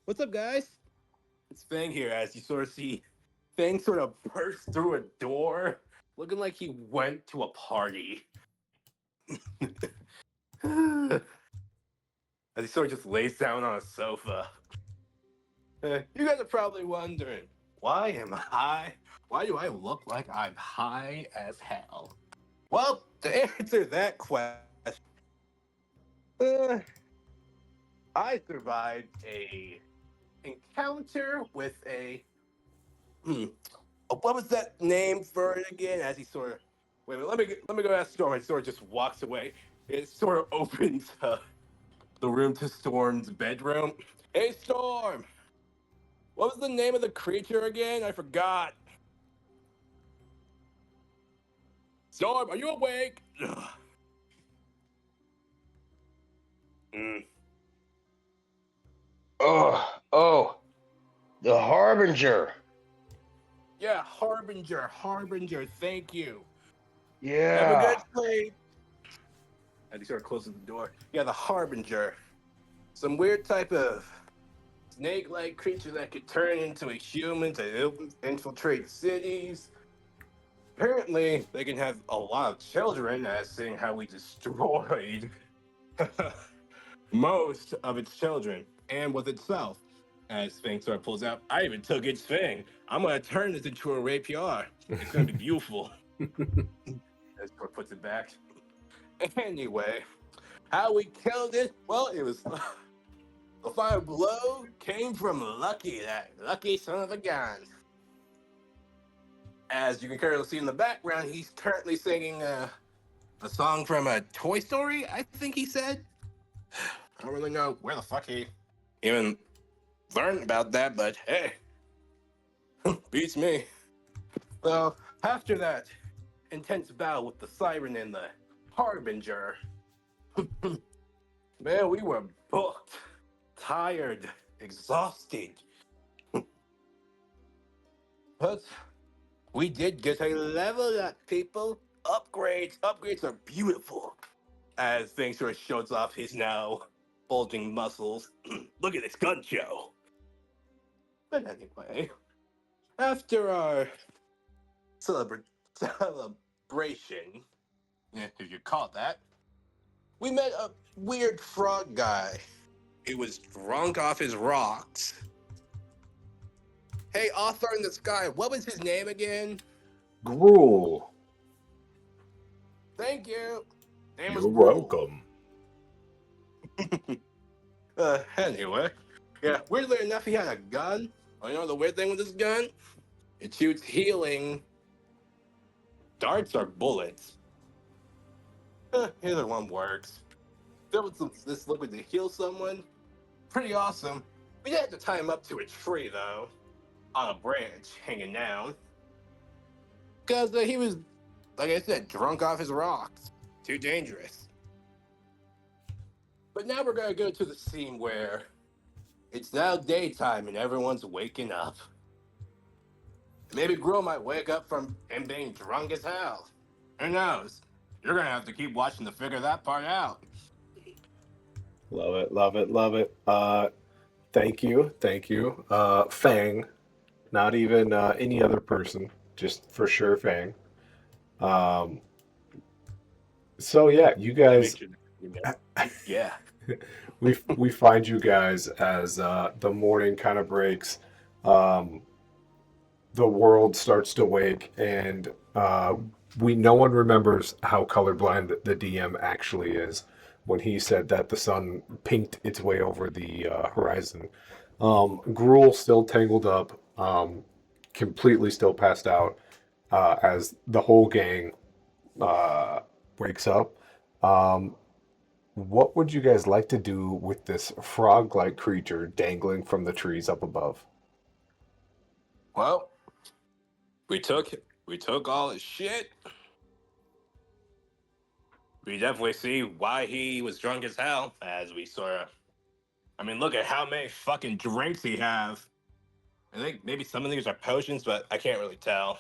What's up, guys? It's Fang here. As you sort of see, Fang sort of burst through a door, looking like he went to a party. As he sort of just lays down on a sofa. You guys are probably wondering, why am I high? Why do I look like I'm high as hell? Well, to answer that question, uh, I survived a encounter with a hmm, what was that name for it again? As he sort of wait a minute, let me go ask Storm. And Storm just walks away. It sort of opens the room to Storm's bedroom. Hey, Storm, what was the name of the creature again? I forgot. Storm, are you awake? Mm. Oh, the Harbinger. Yeah, Harbinger. Thank you. Have a good Yeah. sleep. As he sort of closes the door. Yeah, the Harbinger. Some weird type of snake-like creature that could turn into a human to infiltrate cities. Apparently, they can have a lot of children, as seeing how we destroyed most of its children, and with itself. As Fang sort of pulls out, I even took its Fang. I'm gonna turn this into a rapier. It's gonna be beautiful. As Sort puts it back. Anyway, how we killed it? Well, it was the final blow came from Lucky, that lucky son of a gun. As you can currently see in the background, he's currently singing a song from a Toy Story, I think he said. I don't really know where the fuck he even learned about that, but hey, beats me. So, after that intense battle with the Siren and the Harbinger, man, we were booked, tired, exhausted. But we did get a level up, people. Upgrades are beautiful. As things sort of shows off his now bulging muscles. Look at this gun show. But anyway, after our celebra- celebration, if you call it that, we met a weird frog guy. He was drunk off his rocks. Hey, author in the sky, what was his name again? Grool. Thank you. Name was You're Grool. welcome. Anyway, yeah, weirdly enough, he had a gun. Oh, you know the weird thing with this gun? It shoots healing darts or bullets. Either one works. Filled with this liquid to heal someone. Pretty awesome. We did have to tie him up to a tree, though, on a branch, hanging down. Because he was, like I said, drunk off his rocks. Too dangerous. But now we're going to go to the scene where it's now daytime and everyone's waking up. Maybe Grill might wake up from him being drunk as hell. Who knows? You're gonna have to keep watching to figure that part out. Love it, love it, love it. Thank you, thank you. Fang, not even any other person, just for sure Fang. Um, so yeah, you I make guys, sure yeah. we find you guys as the morning kind of breaks. Um, the world starts to wake, and we no one remembers how colorblind the DM actually is when he said that the sun pinked its way over the horizon. Gruel still tangled up, completely still passed out as the whole gang uh, wakes up. Um, what would you guys like to do with this frog-like creature dangling from the trees up above? Well, we took all his shit. We definitely see why he was drunk as hell, as we sort of. I mean, look at how many fucking drinks he have. I think maybe some of these are potions, but I can't really tell.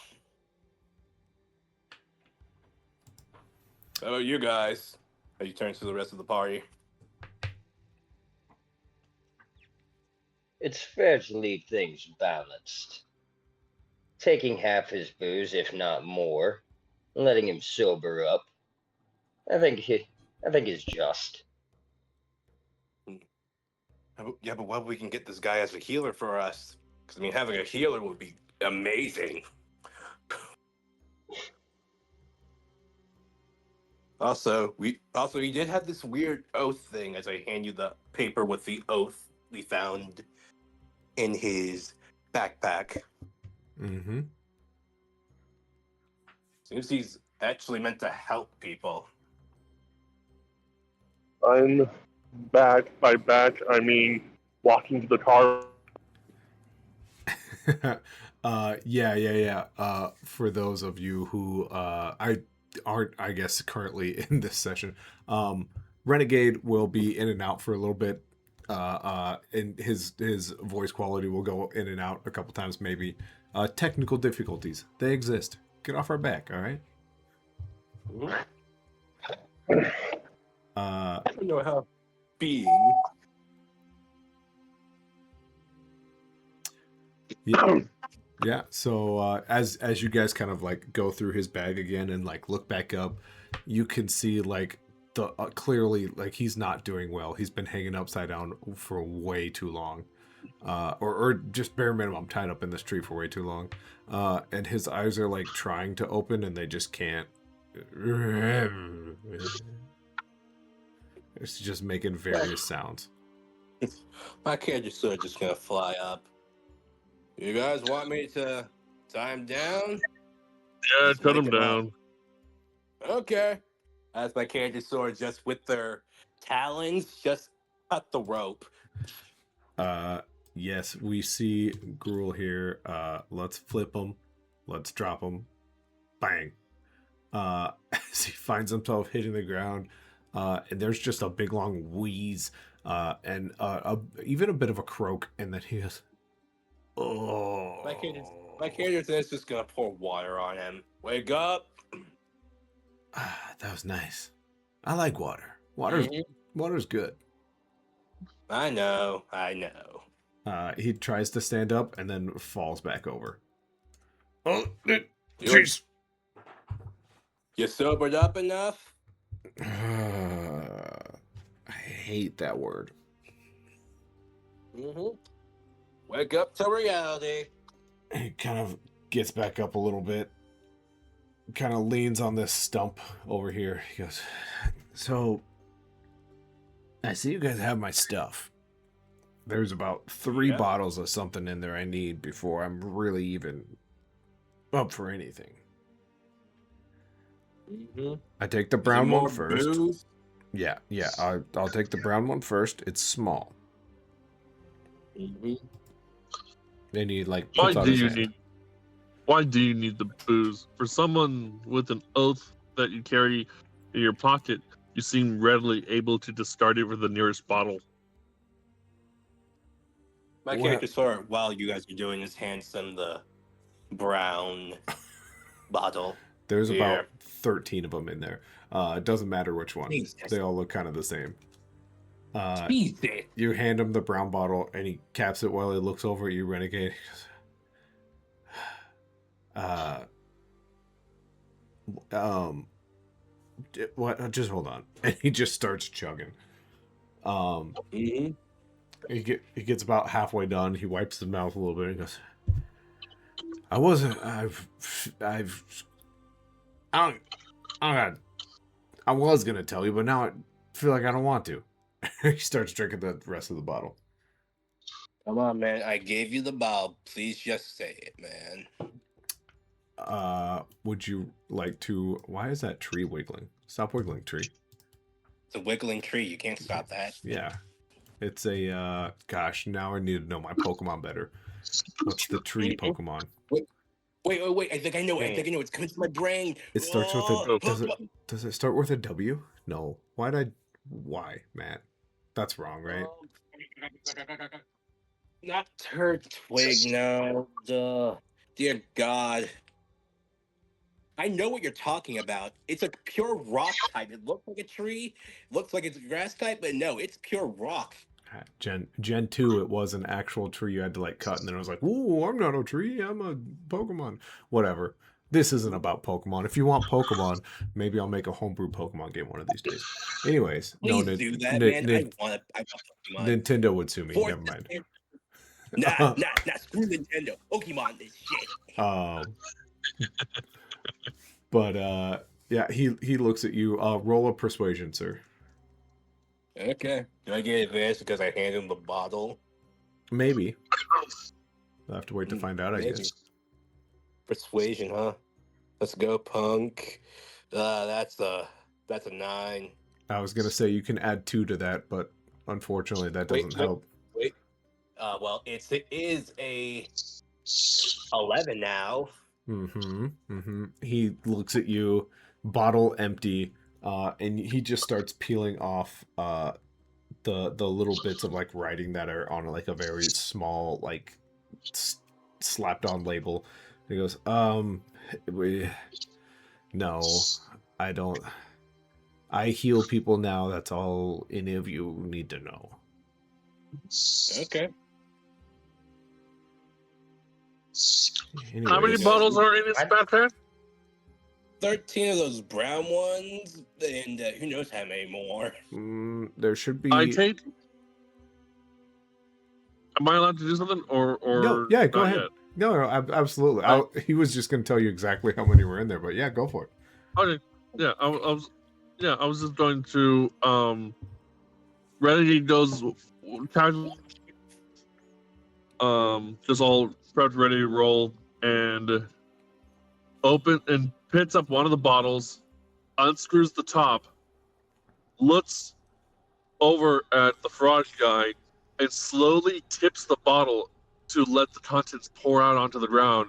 How about you guys? As you turn to the rest of the party. It's fair to leave things balanced. Taking half his booze, if not more, letting him sober up. I think he, I think is just. Yeah, but what if we can get this guy as a healer for us? Because I mean, having a healer would be amazing. Also, he did have this weird oath thing. As I hand you the paper with the oath we found in his backpack, Mm-hmm. seems he's actually meant to help people. I'm back. By back, I mean walking to the car. Yeah. For those of you who I aren't, I guess, currently in this session, Renegade will be in and out for a little bit. And his voice quality will go in and out a couple times, maybe. Technical difficulties, they exist. Get off our back, all right? I don't know how being. Yeah. So as you guys kind of like go through his bag again and like look back up, you can see like the clearly like he's not doing well. He's been hanging upside down for way too long, or just bare minimum tied up in this tree for way too long, and his eyes are like trying to open and they just can't. It's just making various sounds. My character's sort of just gonna fly up. You guys want me to tie him down? Yeah, Just cut wake him him up. down. Okay. As my character sort of just with their talons just cut the rope. Yes, we see Grool here. Let's flip him. Let's drop him. Bang. As he finds himself hitting the ground, and there's just a big long wheeze, and even a bit of a croak, and then he goes, "Oh." My character is just gonna pour water on him. Wake up. That was nice. I like water. Water's good. I know. He tries to stand up and then falls back over. Oh, jeez. You sobered up enough? I hate that word. Mm-hmm. Wake up to reality. He kind of gets back up a little bit, kind of leans on this stump over here. He goes, "So, I see you guys have my stuff. There's about 3 bottles of something in there I need before I'm really even up for anything." Mm-hmm. I take the brown one more first. booze? Yeah. I'll take the brown one first. It's small. Mm-hmm. Then he like Why puts out do his you hand. need? Why do you need the booze? For someone with an oath that you carry in your pocket, you seem readily able to discard it for the nearest bottle. My character sort of, while you guys are doing this, hands them the brown bottle. There's about 13 of them in there. It doesn't matter which one. Jesus. They all look kind of the same. Jesus. You hand him the brown bottle, and he caps it while he looks over at you, Renegade. He goes, what? Just hold on. And he just starts chugging. Mm-hmm. He gets about halfway done. He wipes his mouth a little bit and goes, I was gonna tell you, but now I feel like I don't want to. He starts drinking the rest of the bottle. Come on, man. I gave you the bottle. Please just say it, man. Would you like to... Why is that tree wiggling? Stop wiggling, tree. It's a wiggling tree. You can't stop that. Yeah. It's a, gosh, now I need to know my Pokemon better. What's the tree Pokemon? Wait. I think I know. It's coming to my brain. It starts with a... Does it start with a W? No. Why, Matt? That's wrong, right? Not turd twig, no. Duh. Dear God. I know what you're talking about. It's a pure rock type. It looks like a tree, looks like it's a grass type, but no, it's pure rock. Gen 2, it was an actual tree you had to like cut, and then it was like, ooh, I'm not a tree, I'm a Pokemon. Whatever. This isn't about Pokemon. If you want Pokemon, maybe I'll make a homebrew Pokemon game one of these days. Anyways, no, Please do that, man. I want Pokemon. Nintendo would sue me. Force Never mind. Nah, screw Nintendo. Pokemon is shit. But yeah, he looks at you. Roll a persuasion, sir. Okay. Do I get advantage because I hand him the bottle? Maybe. I'll have to wait to find out, I Maybe. guess. Persuasion, huh? Let's go, punk. That's a 9. I was gonna say you can add 2 to that, but unfortunately that doesn't help. Wait. Well, it is a 11 now. He looks at you, bottle empty, and he just starts peeling off the little bits of like writing that are on like a very small like slapped on label. He goes, no, I don't. I heal people now. That's all any of you need to know. Okay. Anyways, How many bottles are in his backpack? 13 of those brown ones, and who knows how many more. There should be. I take. Am I allowed to do something, or No, yeah, go ahead. Yet? No, absolutely. He was just going to tell you exactly how many were in there, but yeah, go for it. Okay, yeah, I was just going to Renegade goes casual, just all prepped, ready to roll, and open and picks up one of the bottles, unscrews the top, looks over at the frog guy, and slowly tips the bottle to let the contents pour out onto the ground.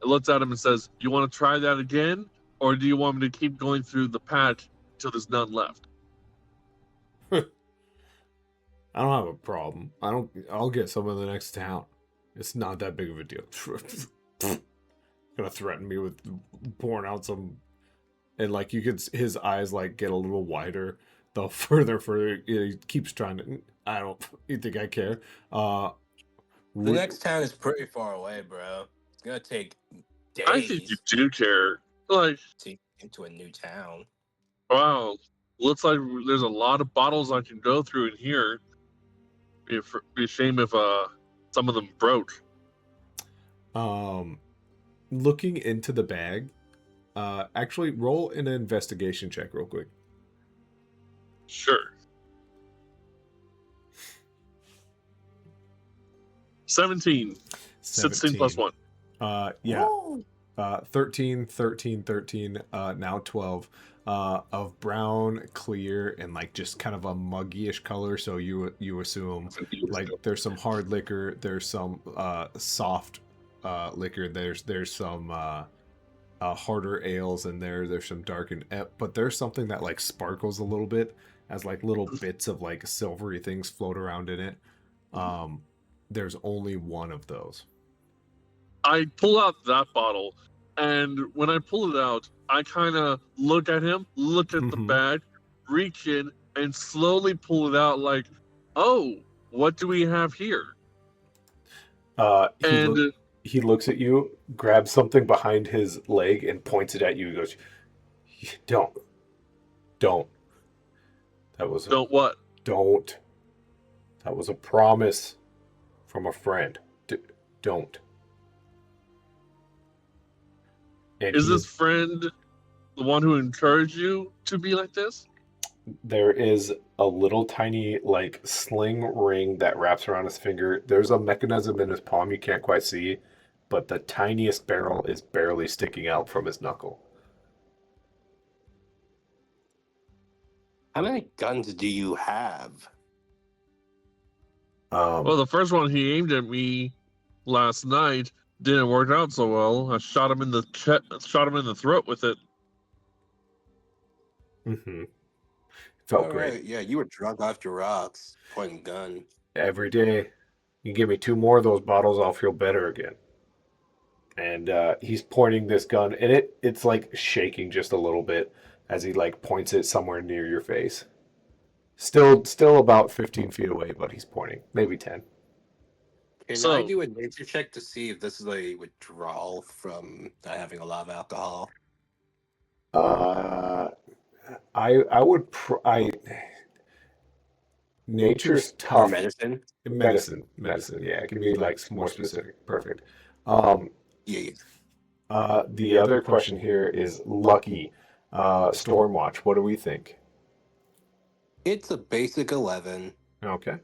It looks at him and says, "You want to try that again, or do you want me to keep going through the patch until there's none left?" I don't have a problem. I'll get some in the next town. It's not that big of a deal. Gonna threaten me with pouring out some, and like you could, his eyes like get a little wider. The further, he keeps trying to. I don't. You think I care? The next town is pretty far away, bro. It's gonna take days. I think you do care. Like, to get into a new town. wow, looks like there's a lot of bottles I can go through in here. Be a shame if some of them broke. Looking into the bag, actually roll an investigation check real quick. Sure. 17. 16 plus 1. Yeah. 13, 13, 13, now 12. Of brown, clear, and like just kind of a muggy-ish color. So you assume like there's some hard liquor, there's some soft liquor, there's some harder ales in there, there's some darkened, but there's something that like sparkles a little bit as like little bits of like silvery things float around in it. There's only one of those. I pull out that bottle, and when I pull it out, I kind of look at him, look at the bag, reach in, and slowly pull it out like, oh, what do we have here? He looks at you, grabs something behind his leg, and points it at you. He goes, Don't. That was Don't what? Don't. That was a promise from a friend. Don't. And is this friend the one who encouraged you to be like this? There is a little tiny like sling ring that wraps around his finger. There's a mechanism in his palm you can't quite see, but the tiniest barrel is barely sticking out from his knuckle. How many guns do you have? Well, the first one he aimed at me last night didn't work out so well. I shot him in the shot him in the throat with it. Felt great. Right. Yeah, you were drunk off your rocks, pointing gun. Every day, you give me 2 more of those bottles, I'll feel better again. And he's pointing this gun, and it's like shaking just a little bit as he like points it somewhere near your face. Still about 15 feet away, but he's pointing. Maybe 10. Can I So do a nature check to see if this is a withdrawal from having a lot of alcohol? Uh, I would I nature's Or tough. medicine? Medicine. Yeah, it can be like more specific. Perfect. Um, Yeah, yeah. the other question here is Lucky, Stormwatch. What do we think? It's a basic 11. Okay.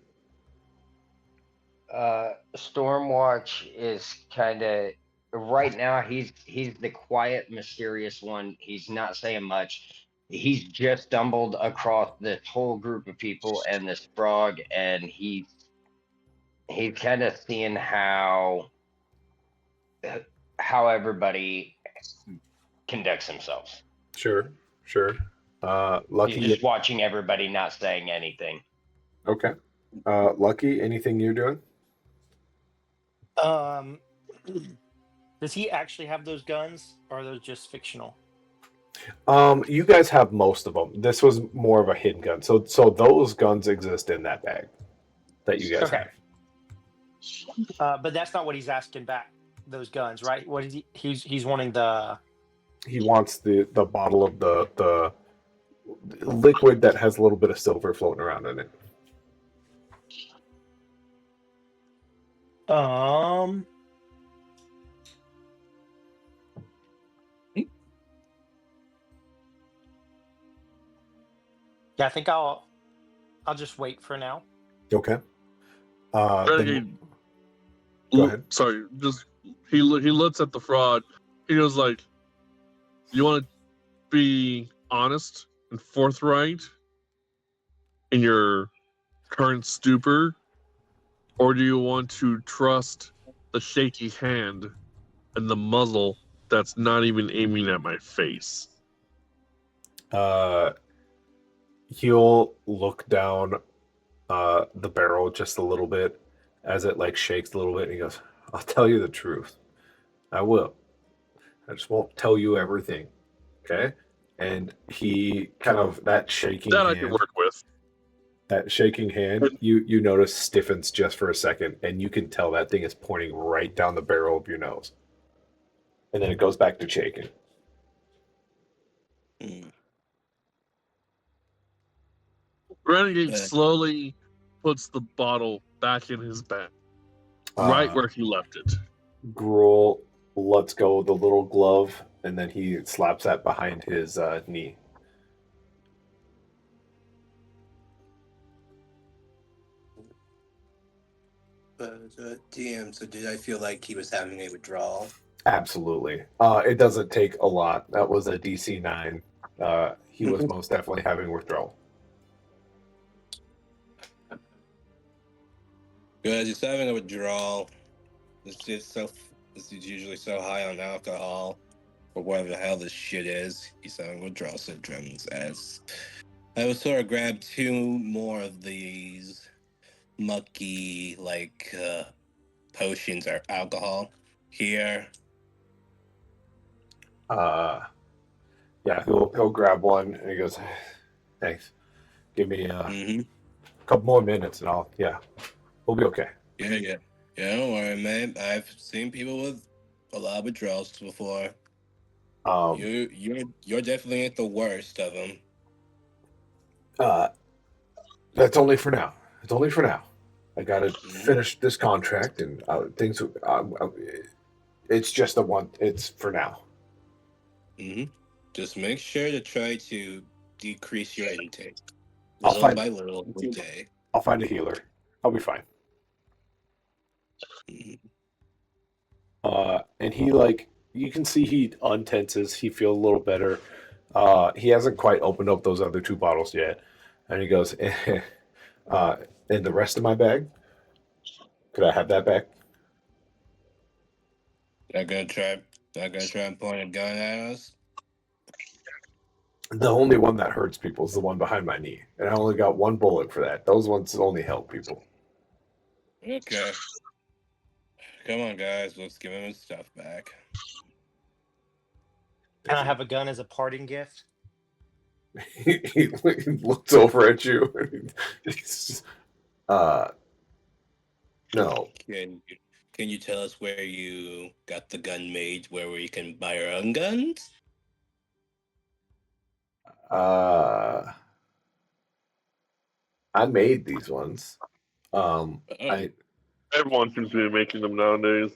Stormwatch is kind of right now. He's the quiet, mysterious one. He's not saying much. He's just stumbled across this whole group of people and this frog, and he's kind of seeing how everybody conducts themselves. Sure. He's Lucky. just watching everybody, not saying anything. Okay. Lucky. Anything you're doing? Um, does he actually have those guns, or are those just fictional? You guys have most of them. This was more of a hidden gun. So those guns exist in that bag that you guys Okay. have. But that's not what he's asking back. Those guns, right? What is he? He's wanting the. He wants the bottle of the liquid that has a little bit of silver floating around in it. Yeah, I think I'll just wait for now. Okay. Renegade, Go ahead. Sorry, just he looks at the fraud. He goes like, "You want to be honest and forthright in your current stupor, or do you want to trust the shaky hand and the muzzle that's not even aiming at my face?" He'll look down the barrel just a little bit as it like shakes a little bit, and he goes, "I'll tell you the truth. I will. I just won't tell you everything." Okay? And he kind of that shaking That I can hand, work with. you notice stiffens just for a second, and you can tell that thing is pointing right down the barrel of your nose. And then it goes back to shaking. Renegade slowly puts the bottle back in his bag, right where he left it. Gruel lets go of the little glove, and then he slaps that behind his knee. DM, so did I feel like he was having a withdrawal? Absolutely. It doesn't take a lot. That was a DC 9. He was most definitely having withdrawal. Good, he's having a withdrawal. This is usually so high on alcohol, or whatever the hell this shit is. He's having withdrawal syndromes. As I would sort of grab 2 more of these mucky potions or alcohol here. Yeah, he'll grab one, and he goes, "Thanks. Give me a couple more minutes, and we'll be okay." Yeah. Don't worry, man. I've seen people with a lot of withdrawals before. You're definitely ain't the worst of them. That's only for now. It's only for now. I gotta finish this contract, and things. It's just the one. It's for now. Just make sure to try to decrease your intake I'll little by little a day. I'll find a healer. I'll be fine. And he you can see he untenses. He feels a little better. He hasn't quite opened up those other 2 bottles yet, and he goes, "And the rest of my bag, could I have that back?" Not gonna try and point a gun at us. The only one that hurts people is the one behind my knee, and I only got 1 bullet for that. Those ones only help people. Okay. Come on, guys. Let's give him his stuff back. Can I have a gun as a parting gift? He looks over at you. And he's just, no. Can you tell us where you got the gun made, where we can buy our own guns? Uh, I made these ones. Oh, I Everyone seems to be making them nowadays.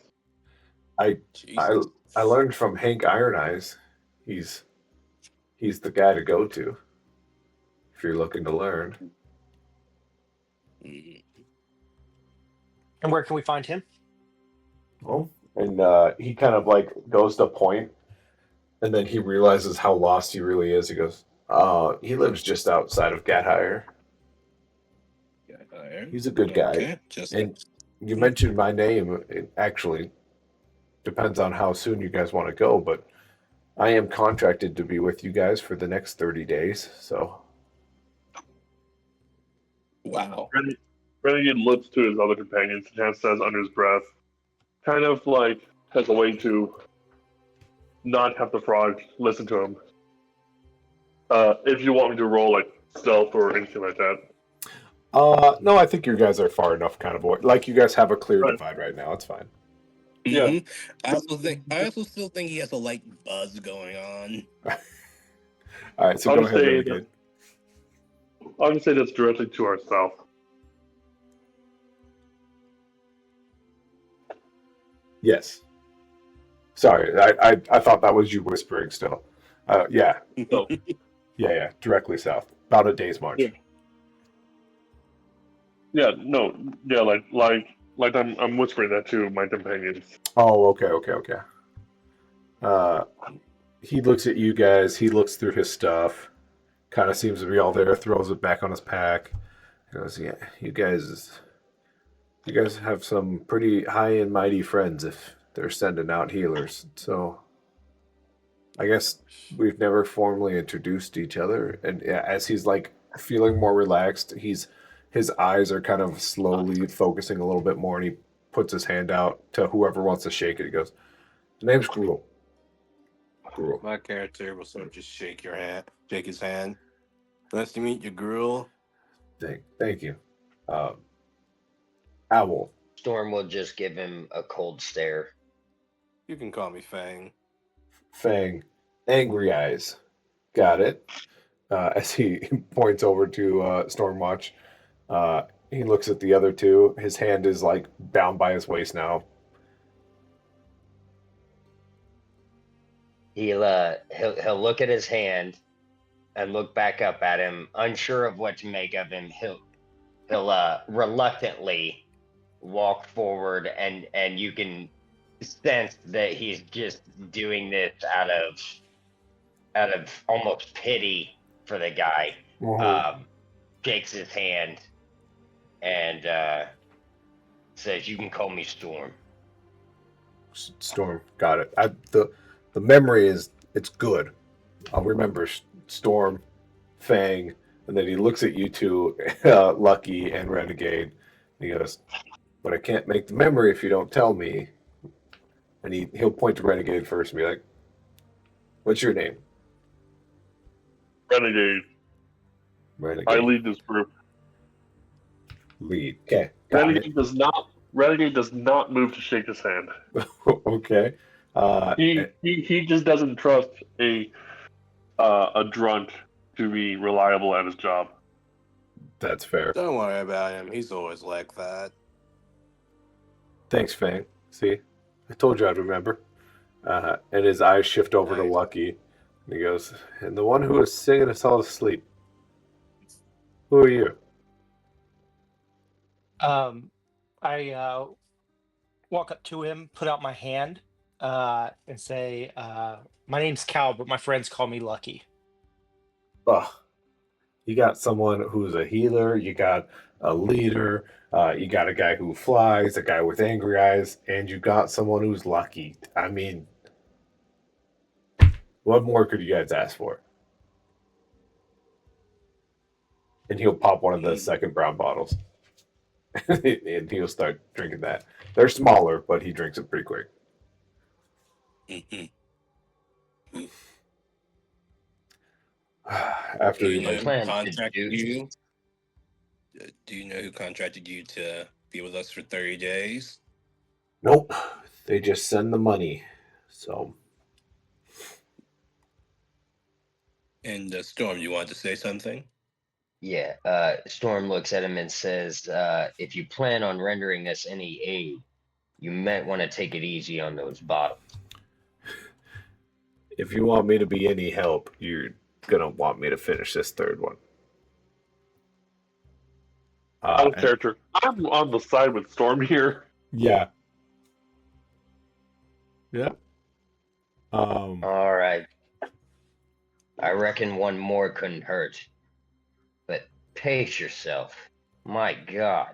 I Jesus. I learned from Hank Iron Eyes. He's the guy to go to if you're looking to learn. Mm. And where can we find him? Well, and he kind of like goes to point, and then he realizes how lost he really is. He goes, he lives just outside of Gattehier. Gattehier. He's a good guy. Okay, just And you mentioned my name. It actually depends on how soon you guys want to go, but I am contracted to be with you guys for the next 30 days. So, wow. Renegade looks to his other companions and says under his breath, kind of like as a way to not have the frog listen to him. If you want me to roll like stealth or anything like that. no, I think you guys are far enough kind of away. Like you guys have a clear Right. divide right now. It's fine. Yeah. Mhm. I also still think he has a light buzz going on. All right, so I'll go just ahead, say Renegade. I'll just say that's directly to our south. Yes. Sorry, I thought that was you whispering still. Yeah, So yeah, directly south. About a day's march. Yeah. like I'm whispering that to my companions. Oh, okay. Uh, he looks at you guys. He looks through his stuff. Kind of seems to be all there. Throws it back on his pack. He goes, "Yeah, you guys have some pretty high and mighty friends if they're sending out healers. So I guess we've never formally introduced each other." And yeah, as he's like feeling more relaxed, his eyes are kind of slowly focusing a little bit more, and he puts his hand out to whoever wants to shake it. He goes, "The name's Grool." Grool. My character will sort of just shake his hand. Nice to meet you, Grool. Thank you. Owl. Storm will just give him a cold stare. You can call me Fang. Fang. Angry Eyes. Got it. As he points over to Stormwatch, he looks at the other two. His hand is like bound by his waist now. He'll look at his hand and look back up at him, unsure of what to make of him. He'll reluctantly walk forward, and you can sense that he's just doing this out of almost pity for the guy. Shakes his hand and says, "You can call me Storm." Storm. Got it. The memory it's good. I'll remember Storm, Fang, and then he looks at you two, Lucky and Renegade. And he goes, "But I can't make the memory if you don't tell me." And he'll point to Renegade first and be like, "What's your name?" Renegade. Renegade. I lead this group. Lead. Okay. Got Renegade does not move to shake his hand. it. Okay. He just doesn't trust a drunt to be reliable at his job. That's fair. Don't worry about him. He's always like that. Thanks, Fang. See, I told you I'd remember. And his eyes shift over to Nice. Lucky. And he goes, "And the one who was singing us all to sleep. Who are you?" I walk up to him, put out my hand, and say, "My name's Cal, but my friends call me Lucky." Ugh. You got someone who's a healer. You got a leader. You got a guy who flies, a guy with angry eyes, and you got someone who's lucky. I mean, what more could you guys ask for? And he'll pop one of the second brown bottles. And he'll start drinking that. They're smaller, but he drinks it pretty quick. After Do he you know I like, who plan to contracted do. you? Do you know who contracted you to be with us for 30 days? nope, they just send the money. So And Storm, you wanted to say something? Yeah, Storm looks at him and says, if you plan on rendering us any aid, you might want to take it easy on those bottles. if you want me to be any help, you're gonna want me to finish this third one. Out of And character. I'm on the side with Storm here. yeah, yeah. Um, All right. I reckon one more couldn't hurt. But pace yourself. My God.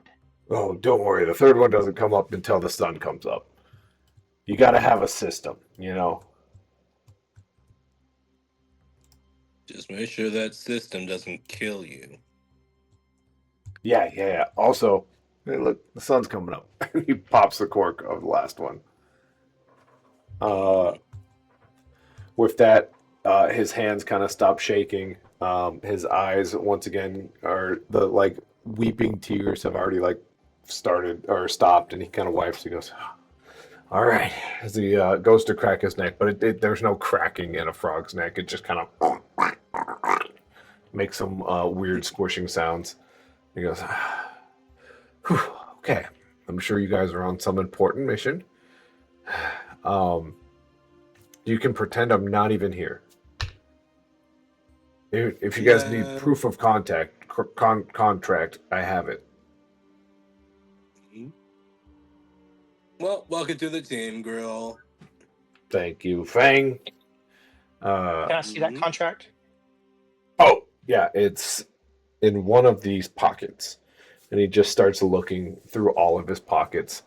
oh, don't worry. The third one doesn't come up until the sun comes up. You got to have a system, you know. Just make sure that system doesn't kill you. Yeah. Also, hey, look, the sun's coming up. He pops the cork of the last one. With that, his hands kind of stop shaking. His eyes, once again, are the like weeping tears have already like started or stopped, and he kind of wipes. He goes, "All right," as he goes to crack his neck, but there's no cracking in a frog's neck. It just kind of makes some weird squishing sounds. He goes, "Whew, okay, I'm sure you guys are on some important mission. You can pretend I'm not even here. If you guys need proof of contact, contract, I have it." Well, welcome to the team, Grool. Thank you, Fang. Can I see that contract? Oh, yeah, it's in one of these pockets. And he just starts looking through all of his pockets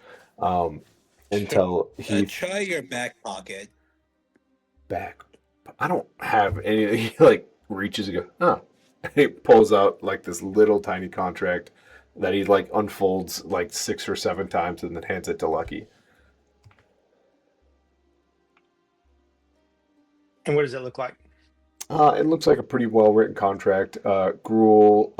until he Try your back pocket. back. I don't have any. He like reaches and goes, oh. And he pulls out like this little tiny contract that he like unfolds like 6 or 7 times and then hands it to Lucky. And what does it look like? It looks like a pretty well written contract. Gruel,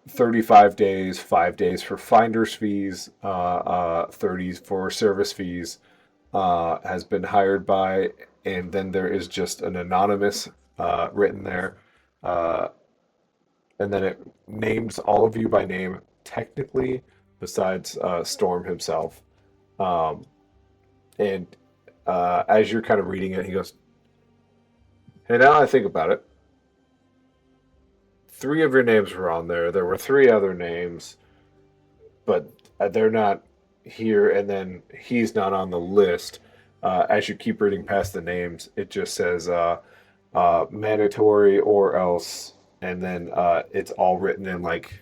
35 days, 5 days for finder's fees, 30 for service fees, has been hired by, and then there is just an anonymous written there. And then it names all of you by name, technically, besides Storm himself. And as you're kind of reading it, he goes, "Hey, now I think about it. 3 of your names were on there. There were 3 other names, but they're not here, and then he's not on the list." As you keep reading past the names, it just says mandatory or else, and then it's all written in like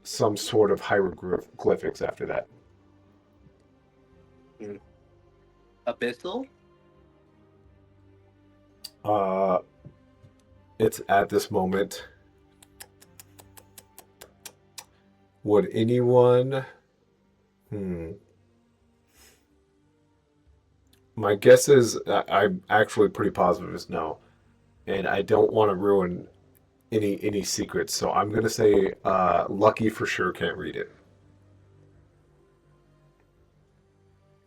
some sort of hieroglyphics after that. Abyssal? It's at this moment. Would anyone? My guess is I'm actually pretty positive is no, and I don't want to ruin any secrets, so I'm gonna say Lucky for sure can't read it.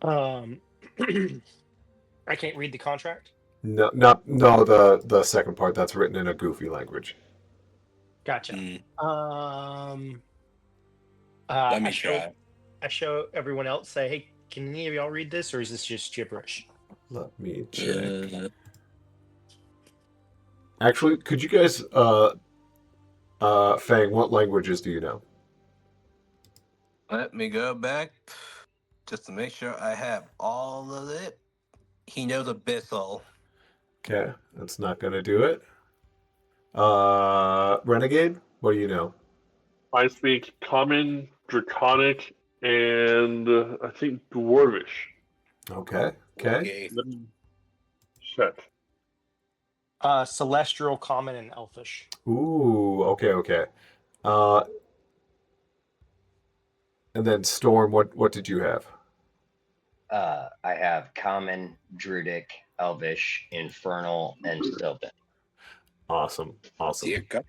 I can't read the contract. No, the second part that's written in a goofy language. Gotcha. Let me I show try. I show everyone else. Say, hey, can any of y'all read this, or is this just gibberish? Let me check. Actually, could you guys, Fang, what languages do you know? Let me go back just to make sure I have all of it. He knows Abyssal. Okay, that's not gonna do it. Renegade, what do you know? I speak Common, Draconic, and I think Dwarvish. Okay. Let me check. Celestial, Common, and Elfish. Ooh, okay. Uh, and then Storm, what did you have? I have Common, Druidic, Elvish, Infernal, and Sylvan. Awesome. Dear God.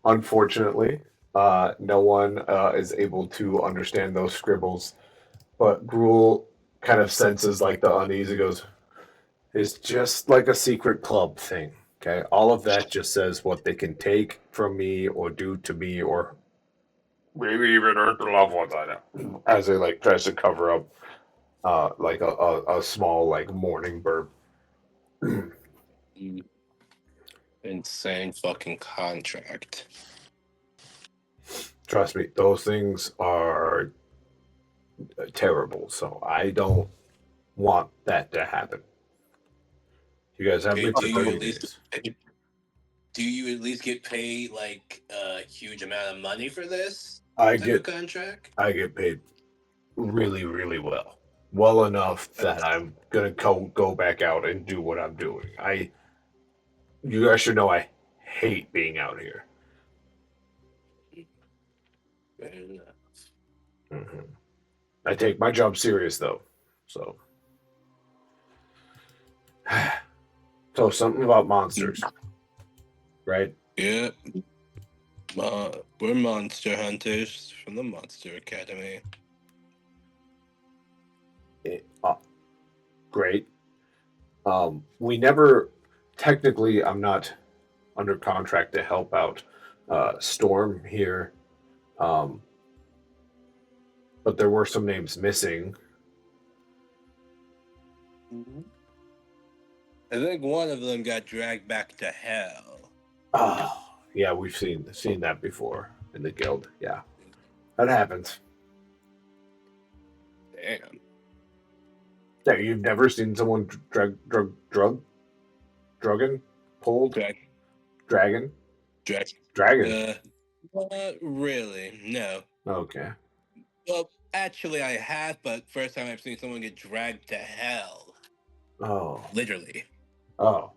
Unfortunately, no one is able to understand those scribbles, but Gruel kind of senses like the unease and goes, "It's just like a secret club thing. Okay, all of that just says what they can take from me or do to me or maybe even hurt the loved ones I know." As he like tries to cover up like a small like morning burp. Insane fucking contract. Trust me, those things are terrible. So I don't want that to happen. You guys have Okay, me for 30 days. do you at least get paid like a huge amount of money for this I type of get contract? I get paid really, really well. Well enough that I'm gonna go back out and do what I'm doing. You guys should know I hate being out here. Fair enough. hmm I take my job serious though. So so something about monsters, right? Yeah, we're monster hunters from the Monster Academy. Uh, great. We never technically. I'm not under contract to help out Storm here, um, but there were some names missing. I think one of them got dragged back to hell. Yeah, we've seen that before in the guild. Yeah, that happens. Damn. Yeah, you've never seen someone drugging, pulled, Drag. dragon. Not really. No. Okay. Well, actually, I have, but first time I've seen someone get dragged to hell. Oh. Literally. Oh.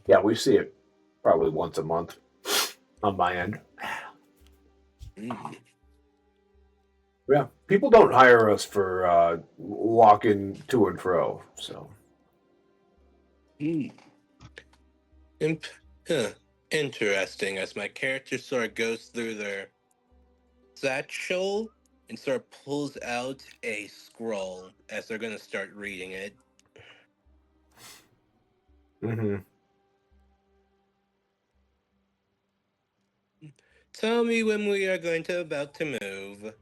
Yeah, we see it probably once a month on my end. Mm. Yeah, people don't hire us for walking to and fro. So. Mm. Huh. Interesting. As my character sort of goes through their satchel and sort of pulls out a scroll as they're going to start reading it. Mm-hmm. Tell me when we are going to about to move.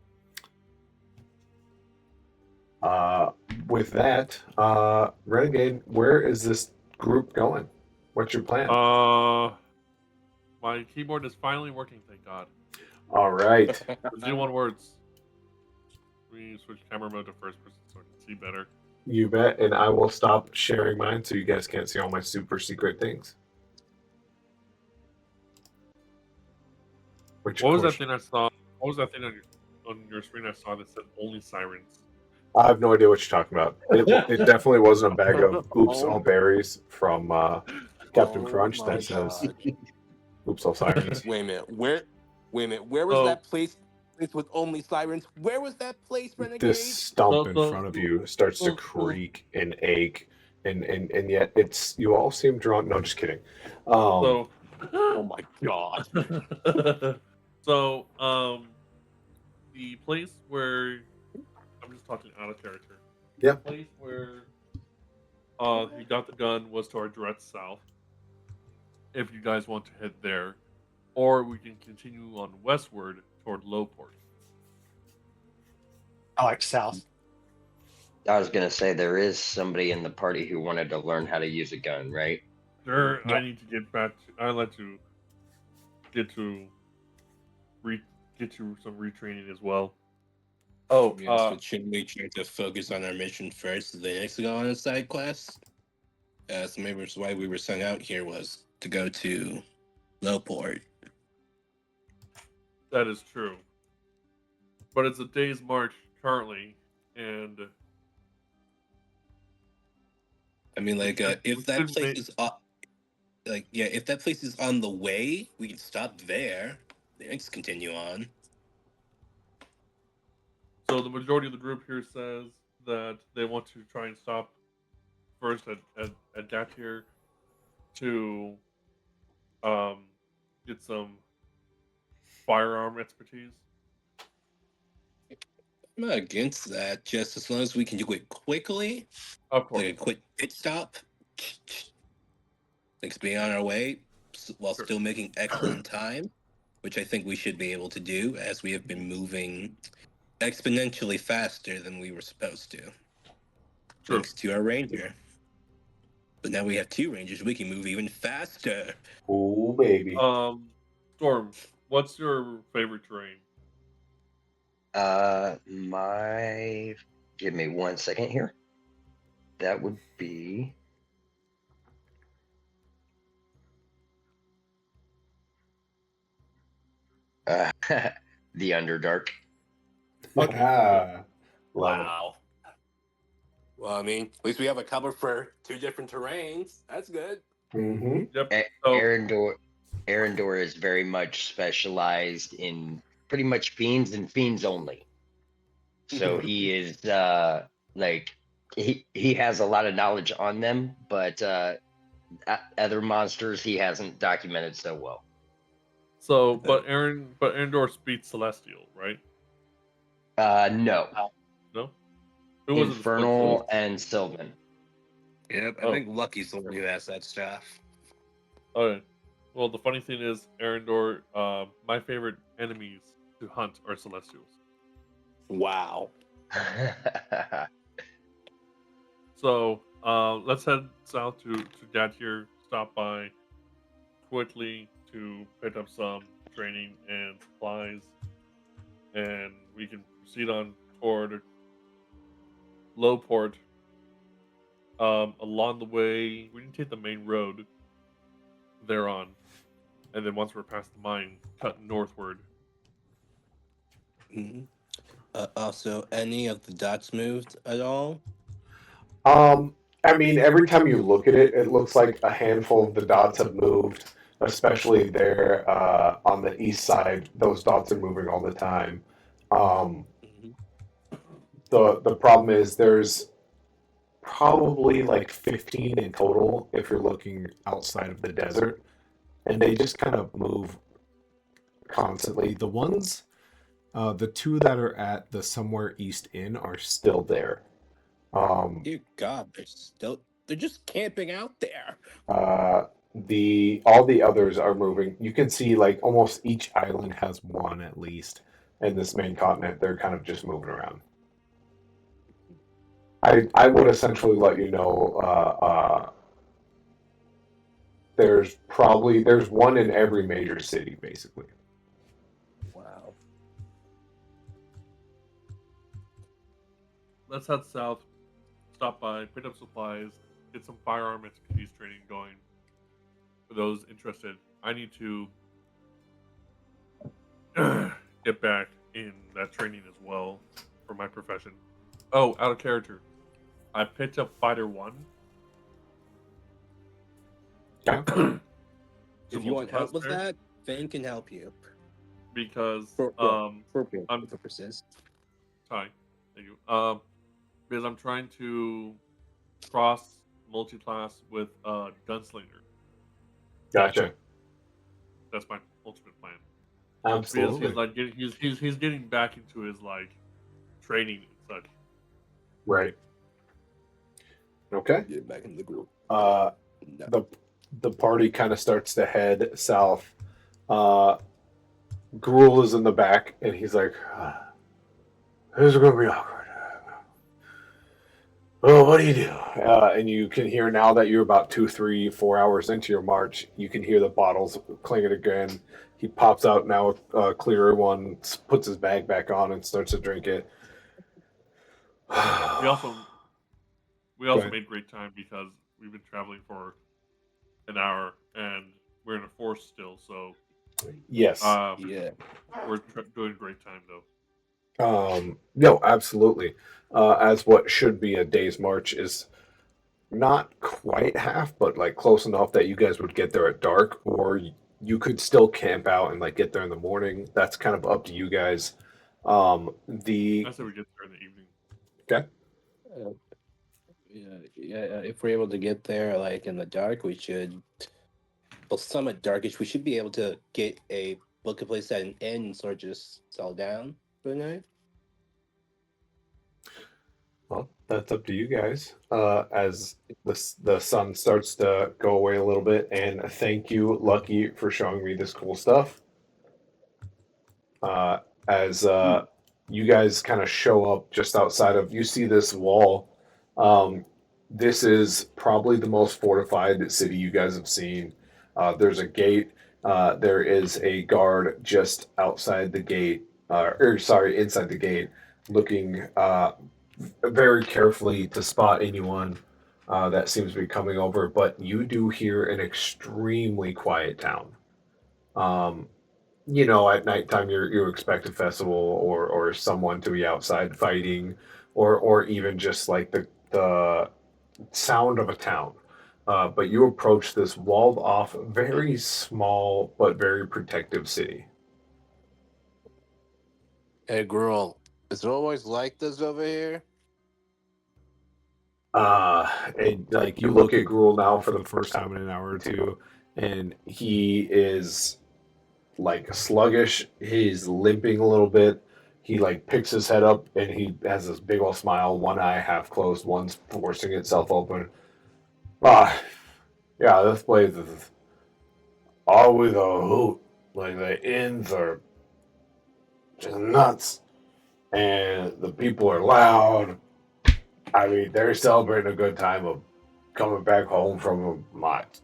With that, Renegade, where is this group going? What's your plan? My keyboard is finally working, thank God. All right. Do one words. We switch camera mode to first person so I can see better. You bet, and I will stop sharing mine so you guys can't see all my super secret things. Which, What was that thing I saw? What was that thing on your screen I saw that said only sirens? I have no idea what you're talking about. It definitely wasn't a bag of oops all berries from Captain Crunch that says oops all sirens. Wait a minute. Where was that place with only sirens? Where was that place, Renegade? This stump in front of you starts to creak and ache, and yet it's you all seem drawn. No, just kidding. Oh my God. So, the place where I'm just talking out of character. Yeah. The place where he got the gun was to our direct south. If you guys want to head there, or we can continue on westward toward Lowport. I like south. I was gonna say there is somebody in the party who wanted to learn how to use a gun, right? There, Yeah. I need to get back to. I like to get to some retraining as well. Oh, yes, but shouldn't we try to focus on our mission first, the next go on a side quest? So maybe that's why we were sent out here was to go to Lowport. That is true. But it's a day's march currently, and I mean, like, if that place is if that place is on the way, we can stop there. Let's continue on. so the majority of the group here says that they want to try and stop first at Gattehier to get some firearm expertise. I'm not against that, just as long as we can do it quickly, Of course. like a quick pit stop. Thanks being on our way while Sure. still making excellent time, which I think we should be able to do as we have been moving exponentially faster than we were supposed to, Sure. thanks to our ranger. But now we have two rangers, we can move even faster. Oh, baby. Storm, what's your favorite terrain? Give me 1 second here. That would be the Underdark. Okay. Love Wow. Well, I mean, at least we have a cover for two different terrains. That's good. it. Mm-hmm. Yep. A- So Arendor is very much specialized in pretty much fiends and fiends only. So he is like he has a lot of knowledge on them, but other monsters he hasn't documented so well. but Erendor speaks Celestial, right? No, No? Who was it that spoke Infernal Celestial? and Sylvan. Yep, I Oh. think Lucky's the one who has that stuff. Okay. Well, the funny thing is, Erendor, my favorite enemies to hunt are Celestials. Wow. So let's head south to Gattehier, stop by quickly to pick up some training and supplies, and we can proceed on toward Lowport. Along the way, we can take the main road thereon, and then once we're past the mine, cut northward. Mhm. Also, any of the dots moved at all? I mean, every time you look at it, it looks like a handful of the dots have moved, especially there on the east side. Those dots are moving all the time. Um, Mhm. the problem is there's probably like 15 in total if you're looking outside of the desert, and they just kind of move constantly. The two that are at the Somewhere East Inn are still there. Dear God, they're just camping out there. All the others are moving. You can see like almost each island has one at least. In this main continent, they're kind of just moving around. I would essentially let you know there's one in every major city basically. Wow. Let's head south, stop by, pick up supplies, get some firearm expertise training going. For those interested, I need to get back in that training as well for my profession. Oh, out of character. I picked up Fighter 1. Yeah. If you want help with there, that, Fane can help you. because For I'm purposes. sorry, thank you. Because I'm trying to cross multi-class with Gunslinger. Gotcha. That's my ultimate plan. Absolutely. Because he's like he's getting back into his like training and such. Right. Okay. Get back in the group. No. The party kind of starts to head south. Grool is in the back, and he's like, "This is gonna be awkward." Oh, what do you do? And you can hear now that you're about 2, 3, 4 hours into your march. You can hear the bottles clinking again. He pops out now a clearer one, puts his bag back on, and starts to drink it. We also ahead. made great time because we've been traveling for an hour and we're in a forest still. So Yes. Yeah. we're doing great time though. No, absolutely. As what should be a day's march is not quite half, but like close enough that you guys would get there at dark, or you could still camp out and like get there in the morning. That's kind of up to you guys. The I say we get there in the evening. Okay. Yeah. If we're able to get there like in the dark, we should Well, somewhat darkish. We should be able to get a book a place at an inn and sort of just settle down for the night. Well, that's up to you guys. As the sun starts to go away a little bit, and thank you, Lucky, for showing me this cool stuff. As you guys kind of show up just outside of, you see this wall. This is probably the most fortified city you guys have seen. There's a gate. There is a guard just outside the gate, or sorry, inside the gate, looking very carefully to spot anyone that seems to be coming over. But you do hear an extremely quiet town. Um, at nighttime you expect a festival or someone to be outside fighting, or even just like the sound of a town. But you approach this walled off, very small but very protective city. Hey, Grool, is it always like this over here? And like you look at Gruel now for the first time in an hour or two, and he is like sluggish. He's limping a little bit. He like picks his head up and he has this big old smile, one eye half closed, one's forcing itself open. Ah, yeah, this place is always a hoot. Like the inns are just nuts, and the people are loud. I mean, they're celebrating a good time of coming back home from a lot.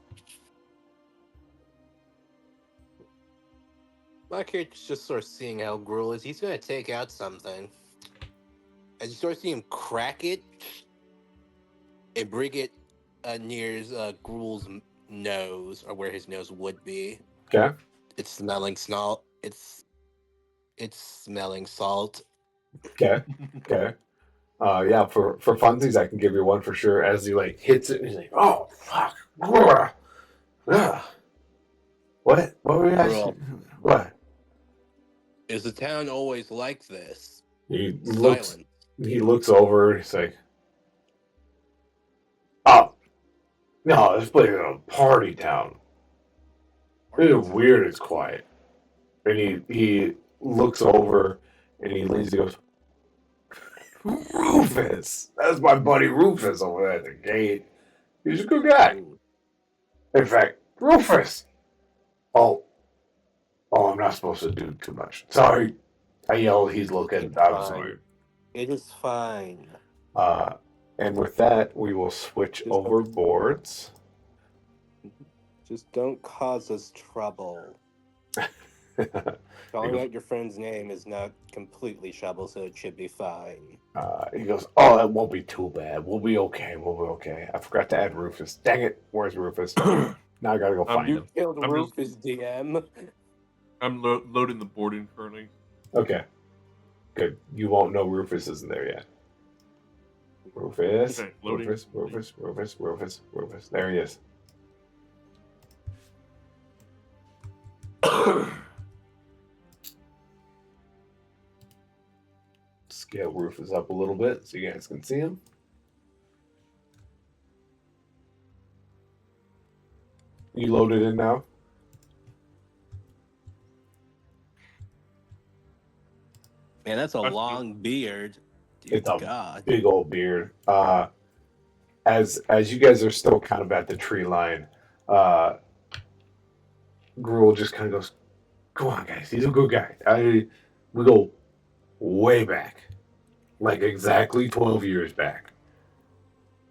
My character's just sort of seeing how Gruel is. He's gonna take out something. As you sort of see him crack it and bring it near Gruel's nose, or where his nose would be. Okay. It's smelling salt. It's smelling salt. Okay. Okay. Yeah, for funsies, I can give you one for sure. As he like hits it, he's like, "Oh fuck! Ugh. What? What were you asking? What?" Is the town always like this? He looks. Silent. He looks over and he's like, "Oh no, this place is a party town. It's weird. It's quiet." And he looks over and he leans. He goes, "Rufus, that's my buddy Rufus over there at the gate. He's a good guy. In fact, Rufus. Oh, I'm not supposed to do too much. Sorry." I yelled. He's looking. I'm Fine. sorry. It is fine. And with that, we will switch Just over boards. Just don't cause us trouble. Calling out your friend's name is not completely trouble, so it should be fine. He goes, "Oh, that won't be too bad. We'll be okay. We'll be okay. I forgot to add Rufus. Dang it. Where's Rufus? Now I gotta go find You him." killed I'm Rufus, DM. I'm loading the boarding currently. Okay. Good. You won't know Rufus isn't there yet. Rufus. Okay, loading. Rufus. There he is. Scale Rufus up a little bit so you guys can see him. You loaded in now? Man, that's a That's long beard. Dear It's a God. big old beard. As you guys are still kind of at the tree line, Gruel just kind of goes, "Come on, guys. He's a good guy. We go way back, like exactly 12 years back.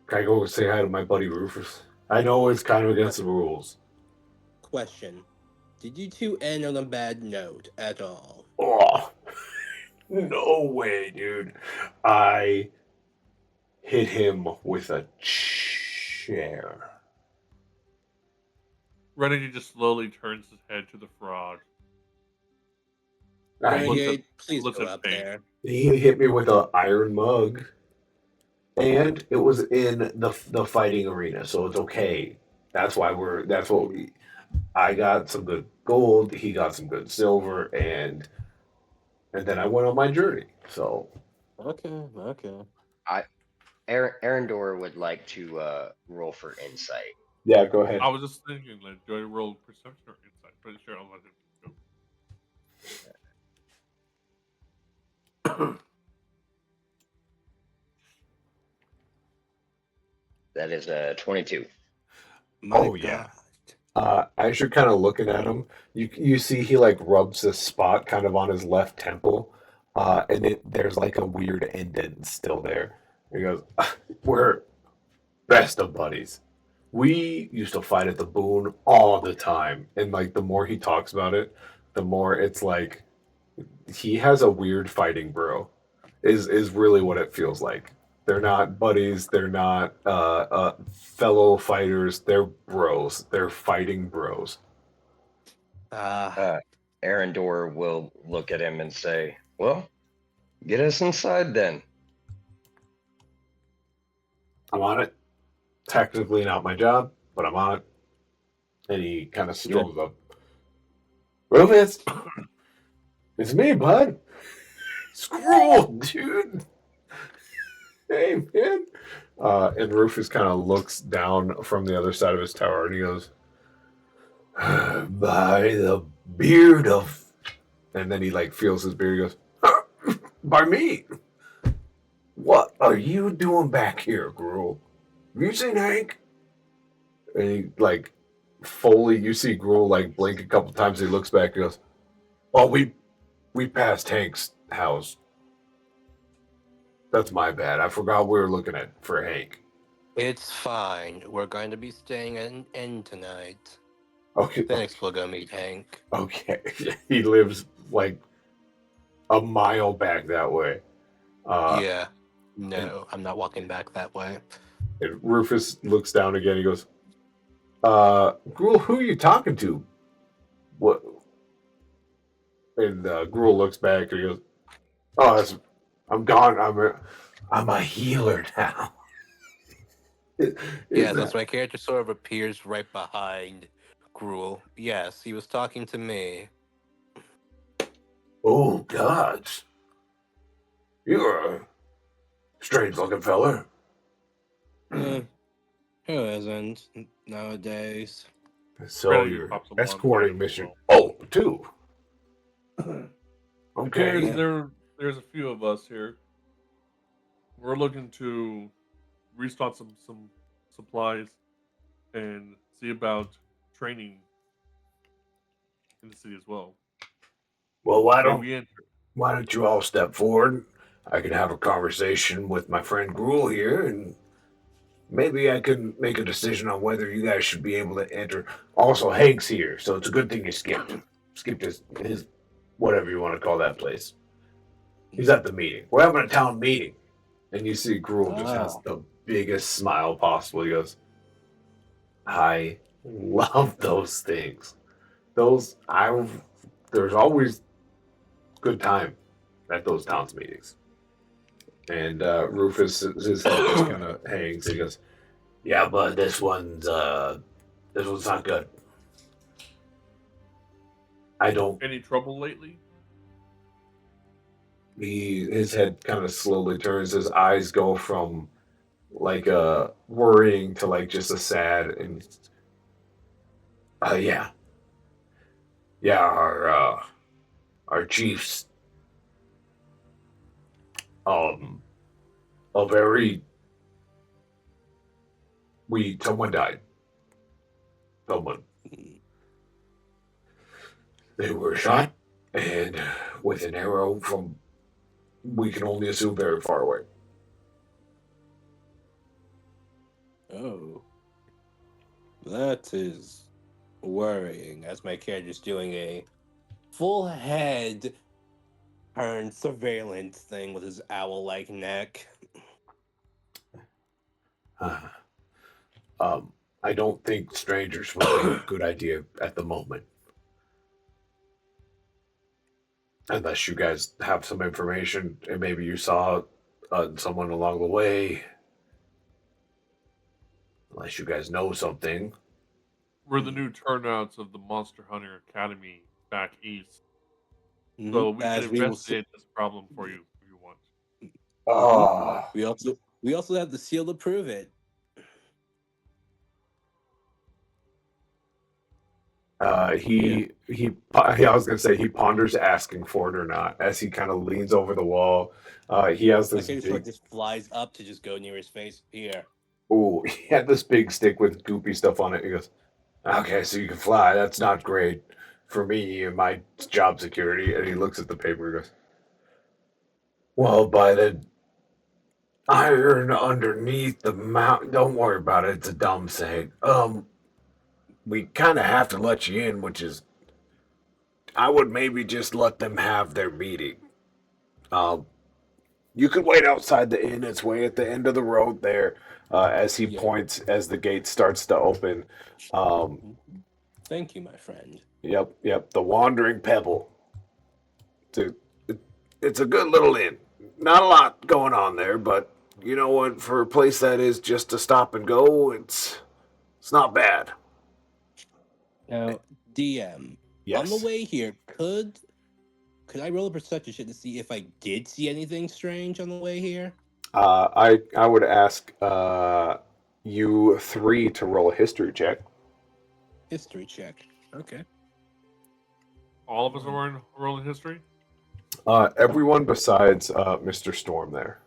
Can I go say hi to my buddy Rufus? I know it's kind of against the rules." Question. Did you two end on a bad note at all? Oh, no way, dude. I hit him with a chair. Renegade just slowly turns his head to the frog. I- Renegade, please looks go at up Pink. there. He hit me with an iron mug, and it was in the fighting arena, so it's okay. That's why I got some good gold, he got some good silver, and then I went on my journey. So Okay. Arendor would like to roll for insight. Yeah, go ahead. I was just thinking, like, do I roll perception or insight? Pretty sure I'll let him go. That is a 22. My Oh yeah. God. As you're kind of looking at him, you see he like rubs this spot kind of on his left temple, and there's like a weird indent still there. He goes, "We're best of buddies. We used to fight at the Boon all the time." And like the more he talks about it, the more it's like he has a weird fighting bro. Is really what it feels like. They're not buddies. They're not fellow fighters. They're bros. They're fighting bros. Ah, Uh, Arendor will look at him and say, "Well, get us inside then." I'm on it. Technically not my job, but I'm on it. And he kind of strolls up. Rufus, it's me, bud. Scroll, dude. Hey, man. And Rufus kind of looks down from the other side of his tower and he goes, by the beard of. And then he like feels his beard. He goes, by me. What are you doing back here, Gruel? Have you seen Hank? And he like fully, you see Gruel like blink a couple times. He looks back and goes, "Oh, we passed Hank's house. That's my bad. I forgot we were looking at for Hank." it's fine. We're going to be staying at an inn tonight. Okay, Phoenix will go meet Hank. okay. He lives like a mile back that way. Yeah. And, No, I'm not walking back that way. and Rufus looks down again. He goes, Gruel, who are you talking to? What?" And Gruel looks back and he goes, "Oh, I'm gone. I'm a healer now." Is Yes, that? as my character sort of appears right behind Gruel. Yes, he was talking to me. Oh gods, you're a strange-looking feller. Eh, who isn't nowadays? So Granted, you're pops a wand escorting as mission. well. Oh, two. Appears Okay. there's a few of us here. We're looking to restock some supplies and see about training in the city as well. Well, May we enter? why don't you all step forward? I can have a conversation with my friend Gruel here, and maybe I can make a decision on whether you guys should be able to enter. Also, Hank's here, so it's a good thing you skipped his whatever you want to call that place. He's at the meeting. We're having a town meeting. And you see Gruel just has Oh. the biggest smile possible. He goes, I love those things. There's always good time at those towns meetings. And Rufus, his head just kind of hangs. He goes, "Yeah, but this one's not good. I don't." Any trouble lately? His head kind of slowly turns. His eyes go from like worrying to like just a sad and yeah, yeah. Our chief's um a very someone died. Someone, they were shot and with an arrow from, we can only assume, very far away. Oh, that is worrying. As my character's doing a full head turn surveillance thing with his owl-like neck. Uh, um, I don't think strangers would be a good idea at the moment. Unless you guys have some information and maybe you saw someone along the way. Unless you guys know something. We're the new turnouts of the Monster Hunter Academy back east. Mhm. So we can As we will investigate this problem for you if you want. Ah, we also have the seal to prove it. I was gonna say he ponders asking for it or not as he kind of leans over the wall. He has Like this his foot big. just flies up to just go near his face. Here. Oh, he had this big stick with goopy stuff on it. He goes, "Okay, so you can fly. That's not great for me and my job security." And he looks at the paper and goes, "Well, by the iron underneath the mountain, don't worry about it. It's a dumb saying. We kind of have to let you in, which is I would maybe just let them have their meeting. Um, you could wait outside the inn. It's way at the end of the road there." As he Yeah. points, as the gate starts to open. Um, Thank you, my friend. yep. The Wandering Pebble. It's a, it, it's a good little inn. Not a lot going on there, but you know what? For a place that is just to stop and go, it's not bad. Now, DM, on the Yes. way here, could I roll a perception check to see if I did see anything strange on the way here? I would ask you three to roll a history check. History check. Okay. All of us are rolling history. Everyone besides Mr. Storm there.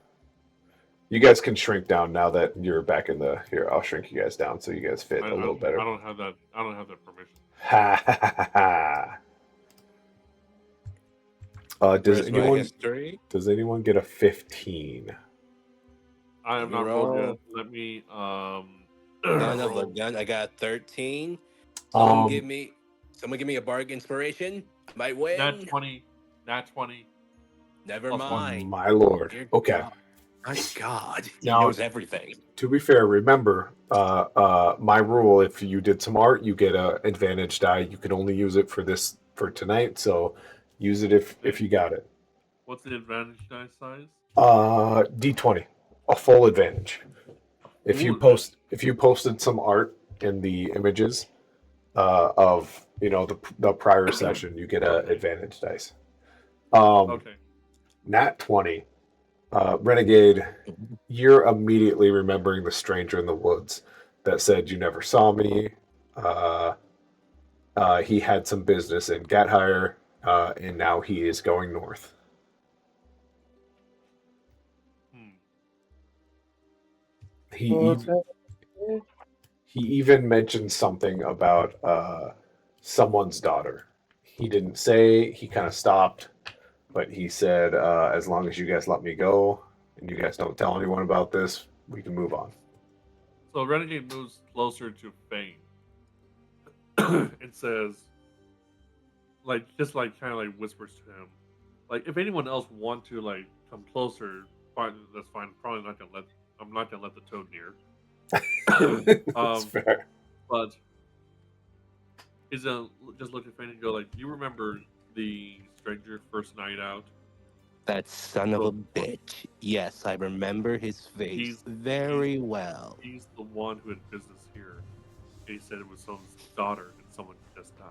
You guys can shrink down now that you're back in the here. I'll shrink you guys down so you guys fit a little I better. don't have that. I don't have that permission. Ha ha ha ha. Where's my history? Does anyone get a 15? I Let am me not rolled roll. yet. Let me Son of a roll. gun. I got 13. Um, Someone give me a bargain inspiration. I might Nat win. 20. Nat 20. Never Plus one. mind. my lord. Dear Okay. God. My God. He Now, knows everything. to be fair, remember, my rule: if you did some art, you get a advantage die. You can only use it for tonight, so use it if you got it. What's the advantage die size? D20, a full advantage. Full advantage. If you posted some art in the images of the prior session, you get a Okay. advantage dice. Okay. Nat 20, Renegade. You're immediately remembering the stranger in the woods that said you never saw me. Uh, he had some business in Gattehier, and now he is going north. Hmm. He even, he even mentioned something about someone's daughter. He didn't say. He kind of stopped, but he said, "As long as you guys let me go and you guys don't tell anyone about this, we can move on." So Renegade moves closer to Fane and says, like kind of like whispers to him, like if anyone else want to like come closer, fine, that's fine. I'm not gonna let the toad near. That's fair. But he's just look at Fane and go like, you remember the stranger first night out? That son of a So bitch. Yes, I remember his face he's very well. he's the one who had business here. And he said it was someone's daughter and someone just died.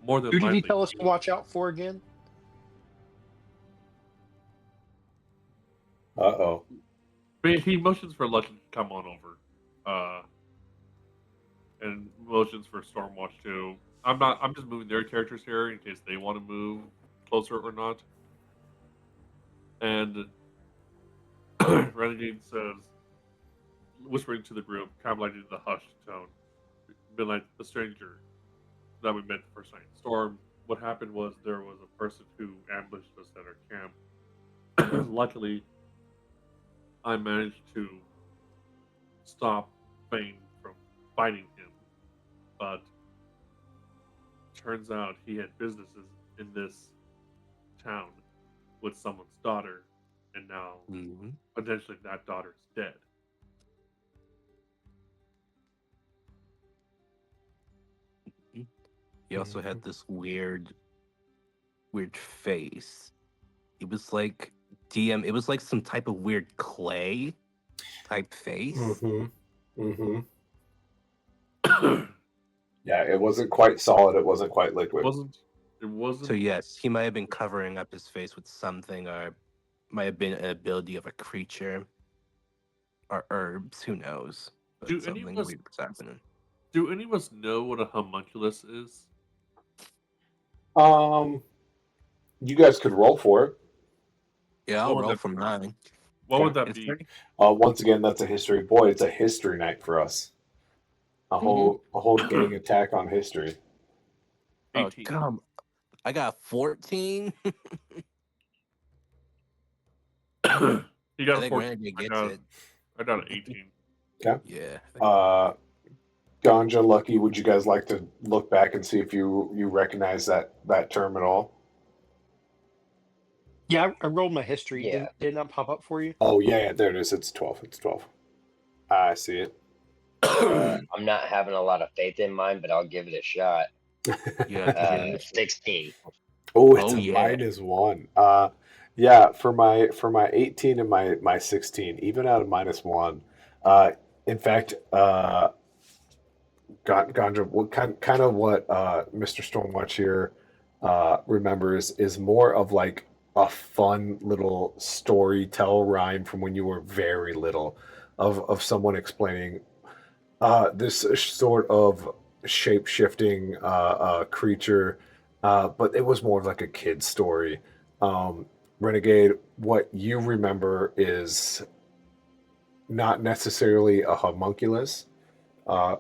More than Who did he likely, tell us to watch out for again? Uh-oh. he motions for Legend to come on over, and motions for Stormwatch too. I'm just moving their characters here in case they want to move closer or not. And Renegade says, whispering to the group, kind of like in the hushed tone, been like the stranger that we met the first night. Storm, what happened was there was a person who ambushed us at our camp. Luckily, I managed to stop Fane from fighting him, but turns out he had businesses in this town with someone's daughter, and now Mm-hmm. potentially that daughter's dead. He also had this weird face. It was like DM. It was like some type of weird clay type face. Mm-hmm. Yeah, it wasn't quite solid. It wasn't quite It liquid. wasn't. It wasn't. So yes, he might have been covering up his face with something, or might have been an ability of a creature or herbs. Who knows? But Do any of something us weird was happening. Do any of us know what a homunculus is? You guys could roll for it. Yeah, What I'll would roll that from be? 9. What would Okay. that be? History? Once again, that's a history. Boy, it's a history night for us. A whole gang attack on history. Oh, 18. come. I got 14. You I got a think 14. Renegade I gets got, it. I got an 18. Okay. Yeah. Ganja, Lucky, would you guys like to look back and see if you recognize that term at all? Yeah, I rolled my history. Yeah. Did not pop up for you? Oh yeah, there it is. It's 12. It's 12. I see it. I'm not having a lot of faith in mine, but I'll give it a shot. Yeah. 16. Oh, it's Oh, a yeah. -1. Yeah, for my 18 and my 16, even out of -1. In fact, Gandra, what kind of what Mr. Stormwatch here remembers is more of like a fun little story tell rhyme from when you were very little, of someone explaining this sort of shape shifting creature, but it was more of like a kid's story. Renegade, what you remember is not necessarily a homunculus, uh,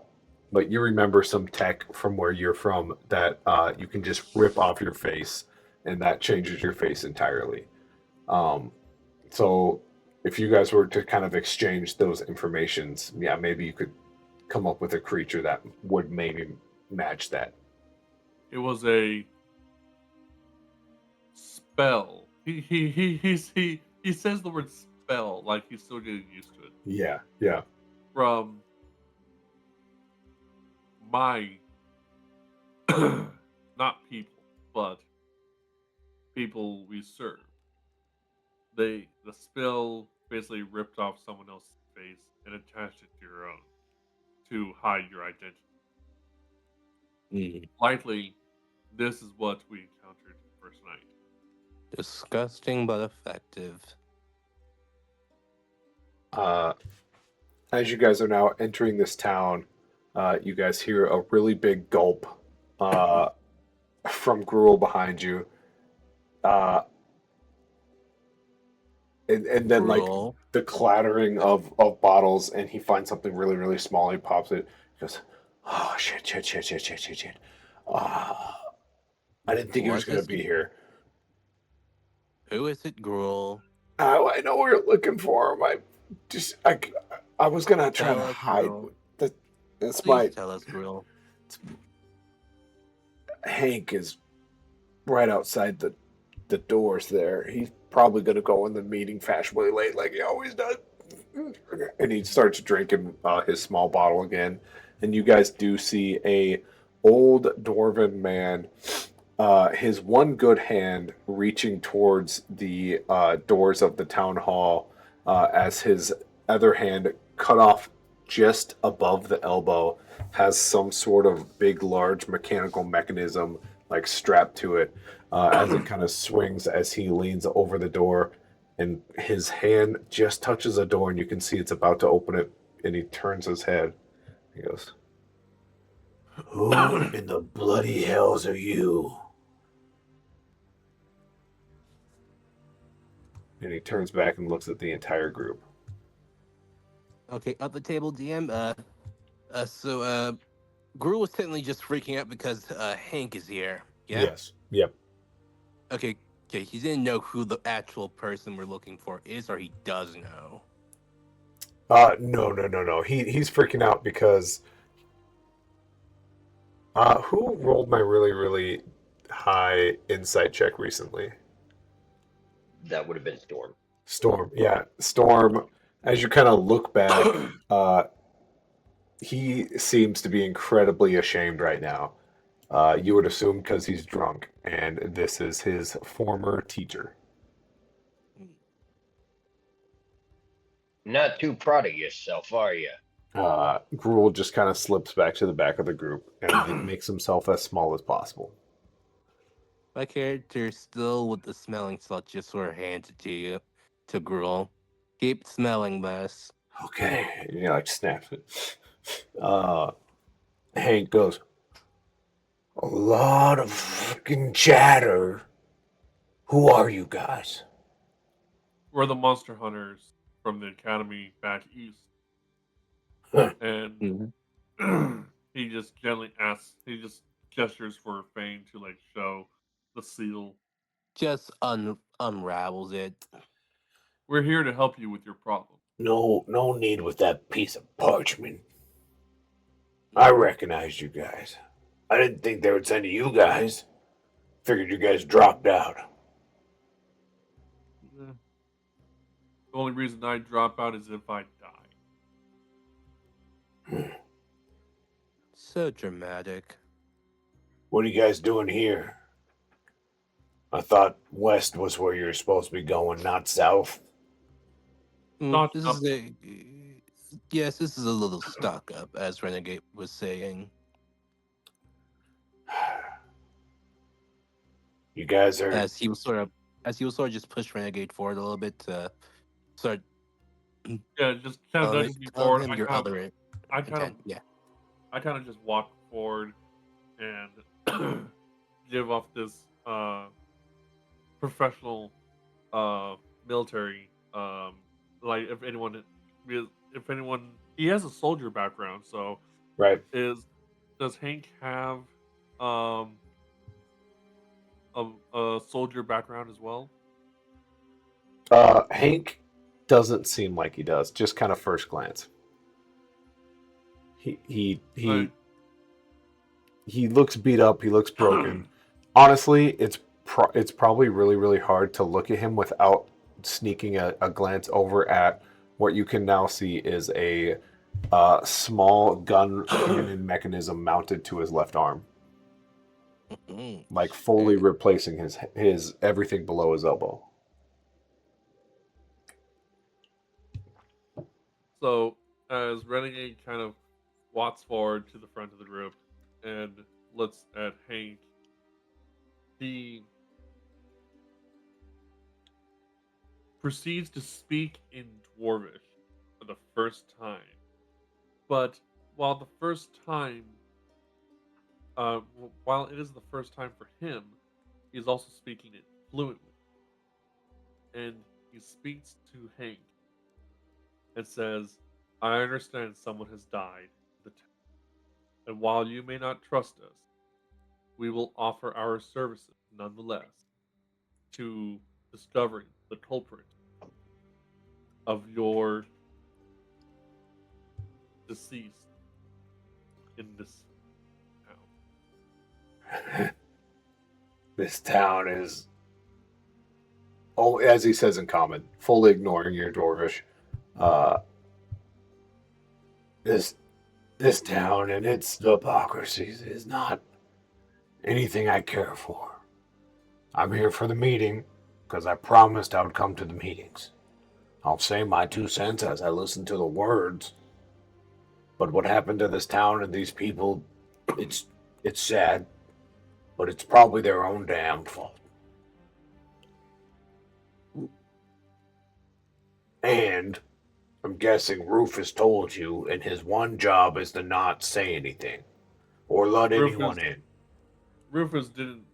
but you remember some tech from where you're from that you can just rip off your face, and that changes your face entirely. Um, so if you guys were to kind of exchange those informations, yeah, maybe you could come up with a creature that would maybe match that. It was a spell. He says the word spell like he's still getting used to it. Yeah, yeah. From my not people, but people we serve. The spell basically ripped off someone else's face and attached it to your own to hide your identity. Mm. Likely, this is what we encountered first night. Disgusting but effective. As you guys are now entering this town, you guys hear a really big gulp from Gruel behind you. And then like Gruel. the clattering of bottles, and he finds something really, really small. He pops it. He goes, "Oh shit. I didn't think he was What gonna is be it? here. Who is it, Gruel? I know we were looking for him. I was gonna try Tell to us, hide. Gruel. That's Please my tell us, Gruel. Hank is right outside the doors there. He's probably gonna go in the meeting fashionably late, like he always does." And he starts drinking his small bottle again. And you guys do see a old dwarven man, his one good hand reaching towards the doors of the town hall, as his other hand, cut off just above the elbow, has some sort of big, large mechanical mechanism like strapped to it, as it kind of swings as he leans over the door, and his hand just touches the door, and you can see it's about to open it, and he turns his head. He goes, "Who in the bloody hells are you?" And he turns back and looks at the entire group. Okay, up the table, DM. So Gruel was technically just freaking out because Hank is here. Yeah. Yes. Yep. Okay. Okay. He didn't know who the actual person we're looking for is, or he does know. No. He's freaking out because who rolled my really, really high insight check recently? That would have been Storm. Storm. Yeah, Storm. As you kind of look back, he seems to be incredibly ashamed right now. You would assume because he's drunk, and this is his former teacher. Not too proud of yourself, are you? Gruel just kind of slips back to the back of the group and makes himself as small as possible. My character still with the smelling salt just sort of hands it to you, to Gruel. Keep smelling this. Okay, like snaps it. Hank goes, a lot of fucking chatter. Who are you guys? We're the monster hunters from the academy back east. Huh. And he just gently asks, he just gestures for Fane to like show the seal. Just unravels it. We're here to help you with your problem. No need with that piece of parchment. I recognized you guys. I didn't think they would send you guys. Figured you guys dropped out. The only reason I drop out is if I die. So dramatic. What are you guys doing here? I thought west was where you were supposed to be going, not south. Not This up. is a yes. This is a little stuck up, as Renegade was saying. You guys are. As he was sort of just push Renegade forward a little bit to start Yeah, just kind of telling, nudges me telling forward. him your other intent. Yeah. I kind of just walk forward and give off this professional military like if anyone he has a soldier background, so Right. does Hank have um a soldier background as well? Hank doesn't seem like he does, just kind of first glance. Right. He looks beat up, he looks broken. Honestly, it's probably really hard to look at him without sneaking a glance over at what you can now see is a small gun cannon mechanism mounted to his left arm, like fully replacing his everything below his elbow. So as Renegade kind of walks forward to the front of the group and looks at Hank, he proceeds to speak in Dwarvish for the first time. But while the first time, while it is the first time for him, he is also speaking it fluently. And he speaks to Hank and says, I understand someone has died in the town. And while you may not trust us, we will offer our services nonetheless to discovering the culprit of your deceased in this town. This town is, oh, as he says in common, fully ignoring your Dwarvish. This town and its hypocrisies is not anything I care for. I'm here for the meeting because I promised I would come to the meetings. I'll say my 2 cents as I listen to the words. But what happened to this town and these people, it's sad, but it's probably their own damn fault. And I'm guessing Rufus told you, and his one job is to not say anything or let anyone in. Rufus didn't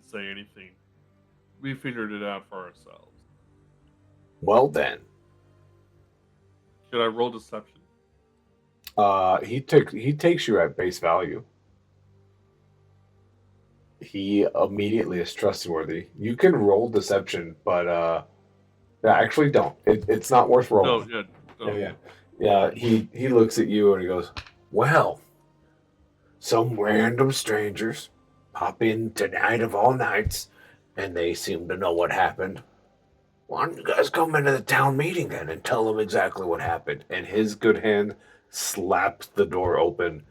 say anything. We figured it out for ourselves. Well then, Should I roll deception? he takes you at base value. He immediately is trustworthy. You can roll deception, but actually don't. It's not worth rolling. No, yeah. Yeah. He looks at you and he goes, "Well, some random strangers pop in tonight of all nights, and they seem to know what happened. Why don't you guys come into the town meeting then and tell them exactly what happened?" And his good hand slaps the door open,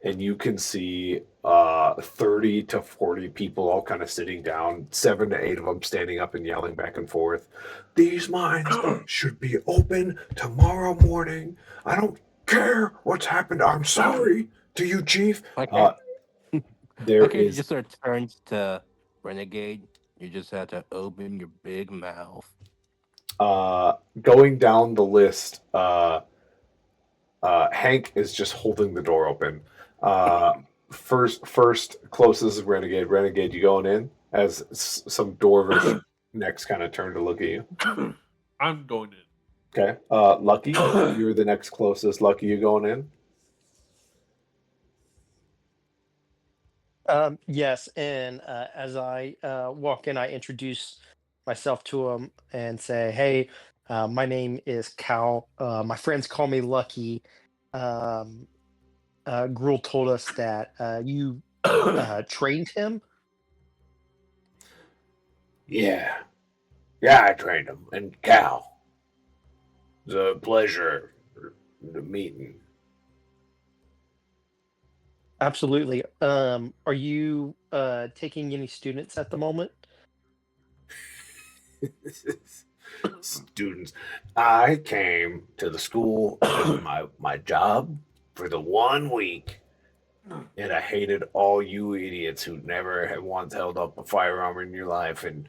and you can see 30 to 40 people all kind of sitting down, 7 to 8 of them standing up and yelling back and forth. These mines should be open tomorrow morning. I don't care what's happened. I'm sorry to you, Chief. Okay. There Okay, is you just sort of turns to Renegade. You just have to open your big mouth. going down the list. Hank is just holding the door open. Uh, first closest is Renegade. Renegade, you going in? As some dwarvish necks kind of turn to look at you. I'm going in. Okay. Lucky, you're the next closest. Lucky, you going in? Yes, and as I walk in, I introduce myself to him and say, "Hey, my name is Cal. My friends call me Lucky. Um, Gruel told us that you trained him." Yeah. Yeah, I trained him. And Cal. It's a pleasure meeting. Absolutely. Are you taking any students at the moment? Students. I came to the school with my job for the 1 week, and I hated all you idiots who never had once held up a firearm in your life, and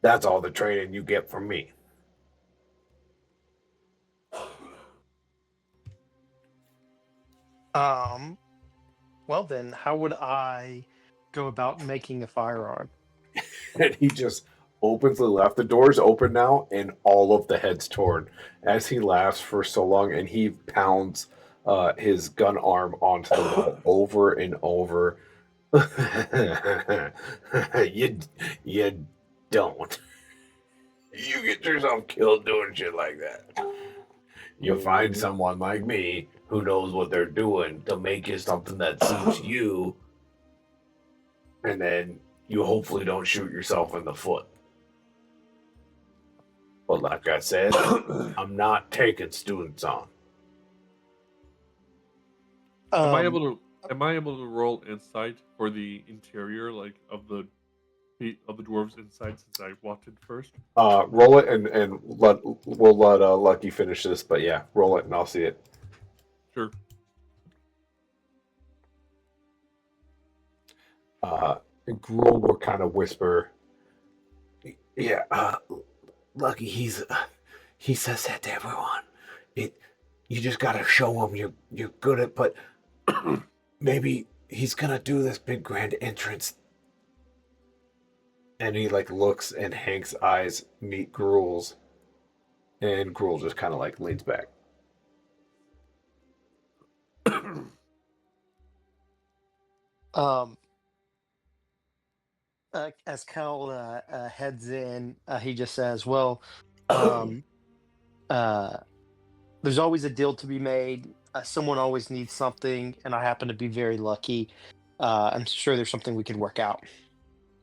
that's all the training you get from me. Um, well then, how would I go about making a firearm? And he just opens the left. The door's open now, and all of the heads torn as he laughs for so long, and he pounds his gun arm onto the wall over and over. you you don't. You get yourself killed doing shit like that. You find someone like me who knows what they're doing to make you something that suits you, and then you hopefully don't shoot yourself in the foot. But like I said, I'm not taking students on. Am I Um, able to? Am I able to roll insight for the interior, like of the dwarves inside, since I walked in first? Roll it and we'll let Lucky finish this. But yeah, roll it and I'll see it. Sure. Gruel will kind of whisper. Yeah, Lucky, he says that to everyone. You just gotta show him you're good at. But maybe he's gonna do this big grand entrance. And he like looks, and Hank's eyes meet Gruel's, and Gruel just kind of like leans back. um, as Cal heads in, he just says, "Well, um, uh, there's always a deal to be made. Someone always needs something, and I happen to be very lucky. I'm sure there's something we can work out."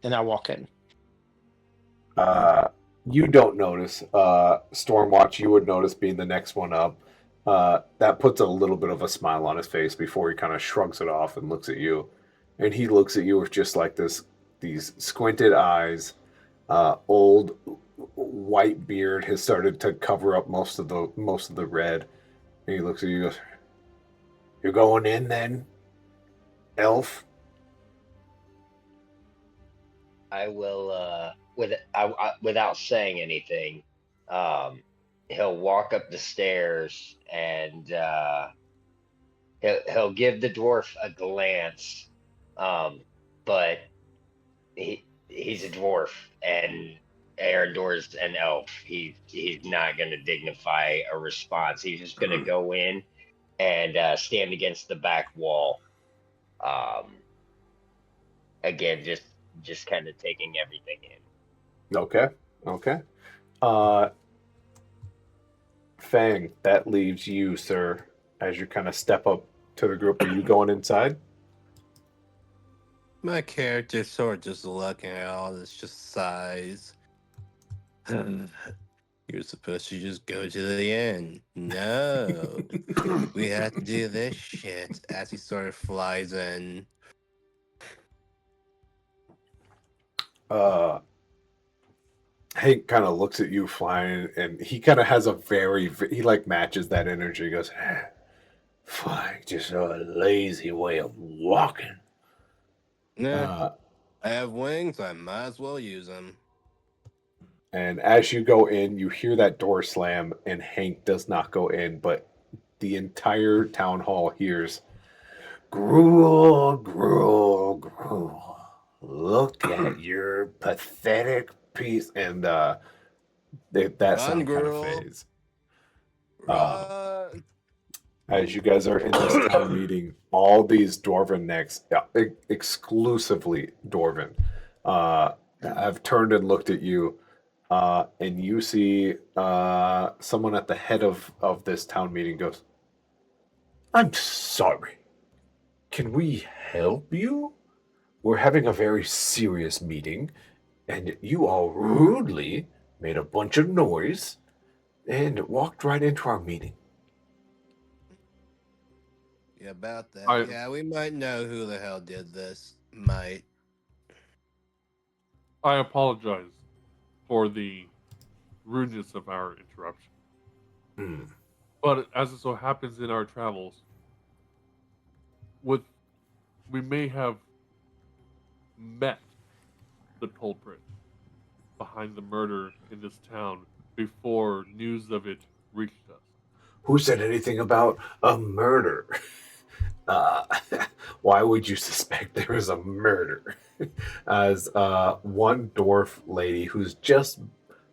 And I walk in. You don't notice. Stormwatch, you would notice being the next one up. That puts a little bit of a smile on his face before he kind of shrugs it off and looks at you. And he looks at you with just like these squinted eyes. Old white beard has started to cover up most of the red. And he looks at you and goes, "You're going in then, elf?" I will without saying anything, um, he'll walk up the stairs and he'll give the dwarf a glance, but he's a dwarf and Arendor's an elf. He's not going to dignify a response. He's just going to go in and stand against the back wall. Again, just kind of taking everything in. Okay. Okay. Uh, Fang, that leaves you, sir, as you kind of step up to the group. Are you going inside? My character's sort of just looking at all this, just sighs. You're supposed to just go to the end. No. We have to do this shit as he sort of flies in. Hank kind of looks at you flying, and he kind of has he like matches that energy. He goes, flying, just a lazy way of walking. Nah, I have wings, I might as well use them. And as you go in, you hear that door slam, and Hank does not go in, but the entire town hall hears, Gruel, Gruel, Gruel. Look at your pathetic piece. And that Run, sound kind of girl. fades. Run. As you guys are in this town meeting, all these dwarven necks, exclusively dwarven, have turned and looked at you, and you see someone at the head of this town meeting goes, "I'm sorry. Can we help you? We're having a very serious meeting, and you all rudely made a bunch of noise and walked right into our meeting." Yeah, about that. I Yeah, we might know who the hell did this. Might. I apologize for the rudeness of our interruption. Hmm. But as it so happens in our travels, with we may have met the culprit behind the murder in this town before news of it reached us. Who said anything about a murder? Uh, why would you suspect there was a murder? As one dwarf lady who's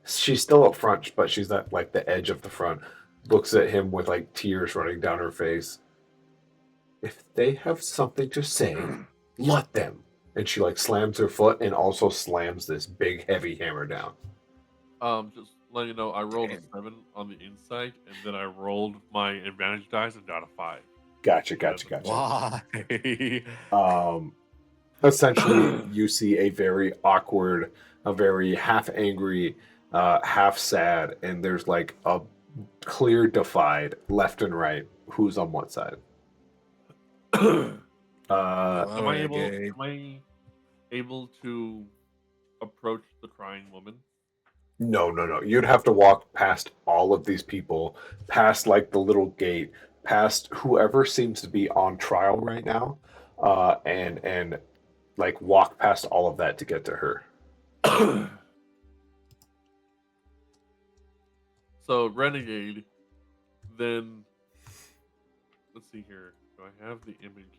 she's still up front, but she's at like the edge of the front, looks at him with like tears running down her face. If they have something to say, let them. And she like slams her foot and also slams this big heavy hammer down. Just letting you know, I rolled a 7 on the insight, and then I rolled my advantage dice and got a 5. Gotcha. Why? Essentially, you see a very awkward, a very half angry, half sad, and there's like a clear divide left and right. Who's on what side? Am All I right, able? Gabe. Am I able to approach the crying woman? No. You'd have to walk past all of these people, past like the little gate, past whoever seems to be on trial right now, and like walk past all of that to get to her. So Renegade, then let's see here. Do I have the image?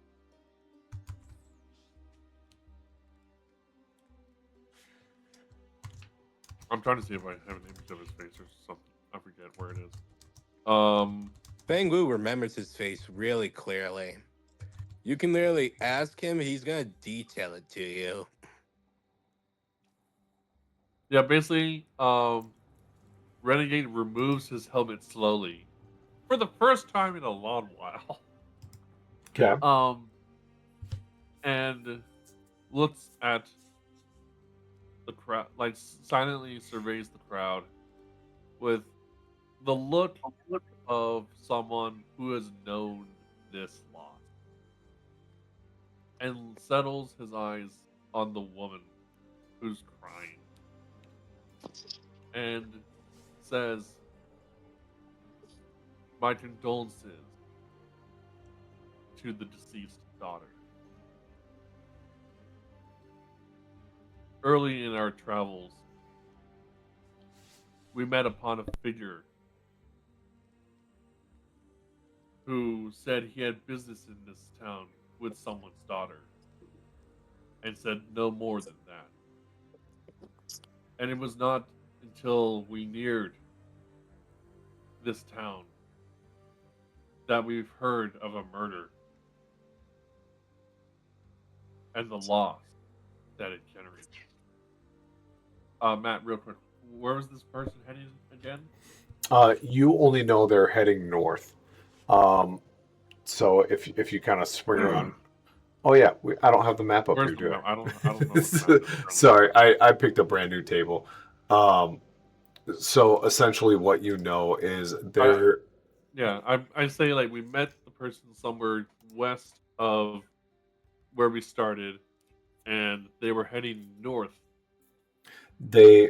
I'm trying to see if I have an image of his face or something. I forget where it is. Feng Wu remembers his face really clearly. You can literally ask him, he's gonna detail it to you. Yeah, basically, Renegade removes his helmet slowly for the first time in a long while. Okay. And looks at the crowd, like silently surveys the crowd with the look of someone who has known this loss, and settles his eyes on the woman who's crying and says, "My condolences to the deceased daughter. Early in our travels, we met upon a figure who said he had business in this town with someone's daughter, and said no more than that. And it was not until we neared this town that we've heard of a murder and the loss that it generated." Matt, real quick, where was this person heading again? You only know they're heading north. So if you kind of swing around. Oh yeah, I don't have the map up Where's here, the do map? I? I don't know what the map is currently. Sorry, I picked a brand new table. So essentially, what you know is they're Yeah, I say like we met the person somewhere west of where we started, and they were heading north. they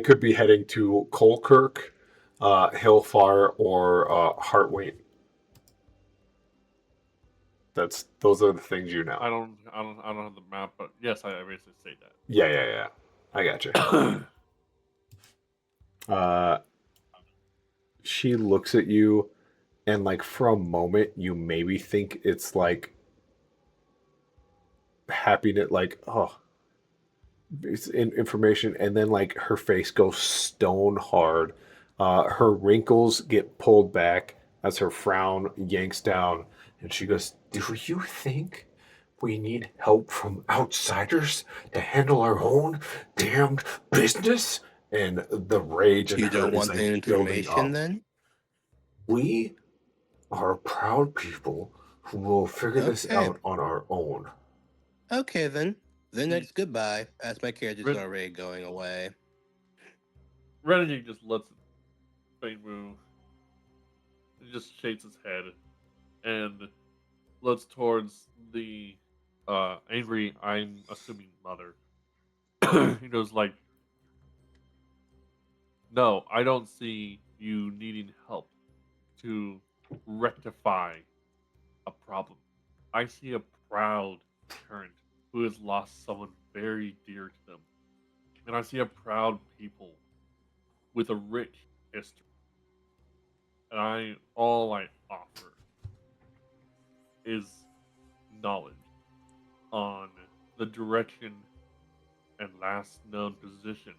could be heading to Colkirk, Hillfar, or Hartwain. Those are the things you know. I don't have the map, but yes, I basically say that. Yeah. I got you. She looks at you, and like for a moment, you maybe think it's like happiness, like, oh, it's information, and then like her face goes stone hard. Her wrinkles get pulled back as her frown yanks down, and she goes, "Do you think we need help from outsiders to handle our own damned business?" And the rage in You her don't is want the like building information up. then? We are proud people who will figure this Okay. out on our own. Okay then. Then The it's goodbye, as my character's Ren- already going away. Renegade just lets Fane move. He just shakes his head and looks towards the angry, I'm assuming, mother. He goes like, "No, I don't see you needing help to rectify a problem. I see a proud parent who has lost someone very dear to them, and I see a proud people with a rich history. And all I offer is knowledge on the direction and last known position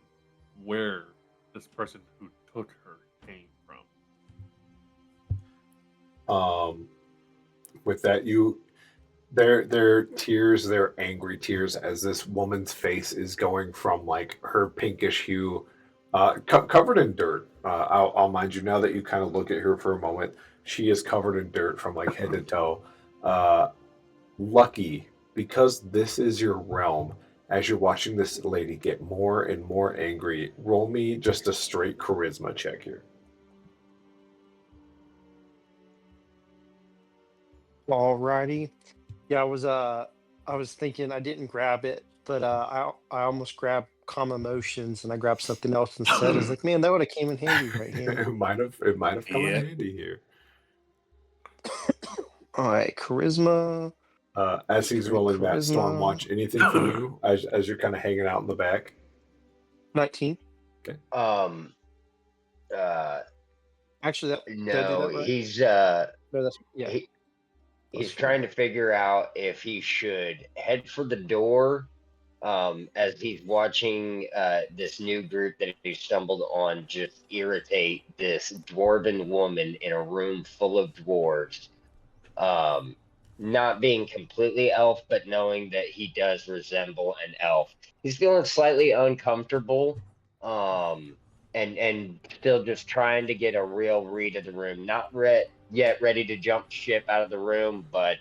where this person who took her came from." With that, their tears, their angry tears, as this woman's face is going from like her pinkish hue, covered in dirt. I'll mind you now that you kind of look at her for a moment. She is covered in dirt from like head to toe. Uh, Lucky, because this is your realm. As you're watching this lady get more and more angry, roll me just a straight charisma check here. Alrighty. Yeah, I was thinking I didn't grab it, but I almost grabbed calm emotions and I grabbed something else instead. I was like, man, that would have came in handy right here. It might have come in Yeah. handy here. All right, charisma. As he's Straight rolling that storm charisma. watch, anything from you as you're kind of hanging out in the back? 19. Okay. Uh, Actually, did I do no, that right? he's No, that's yeah. he's Plus trying to 4. figure out if he should head for the door, as he's watching this new group that he stumbled on just irritate this dwarven woman in a room full of dwarves. Um, Not being completely elf, but knowing that he does resemble an elf. He's feeling slightly uncomfortable, and still just trying to get a real read of the room. Not yet ready to jump ship out of the room, but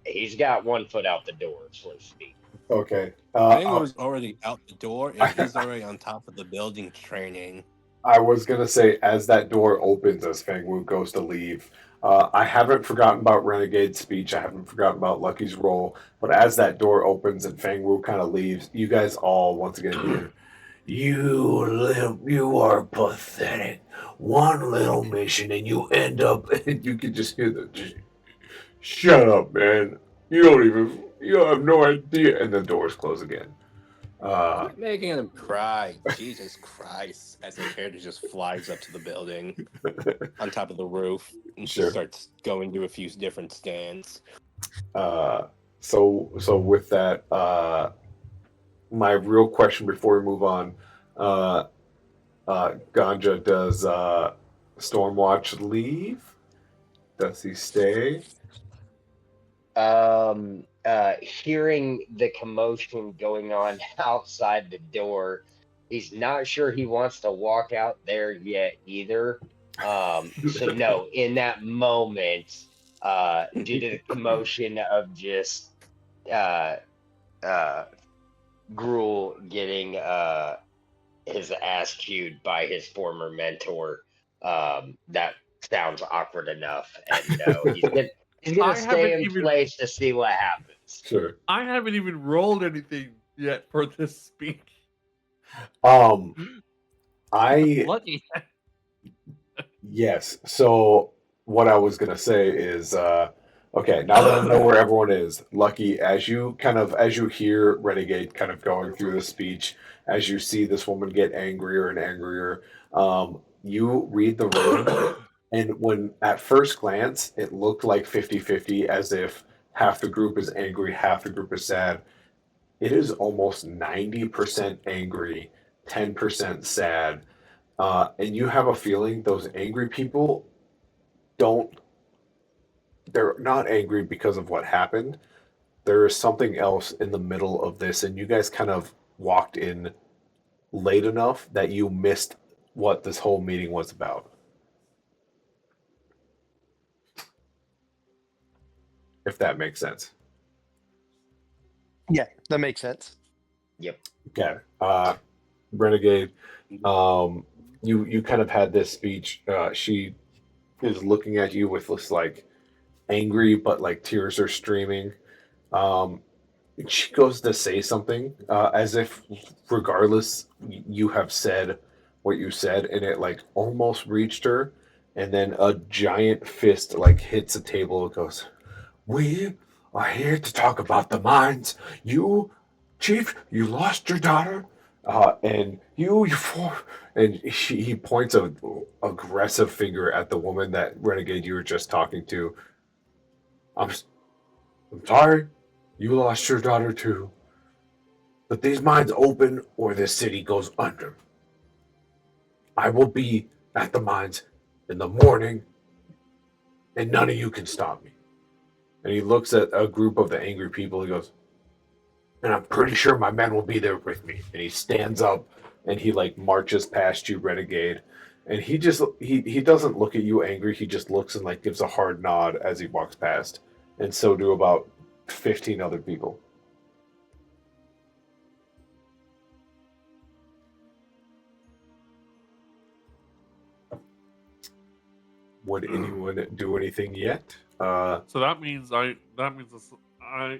he's got one foot out the door, so to speak. Okay. Fango's already out the door and he's already on top of the building training. I was gonna say, as that door opens, as Fangwu goes to leave, I haven't forgotten about Renegade's speech. I haven't forgotten about Lucky's role. But as that door opens and Fangwu kind of leaves, you guys all once again hear, you are pathetic. One little mission and you end up, and you can just hear shut up, man. You don't have no idea. And the doors close again. Quit making him cry. Jesus Christ. As the character just flies up to the building on top of the roof and Sure. starts going to a few different stands. So with that, my real question before we move on, Ganja, does Stormwatch leave? Does he stay? Hearing the commotion going on outside the door, he's not sure he wants to walk out there yet either. So no, in that moment, due to the commotion of just uh Gruel getting his ass chewed by his former mentor, that sounds awkward enough, and no, he's gonna I stay haven't in even place to see what happens. Sure. I haven't even rolled anything yet for this speech. I Lucky. Yes. So what I was gonna say is, okay, now that I know where everyone is, Lucky, as you hear Renegade kind of going through the speech, as you see this woman get angrier and angrier, you read the room, and when at first glance it looked like 50-50, as if half the group is angry, half the group is sad. It is almost 90% angry, 10% sad. And you have a feeling those angry people don't, they're not angry because of what happened. There is something else in the middle of this, and you guys kind of walked in late enough that you missed what this whole meeting was about. If that makes sense. Yeah, that makes sense. Yep. Okay. Renegade, you kind of had this speech. She is looking at you with this like angry, but like tears are streaming. Um, she goes to say something, as if regardless you have said what you said, and it like almost reached her, and then a giant fist like hits the table. It goes, "We are here to talk about the mines. You, Chief, you lost your daughter, and you four." And he points a aggressive finger at the woman that Renegade you were just talking to. I'm I'm sorry, you lost your daughter too. But these mines open or this city goes under. I will be at the mines in the morning, and none of you can stop me. And he looks at a group of the angry people. He goes, and I'm pretty sure my men will be there with me. And he stands up and he like marches past you, Renegade. And he doesn't look at you angry. He just looks and like gives a hard nod as he walks past. And so do about 15 other people. Would anyone do anything yet? So that means I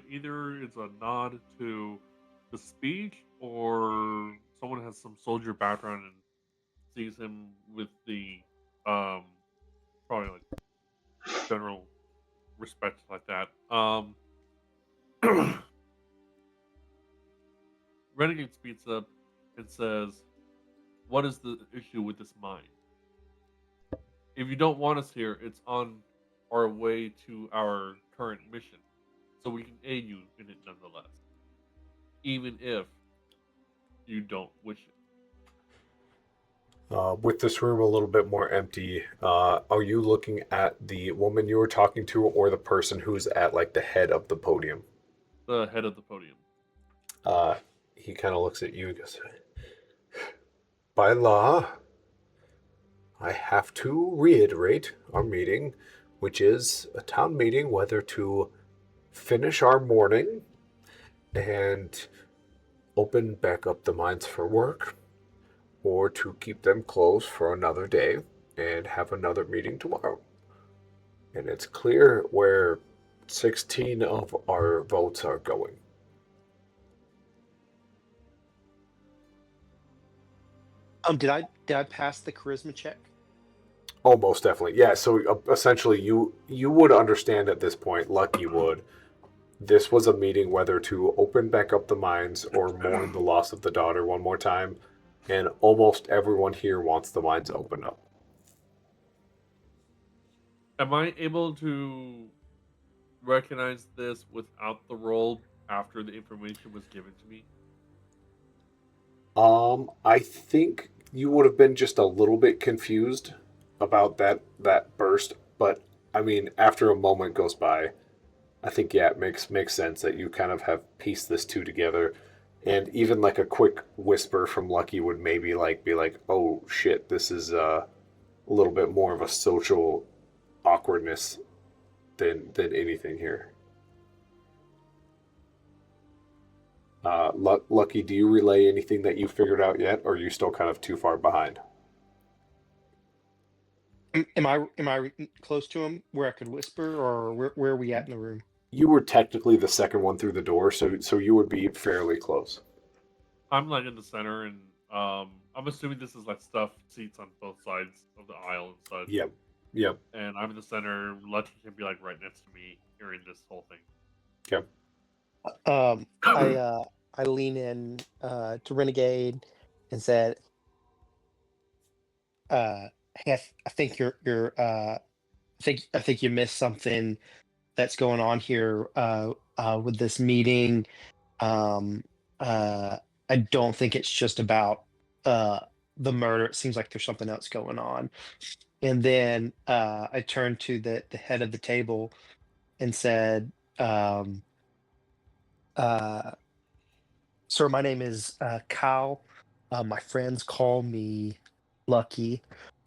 either it's a nod to the speech or someone has some soldier background and sees him with the probably like general respect like that. Renegade speeds up and says, "What is the issue with this mine? If you don't want us here, it's on our way to our current mission, so we can aid you in it nonetheless, even if you don't wish it." With this room a little bit more empty, are you looking at the woman you were talking to or the person who's at like the head of the podium? The head of the podium. He kind of looks at you and goes, by law, I have to reiterate our meeting, which is a town meeting whether to finish our mourning and open back up the mines for work or to keep them closed for another day and have another meeting tomorrow. And it's clear where 16 of our votes are going. Did I pass the charisma check? Oh, most definitely. Yeah, so essentially you would understand at this point, Lucky would. This was a meeting whether to open back up the mines or mourn the loss of the daughter one more time, and almost everyone here wants the mines open up. Am I able to recognize this without the roll after the information was given to me? I think you would have been just a little bit confused about that burst, but I mean, after a moment goes by, I think yeah, it makes sense that you kind of have pieced this two together, and even like a quick whisper from Lucky would maybe like be like, "Oh shit, this is a little bit more of a social awkwardness than anything here." Lucky, do you relay anything that you figured out yet, or are you still kind of too far behind? Am I close to him where I could whisper, or where are we at in the room? You were technically the second one through the door, so you would be fairly close. I'm like in the center, and I'm assuming this is like stuffed seats on both sides of the aisle and such. Yep. Yep. And I'm in the center. Lucky can be like right next to me, hearing this whole thing. Okay. I lean in to Renegade and said, "Hey, I think you're I think you missed something. that's going on here with this meeting. Um, I don't think it's just about uh, the murder. It seems like there's something else going on. And then I turned to the head of the table and said, um, uh, "Sir, my name is Kyle. My friends call me Lucky,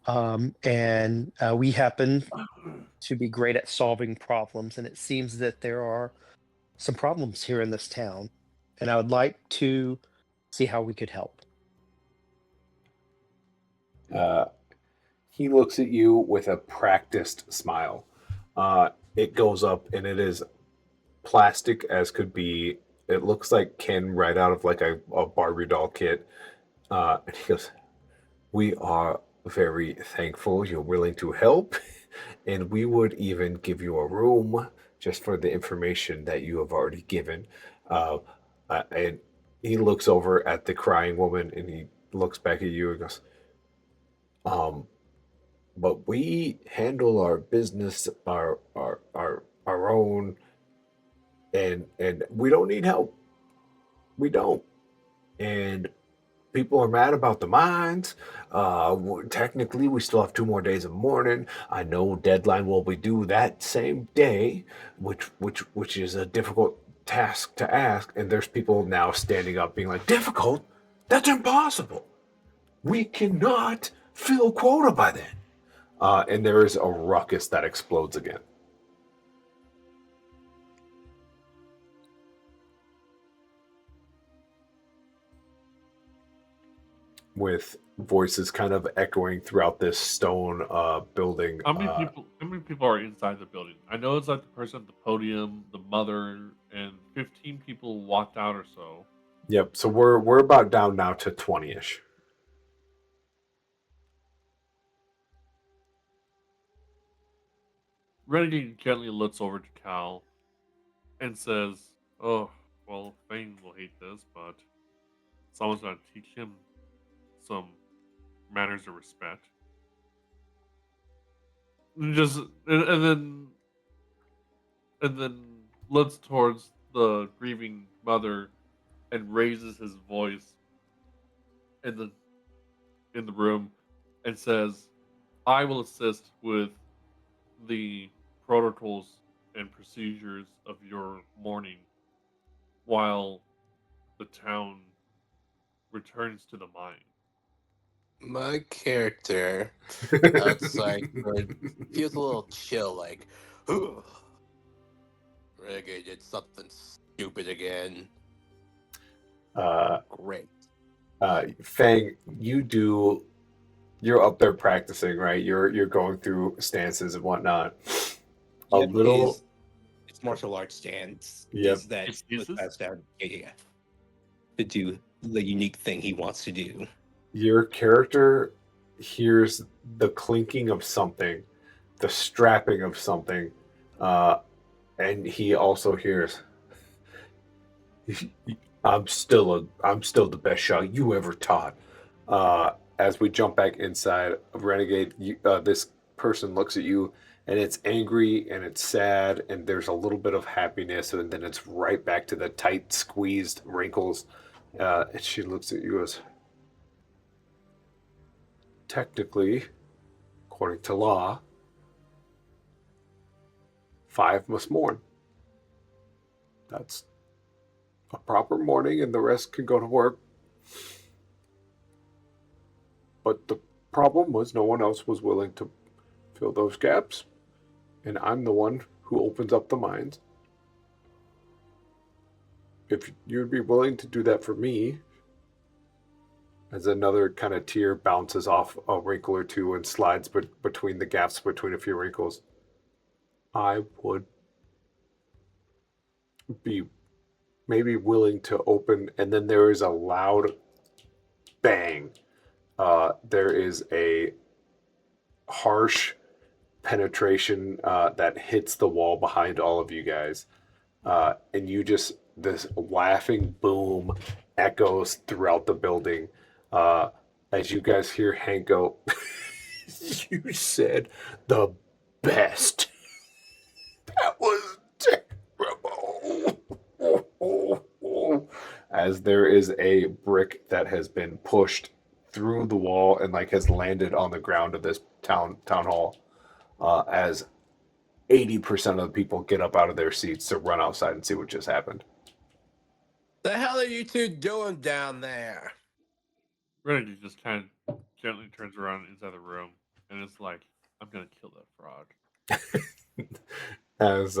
and we happen to be great at solving problems. And it seems that there are some problems here in this town, and I would like to see how we could help." Uh, he looks at you with a practiced smile. It goes up, and it is plastic as could be. It looks like Ken right out of like a Barbie doll kit. And he goes, "We are very thankful you're willing to help, and we would even give you a room just for the information that you have already given." Uh, and he looks over at the crying woman, and he looks back at you and goes, um, "But we handle our business our own, and we don't need help. We don't. And people are mad about the mines. Technically, we still have 2 more days of mourning. I know deadline will be due that same day, which is a difficult task to ask." And there's people now standing up, being like, "Difficult? That's impossible. We cannot fill quota by then." And there is a ruckus that explodes again. With voices kind of echoing throughout this stone building. How many people? How many people are inside the building? I know it's like the person at the podium, the mother, and 15 people walked out or so. Yep. So we're about down now to 20-ish. Renegade gently looks over to Cal and says, "Oh, well, Fane will hate this, but someone's got to teach him some manners of respect." And and then looks towards the grieving mother and raises his voice in the room and says, "I will assist with the protocols and procedures of your mourning while the town returns to the mine." My character outside feels a little chill, like, Renegade did something stupid again. Great. Fang, you're up there practicing, right? You're going through stances and whatnot. Yep, little it's martial arts stance. Yep. Is that Excuses? passed down? Yeah. To do the unique thing he wants to do. Your character hears the clinking of something, the strapping of something, and he also hears, I'm still the best shot you ever taught." As we jump back inside of Renegade, this person looks at you, and it's angry and it's sad, and there's a little bit of happiness, and then it's right back to the tight, squeezed wrinkles. And she looks at you as, "Technically, according to law, 5 must mourn. That's a proper mourning, and the rest can go to work. But the problem was no one else was willing to fill those gaps, and I'm the one who opens up the mines. If you'd be willing to do that for me," as another kind of tear bounces off a wrinkle or two and slides between the gaps between a few wrinkles, "I would be maybe willing to open." And then there is a loud bang. There is a harsh penetration that hits the wall behind all of you guys. And this laughing boom echoes throughout the building. As you guys hear Hank go, "You said the best. That was as there is a brick that has been pushed through the wall and like has landed on the ground of this town hall. As 80% of the people get up out of their seats to run outside and see what just happened. The hell are you two doing down there? Renegade just kind of gently turns around inside the room and is like, I'm gonna kill that frog. As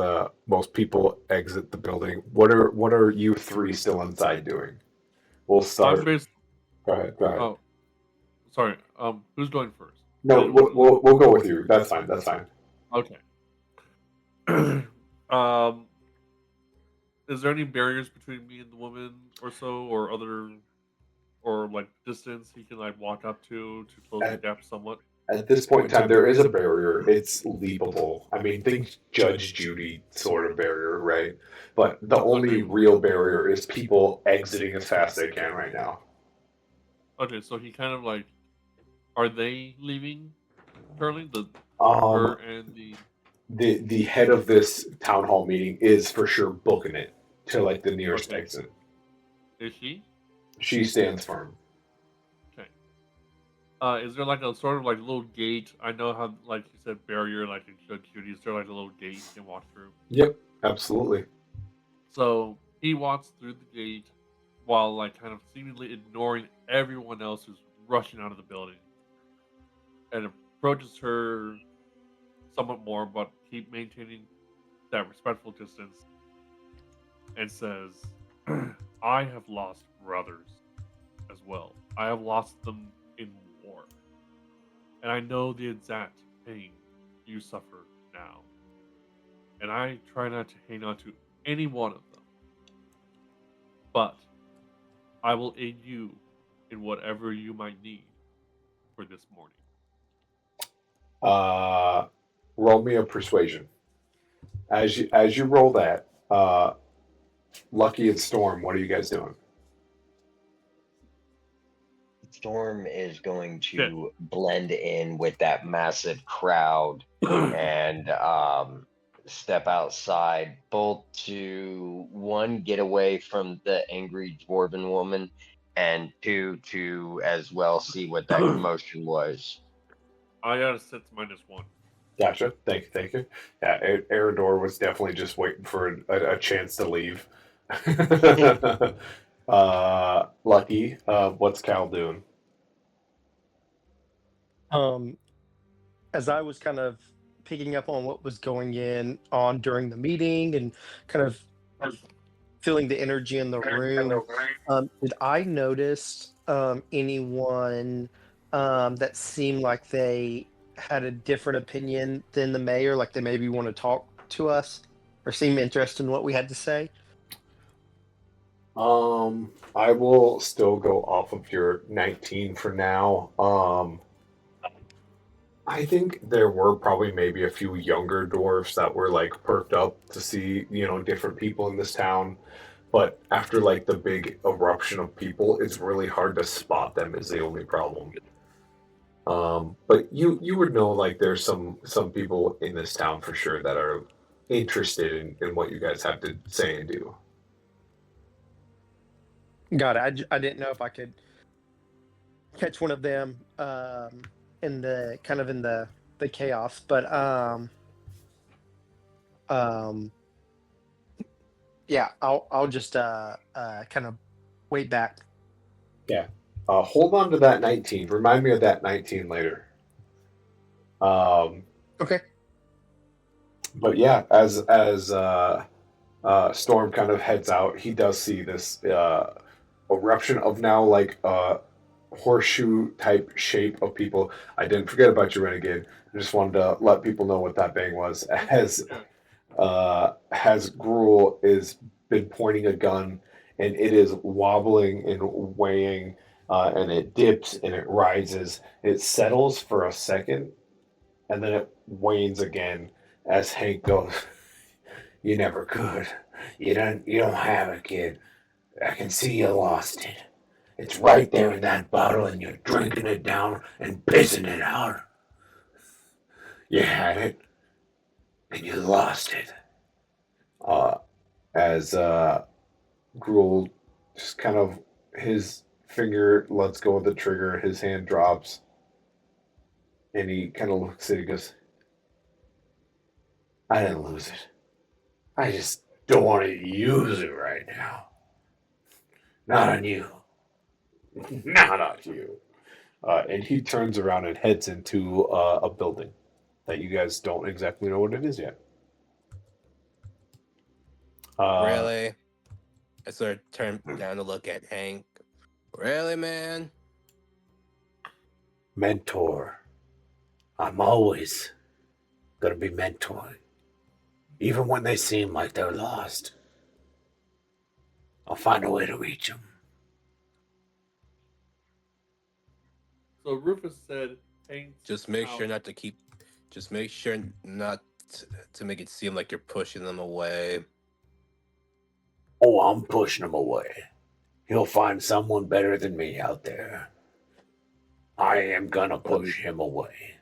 most people exit the building, what are you three still inside doing? We'll I'm start. based. Go ahead. Oh, sorry. Who's going first? No, we'll go with you. That's fine. That's fine. Okay. Is there any barriers between me and the woman or so, or other, or like distance he can like walk up to close the gap somewhat? At this point in time, there is a barrier. It's leapable. I mean, think Judge Judy sort of barrier, right? But the only real barrier is people exiting as fast as they can right now. Okay, so he kind of like, are they leaving currently? Um, Her and the. the head of this town hall meeting is for sure booking it to like the nearest Okay. exit. Is she? She stands firm. Okay. Is there like a sort of like little gate? I know how like you said barrier like in Judge Judy. Is there like a little gate you can walk through? Yep, absolutely. So he walks through the gate while like kind of seemingly ignoring everyone else who's rushing out of the building, and approaches her somewhat more, but keep maintaining that respectful distance, and says, I have lost brothers as well. I have lost them in war. And I know the exact pain you suffer now. And I try not to hang on to any one of them. But I will aid you in whatever you might need for this morning. Roll me a persuasion. As you roll that, Lucky and Storm, what are you guys doing? Storm is going to blend in with that massive crowd and step outside, both to one, get away from the angry dwarven woman, and two, to as well see what that commotion was. I got a -1. Gotcha. Thank you. Yeah, Eridor was definitely just waiting for a chance to leave. Lucky, what's Cal doing? As I was kind of picking up on what was going on during the meeting and kind of feeling the energy in the room, did I notice anyone that seemed like they had a different opinion than the mayor, like they maybe want to talk to us or seem interested in what we had to say? I will still go off of your 19 for now. I think there were probably maybe a few younger dwarfs that were like perked up to see, different people in this town. But after like the big eruption of people, it's really hard to spot them is the only problem. But you would know like there's some people in this town for sure that are interested in what you guys have to say and do. Got it. I didn't know if I could catch one of them in the kind of in the chaos, but yeah, I'll just kind of wait back. Yeah. Hold on to that 19. Remind me of that 19 later. Okay. But yeah, as Storm kind of heads out, he does see this eruption of now like horseshoe type shape of people. I didn't forget about you, Renegade. I just wanted to let people know what that bang was. As Grool is been pointing a gun and it is wobbling and weighing, and it dips and it rises. It settles for a second and then it wanes again as Hank goes, "You never could. You don't have it, kid. I can see you lost it. It's right there in that bottle and you're drinking it down and pissing it out. You had it and you lost it." As Gruel just kind of his finger lets go of the trigger, his hand drops, and he kind of looks at it and goes, I didn't lose it. I just don't want to use it right now. Not on you. Not on you. And he turns around and heads into a building that you guys don't exactly know what it is yet. Really? I sort of turn down to look at Hank. Really, man? Mentor. I'm always going to be mentoring. Even when they seem like they're lost, I'll find a way to reach them. So Rufus said, Hank's Just make sure house- not to keep. Just make sure not to make it seem like you're pushing them away. Oh, I'm pushing him away. He'll find someone better than me out there. I am gonna push him away.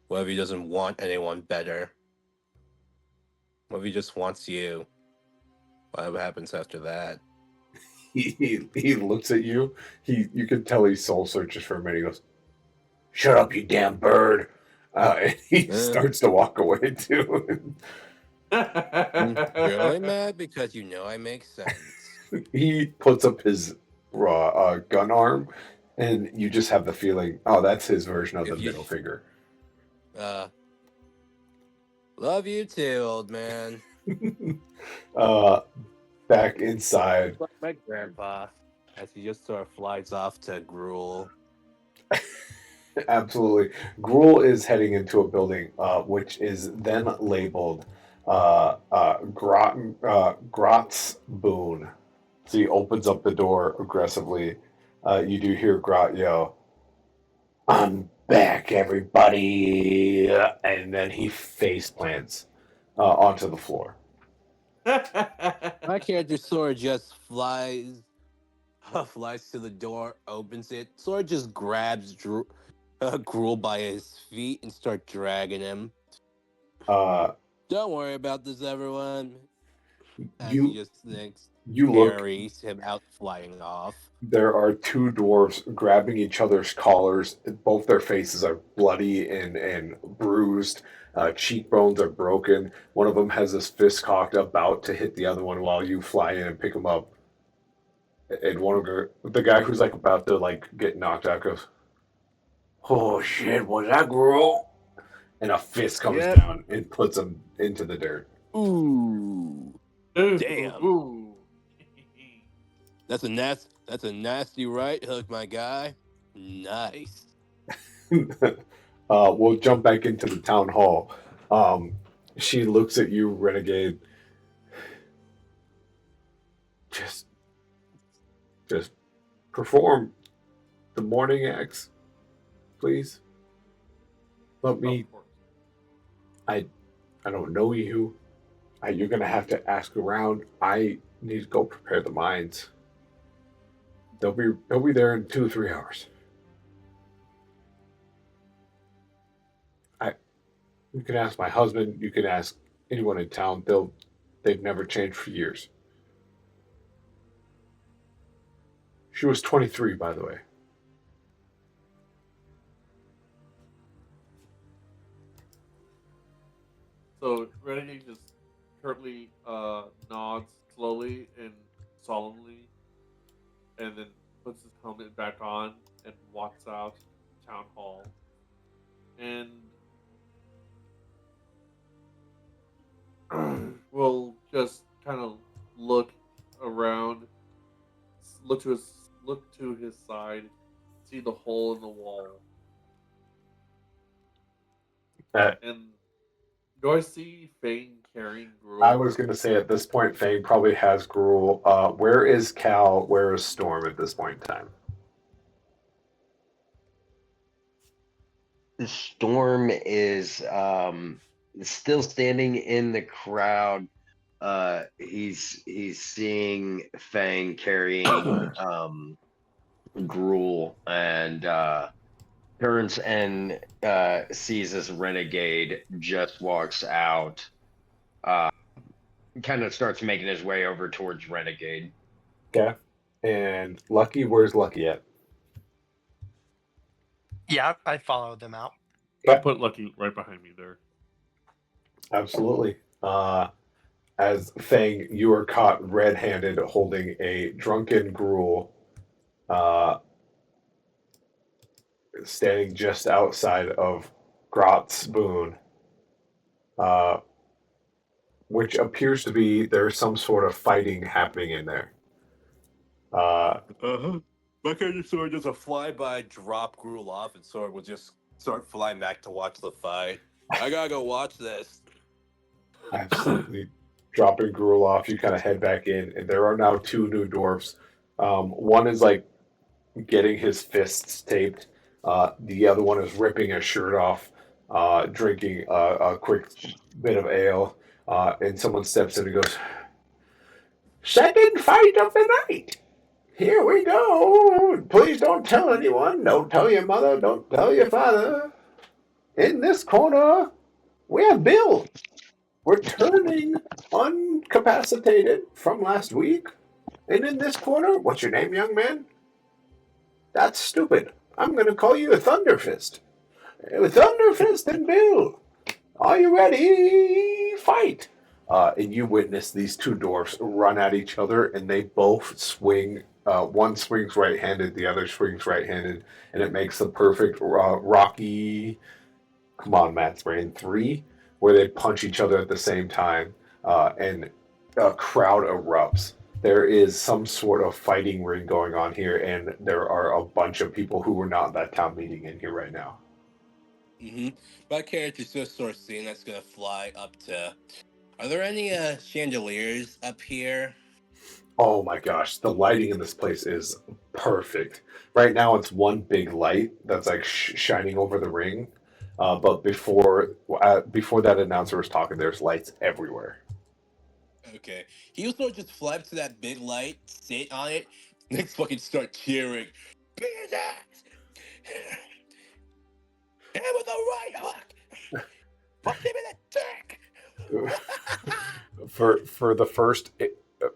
What if he doesn't want anyone better? What if he just wants you? What happens after that? He looks at you. You can tell he soul searches for a minute. He goes, "Shut up, you damn bird!" And he starts to walk away too. Really, Matt? Because you know I make sense. He puts up his gun arm, and you just have the feeling, oh, that's his version of the If you- middle finger. Love you too, old man. Back inside. Like my grandpa. As he just sort of flies off to Grool. Absolutely. Gruel is heading into a building which is then labeled Grot's Boon. So he opens up the door aggressively. You do hear Grot yell, I'm back, everybody. And then he face plants onto the floor. My character sort of just flies to the door, opens it, sort of just grabs Gruel by his feet and start dragging him. Don't worry about this, everyone. As he just thinks you look. carries him out flying off. There are two dwarves grabbing each other's collars. Both their faces are bloody and bruised. Cheekbones are broken. One of them has his fist cocked about to hit the other one while you fly in and pick him up. And one of the guy who's like about to like get knocked out goes, "Oh shit, was that girl?" And a fist comes down and puts him into the dirt. Ooh, damn! Ooh. That's a nasty right hook, my guy. Nice. We'll jump back into the town hall. She looks at you, Renegade. Just perform the morning acts, please. Let me. I don't know you. You're gonna have to ask around. I need to go prepare the mines. They'll be there in 2 or 3 hours. You can ask my husband. You can ask anyone in town. They've never changed for years. She was 23, by the way. So Renegade just curtly nods slowly and solemnly, and then puts his helmet back on and walks out town hall. And we'll just kind of look around, look to his side, see the hole in the wall, and do I see Fane carrying Grool? I was going to say at this point, Fane probably has Gruel. Where is Cal? Where is Storm at this point in time? Storm is still standing in the crowd. He's seeing Fang carrying Gruel and turns and sees this renegade just walks out. Kind of starts making his way over towards Renegade. Okay. And Lucky, where's Lucky at? Yeah, I followed them out. I Okay. put Lucky right behind me there. Absolutely. As Fang, you are caught red-handed holding a drunken Grool, uh, standing just outside of Grot's Boon, uh, which appears to be there's some sort of fighting happening in there. Uh-huh. My character Sword does a flyby, drop Gruel off, and Sword will just start flying back to watch the fight. I gotta go watch this. Absolutely. Dropping Gruel off, you kind of head back in, and there are now two new dwarfs. One is like getting his fists taped. The other one is ripping his shirt off, drinking a quick bit of ale. And someone steps in and goes, "Second fight of the night. Here we go. Please don't tell anyone. Don't tell your mother. Don't tell your father. In this corner, we have Bill, returning incapacitated from last week. And in this corner, what's your name, young man? That's stupid. I'm going to call you a Thunderfist. Thunderfist and Bill, are you ready? Fight! And you witness these two dwarfs run at each other, and they both swing. One swings right-handed, the other swings right-handed, and it makes the perfect Rocky. Come on, Matt's brain 3, where they punch each other at the same time, and a crowd erupts. There is some sort of fighting ring going on here, and there are a bunch of people who were not at that town meeting in here right now. Mm-hmm. My character's just sort of seeing that's gonna fly up to. Are there any chandeliers up here? Oh my gosh, the lighting in this place is perfect. Right now, it's one big light that's like shining over the ring. But before that announcer was talking, there's lights everywhere. Okay. He also just fly up to that big light, sit on it, and fucking start cheering. Beat it! And with a right hook! Punch him in the dick! For the first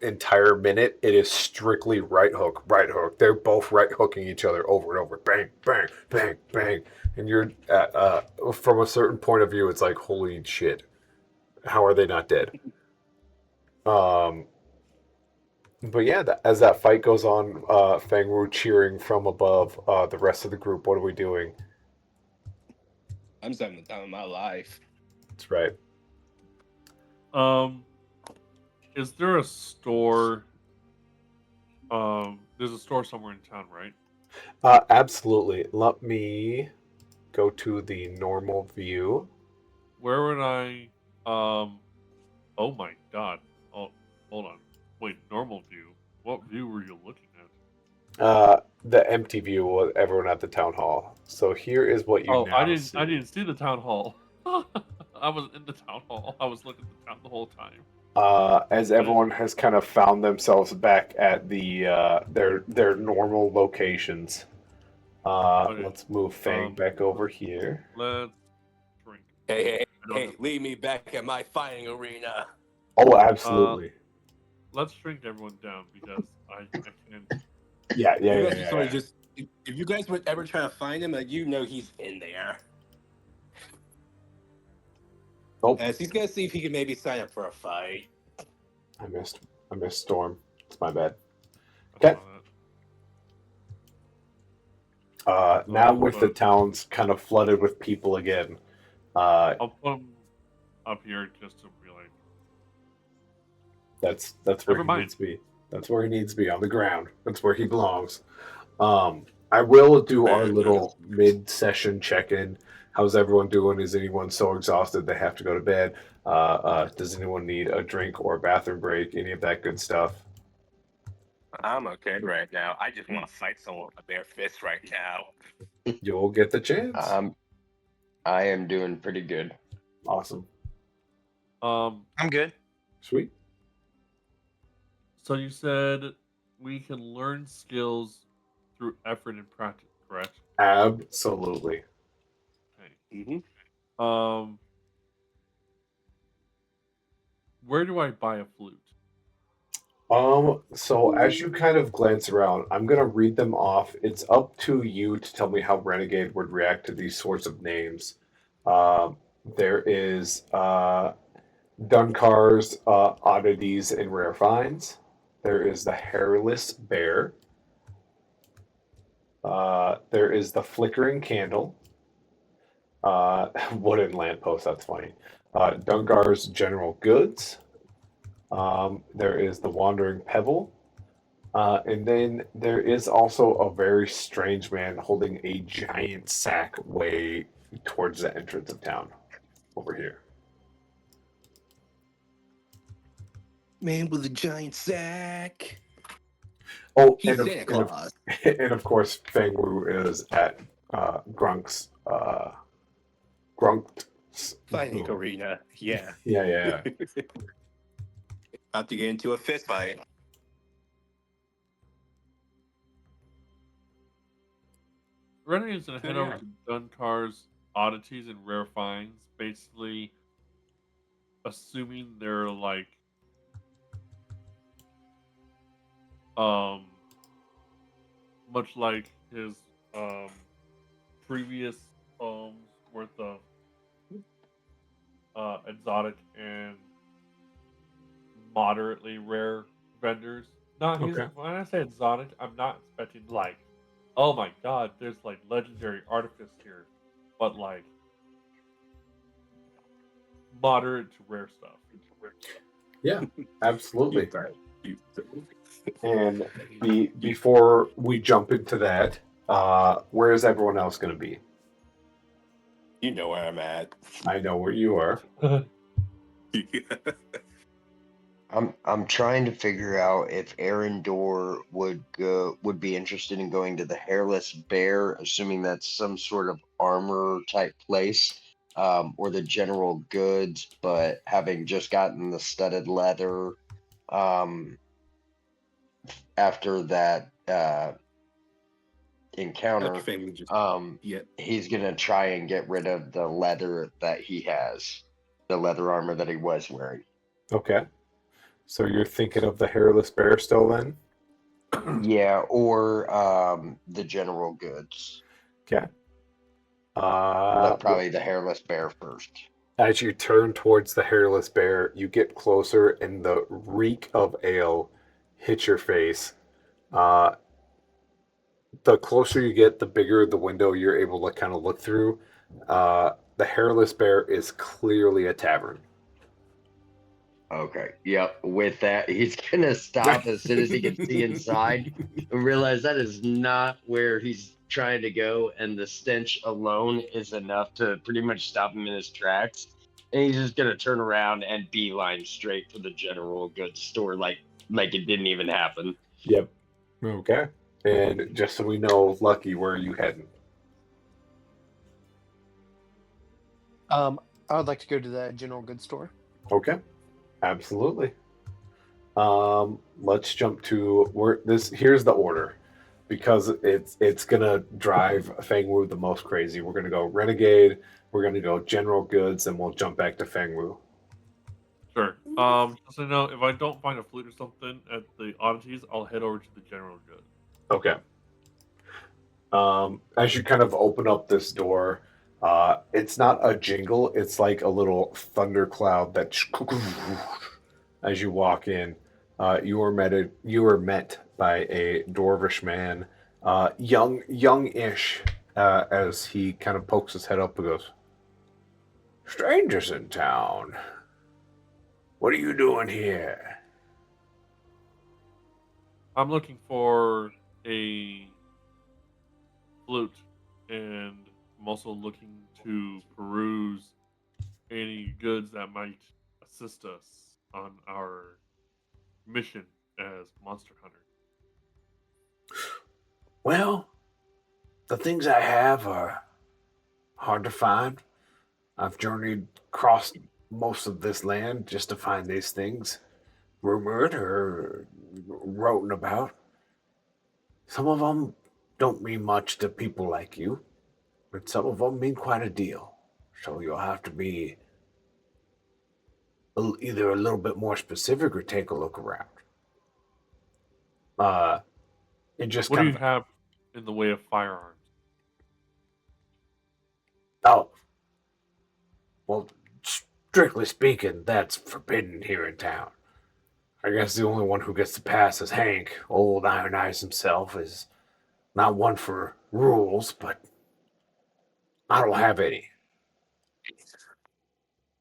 entire minute, it is strictly right hook, right hook. They're both right hooking each other over and over, bang, bang, bang, bang. And you're from a certain point of view, it's like, holy shit, how are they not dead? Um, but yeah, as that fight goes on, Fang Wu cheering from above. The rest of the group, what are we doing? I'm just having the time of my life. That's right. Is there a store? There's a store somewhere in town, right? Absolutely. Let me go to the normal view. Where would I? Oh my god. Oh, hold on. Wait, normal view. What view were you looking at? The empty view with everyone at the town hall. So here is what you Oh, now see. I didn't see the town hall. I was in the town hall. I was looking at the town the whole time. As everyone has kind of found themselves back at the their normal locations. Okay. Let's move Fang back over here. Let's drink. Hey, I don't know. leave me back at my fighting arena. Oh, absolutely. Let's shrink everyone down because I can't. Yeah. You guys sort of just if you guys would ever try to find him, you know he's in there. Oh, He's gonna see if he can maybe sign up for a fight. I missed Storm. It's my bad. I Okay. saw that. Now with the towns kind of flooded with people again. I'll put him up here just to be like. That's where he needs to be. That's where he needs to be, on the ground. That's where he belongs. I will do our little mid-session check-in. How's everyone doing? Is anyone so exhausted they have to go to bed? Does anyone need a drink or a bathroom break? Any of that good stuff? I'm okay right now. I just want to fight someone with a bare fist right now. You'll get the chance. I am doing pretty good. Awesome. I'm good. Sweet. So you said we can learn skills through effort and practice, correct? Absolutely. Okay. Mm-hmm. Where do I buy a flute? So as you kind of glance around, I'm gonna read them off. It's up to you to tell me how Renegade would react to these sorts of names. Um, there is Dunkar's Oddities and Rare Finds. There is the Hairless Bear. There is the Flickering Candle. Wooden Lamppost, that's funny. Dunkar's General Goods. There is the Wandering Pebble. And then there is also a very strange man holding a giant sack way towards the entrance of town over here. Man with a giant sack. Oh, He's Santa Claus. and of course, Fang Wu is at Grunk's Grunk's Fighting arena. Yeah. yeah. About to get into a fist fight. Renegade's gonna head over to Dunkar's Oddities and Rare Finds, basically assuming they're like much like his previous worth of exotic and moderately rare vendors. Not his, Okay. when I say exotic, I'm not expecting like, oh my god, there's like legendary artifice here, but like moderate to rare stuff. Yeah, absolutely. And before we jump into that, where is everyone else going to be? You know where I'm at. I know where you are. I'm trying to figure out if Arendor would be interested in going to the Hairless Bear, assuming that's some sort of armor type place, or the General Goods, but having just gotten the studded leather after that encounter, he's gonna try and get rid of the leather that he has, the leather armor that he was wearing. Okay. So you're thinking of the Hairless Bear still then? Yeah, or the General Goods. Okay. But probably the Hairless Bear first. As you turn towards the Hairless Bear, you get closer and the reek of ale hits your face. The closer you get, the bigger the window you're able to kind of look through. The Hairless Bear is clearly a tavern. Okay. Yep. With that, he's gonna stop as soon as he can see inside and realize that is not where he's trying to go, and the stench alone is enough to pretty much stop him in his tracks. And he's just gonna turn around and beeline straight for the General Goods store, like it didn't even happen. Yep. Okay. And just so we know, Lucky, where are you heading? I would like to go to the General Goods store. Okay. Absolutely. Let's jump to here's the order because it's gonna drive Fang Wu the most crazy. We're gonna go Renegade, we're gonna go General Goods, and we'll jump back to Fang Wu. Sure. Just so you know, if I don't find a flute or something at the oddities, I'll head over to the General Good. Okay. As you kind of open up this door, it's not a jingle, it's like a little thundercloud that as you walk in, you are met by a dwarvish man, young-ish, as he kind of pokes his head up and goes, "Strangers in town. What are you doing here?" I'm looking for a flute, and I'm also looking to peruse any goods that might assist us on our mission as monster hunters. Well, the things I have are hard to find. I've journeyed across most of this land just to find these things, rumored or written about. Some of them don't mean much to people like you, but some of them mean quite a deal. So you'll have to be either a little bit more specific or take a look around. and just What do kind you of, have in the way of firearms? oh, well, strictly speaking, that's forbidden here in town. I guess the only one who gets the pass is Hank. Old Iron Eyes himself is not one for rules, but I don't have any.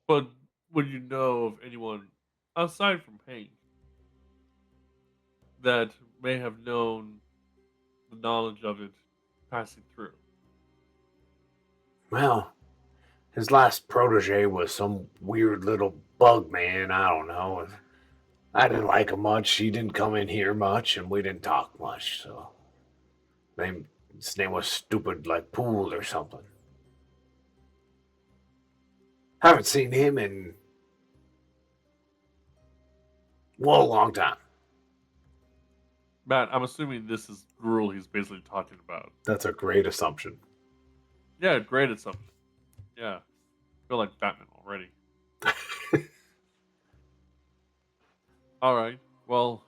But would you know of anyone aside from Hank that may have known the knowledge of it passing through? Well, his last protege was some weird little bug man. I don't know. I didn't like him much. He didn't come in here much, and we didn't talk much. So, his name was stupid like Pool or something. Haven't seen him in, well, a long time. Matt, I'm assuming this is Grool he's basically talking about. That's a great assumption. Yeah, great assumption. Yeah. I feel like Batman already. Alright. Well,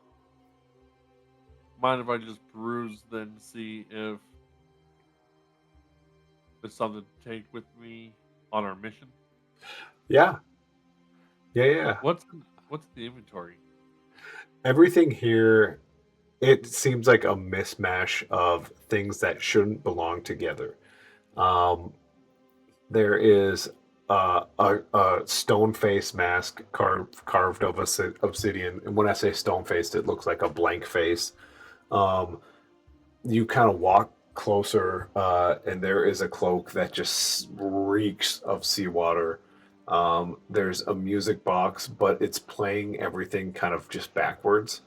mind if I just peruse then see if there's something to take with me on our mission? Yeah. Yeah. What's the inventory? Everything here, it seems like a mismatch of things that shouldn't belong together. Um, there is a stone face mask carved of obsidian, and when I say stone faced, it looks like a blank face. Um, you kind of walk closer, and there is a cloak that just reeks of seawater. There's a music box, but it's playing everything kind of just backwards.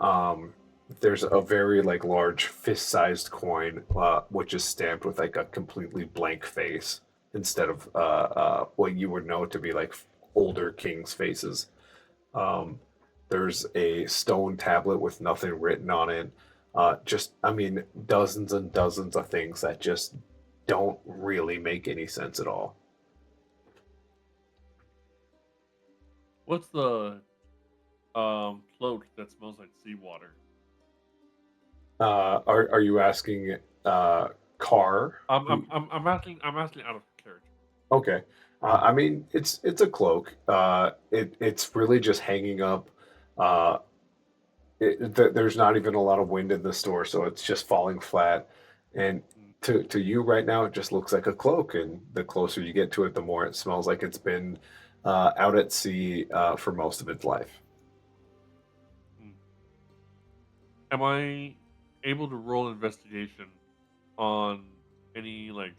Um, there's a very like large fist-sized coin, which is stamped with like a completely blank face instead of what you would know to be like older kings' faces. Um, there's a stone tablet with nothing written on it. I mean, dozens and dozens of things that just don't really make any sense at all. What's the float that smells like seawater? Are you asking Car? I'm asking out of character. Okay. I mean, it's a cloak. It's really just hanging up. Uh, there's not even a lot of wind in the store, so it's just falling flat. And to you right now, it just looks like a cloak. And the closer you get to it, the more it smells like it's been out at sea for most of its life. Hmm. Am I able to roll investigation on any like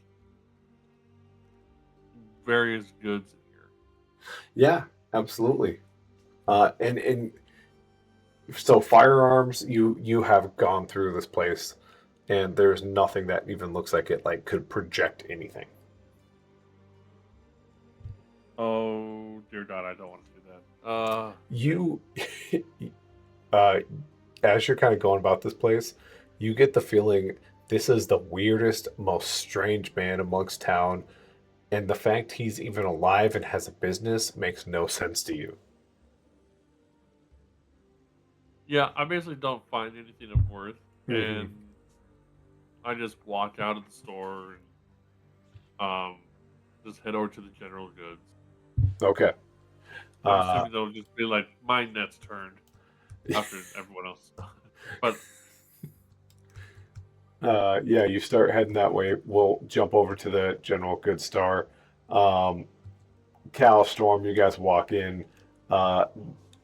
various goods in here? Yeah, absolutely. And so firearms, you have gone through this place, and there's nothing that even looks like it like could project anything. Oh dear God, I don't want to do that. You, as you're kind of going about this place, you get the feeling this is the weirdest, most strange man amongst town, and the fact he's even alive and has a business makes no sense to you. Yeah, I basically don't find anything of worth, Mhm. and I just walk out of the store and just head over to the general goods. Okay. I'm Uh, assuming they'll just be like my net's turned after everyone else. But yeah, you start heading that way. We'll jump over to the general goods store. Um, Cal, Storm, you guys walk in. Uh,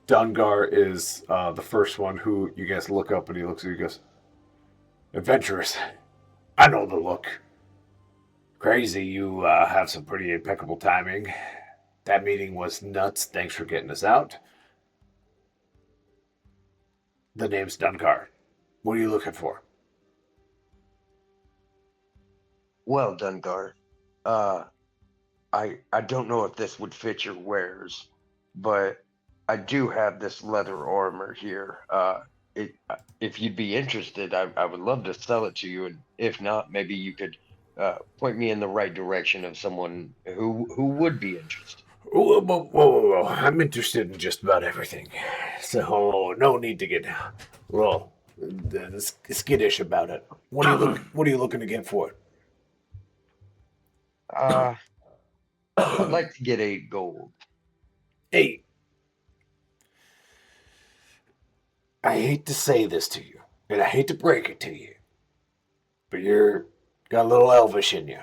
Dungar is the first one who you guys look up, and he looks at you and goes, "Adventurous. I know the look. Crazy, you have some pretty impeccable timing. That meeting was nuts. Thanks for getting us out. The name's Dungar. What are you looking for?" Well, Dungar, I don't know if this would fit your wares, but I do have this leather armor here. If you'd be interested, I would love to sell it to you, and if not, maybe you could point me in the right direction of someone who would be interested. Whoa. I'm interested in just about everything. So, no need to get, well, skittish about it. What are you looking to get for it? I'd like to get 8 gold. 8. I hate to say this to you, and I hate to break it to you, but you're got a little elvish in you.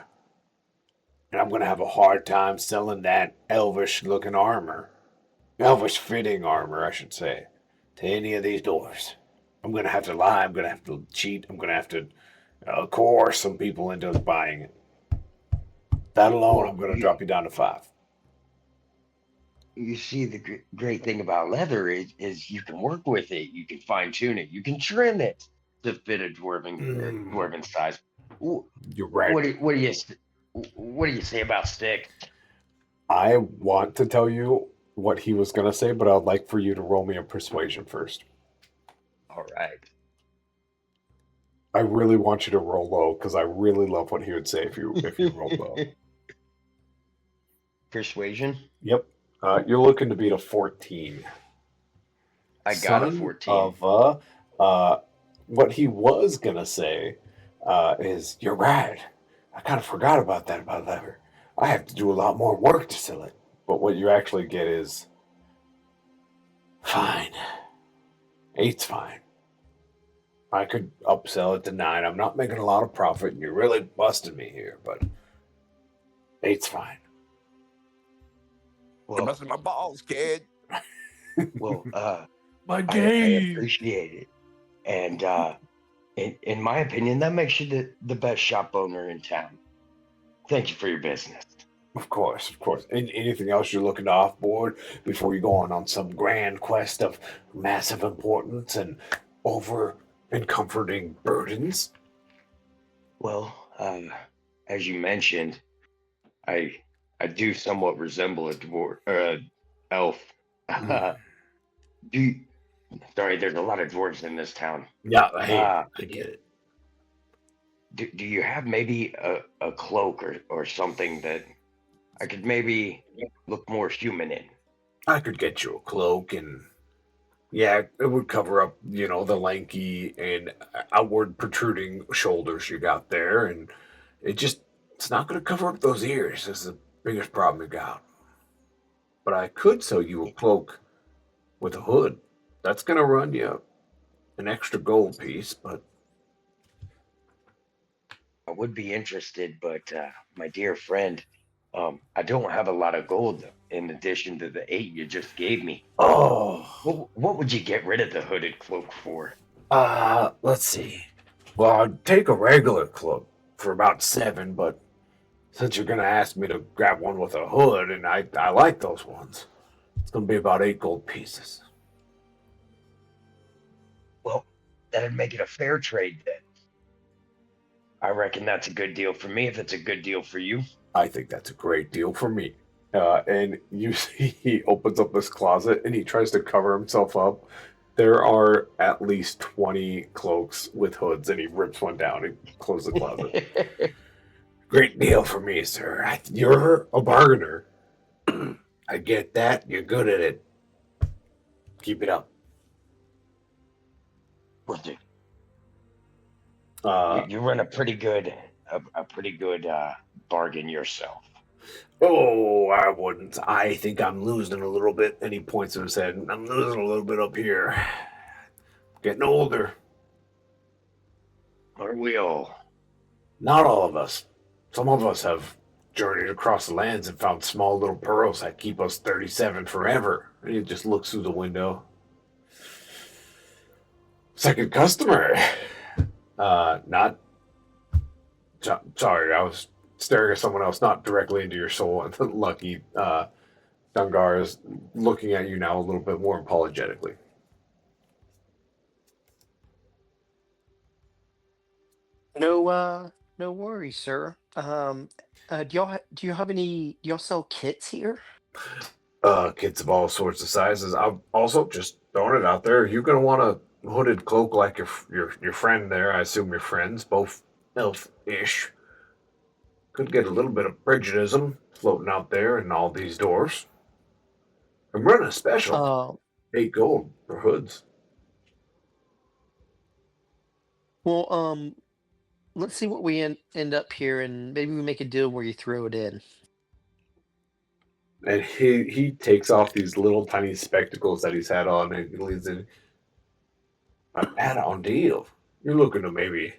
And I'm going to have a hard time selling that elvish looking armor, elvish fitting armor, I should say, to any of these doors. I'm going to have to lie, I'm going to have to cheat, I'm going to have to coerce some people into buying it. That alone, Well, I'm going to drop you down to 5. you see, the great thing about leather is you can work with it, you can fine tune it, you can trim it to fit a dwarven size. You're right. What do you say about stick? I want to tell you what he was going to say, but I'd like for you to roll me a persuasion first. All right. I really want you to roll low because I really love what he would say if you rolled low. Persuasion? Yep. You're looking to beat a 14. I got a 14. Of what he was gonna say is, you're right. I kind of forgot about that about leather. I have to do a lot more work to sell it. But what you actually get is fine. 8's fine. I could upsell it to 9. I'm not making a lot of profit, and you're really busting me here, but 8's fine. You're Well, busting my balls, kid. well, My I game. appreciate it. And in my opinion, that makes you the best shop owner in town. Thank you for your business. Of course, of course. Anything else you're looking to offboard before you go on some grand quest of massive importance and over and comforting burdens? Well, as you mentioned, I do somewhat resemble a dwarf, elf. Sorry, there's a lot of dwarves in this town. Yeah, I get it. Do you have maybe a cloak or something that I could maybe look more human in? I could get you a cloak, and yeah, it would cover up, the lanky and outward protruding shoulders you got there, and it's not going to cover up those ears. That's the biggest problem you got. But I could sell you a cloak with a hood. That's going to run you an extra gold piece, but I would be interested, but my dear friend, I don't have a lot of gold in addition to the 8 you just gave me. oh, What would you get rid of the hooded cloak for? let's see. Well, I'd take a regular cloak for about 7, but since you're gonna ask me to grab one with a hood, and I like those ones, it's gonna be about 8 gold pieces. Well, that'd make it a fair trade then. I reckon that's a good deal for me if it's a good deal for you. I think that's a great deal for me. And you see, he opens up this closet and he tries to cover himself up. There are at least 20 cloaks with hoods, and he rips one down and closes the closet. Great deal for me, sir. You're a bargainer. I get that. You're good at it. Keep it up. Well, dude, Uh, you run a pretty good bargain yourself. oh, I wouldn't. I think I'm losing a little bit. And he points to his head. I'm losing a little bit up here. Getting older. Are we all? Not all of us. Some of us have journeyed across the lands and found small little pearls that keep us 37 forever. And he just looks through the window. Second customer. Not. Sorry, I was staring at someone else, not directly into your soul. And Lucky Dungar is looking at you now a little bit more apologetically. No worries, sir. Do y'all sell kits here? Kids of all sorts of sizes. I'm also just throwing it out there. You're gonna want a hooded cloak like your friend there. I assume your friends, both elf-ish. Could get a little bit of prejudice floating out there in all these doors. I'm running a special. Uh, 8 gold for hoods. Well, let's see what we end up here, and maybe we make a deal where you throw it in. And he takes off these little tiny spectacles that he's had on, and he leans in. I've had it on deal. You're looking to maybe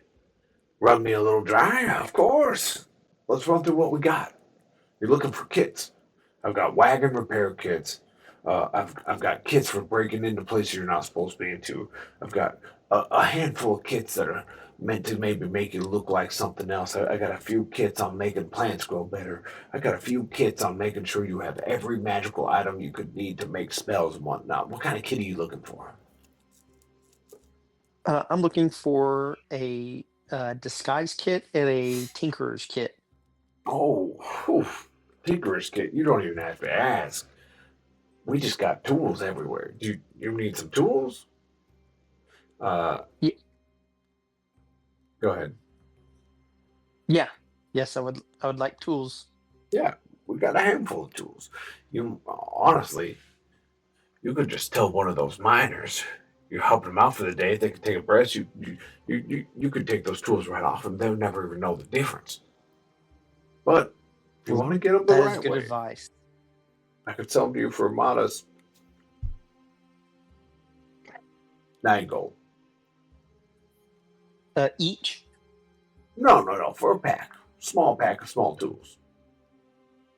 run me a little dry? Of course. Let's run through what we got. You're looking for kits. I've got wagon repair kits. I've got kits for breaking into places you're not supposed to be into. I've got a handful of kits that are meant to maybe make you look like something else. I got a few kits on making plants grow better. I got a few kits on making sure you have every magical item you could need to make spells and whatnot. What kind of kit are you looking for? I'm looking for a disguise kit and a tinkerer's kit. Oh, whew. Tinkerer's kit. You don't even have to ask. We just got tools everywhere. You need some tools? Uh, Y- Go ahead. yeah, yes, I would like tools. Yeah, we got a handful of tools. You honestly, you could just tell one of those miners. You help them out for the day. If they could take a breath. You could take those tools right off them. They'll never even know the difference. But if you Well, want to get them the that is right good way, advice. I could sell them to you for a modest 9 gold. Each. No, for a pack. Small pack of small tools.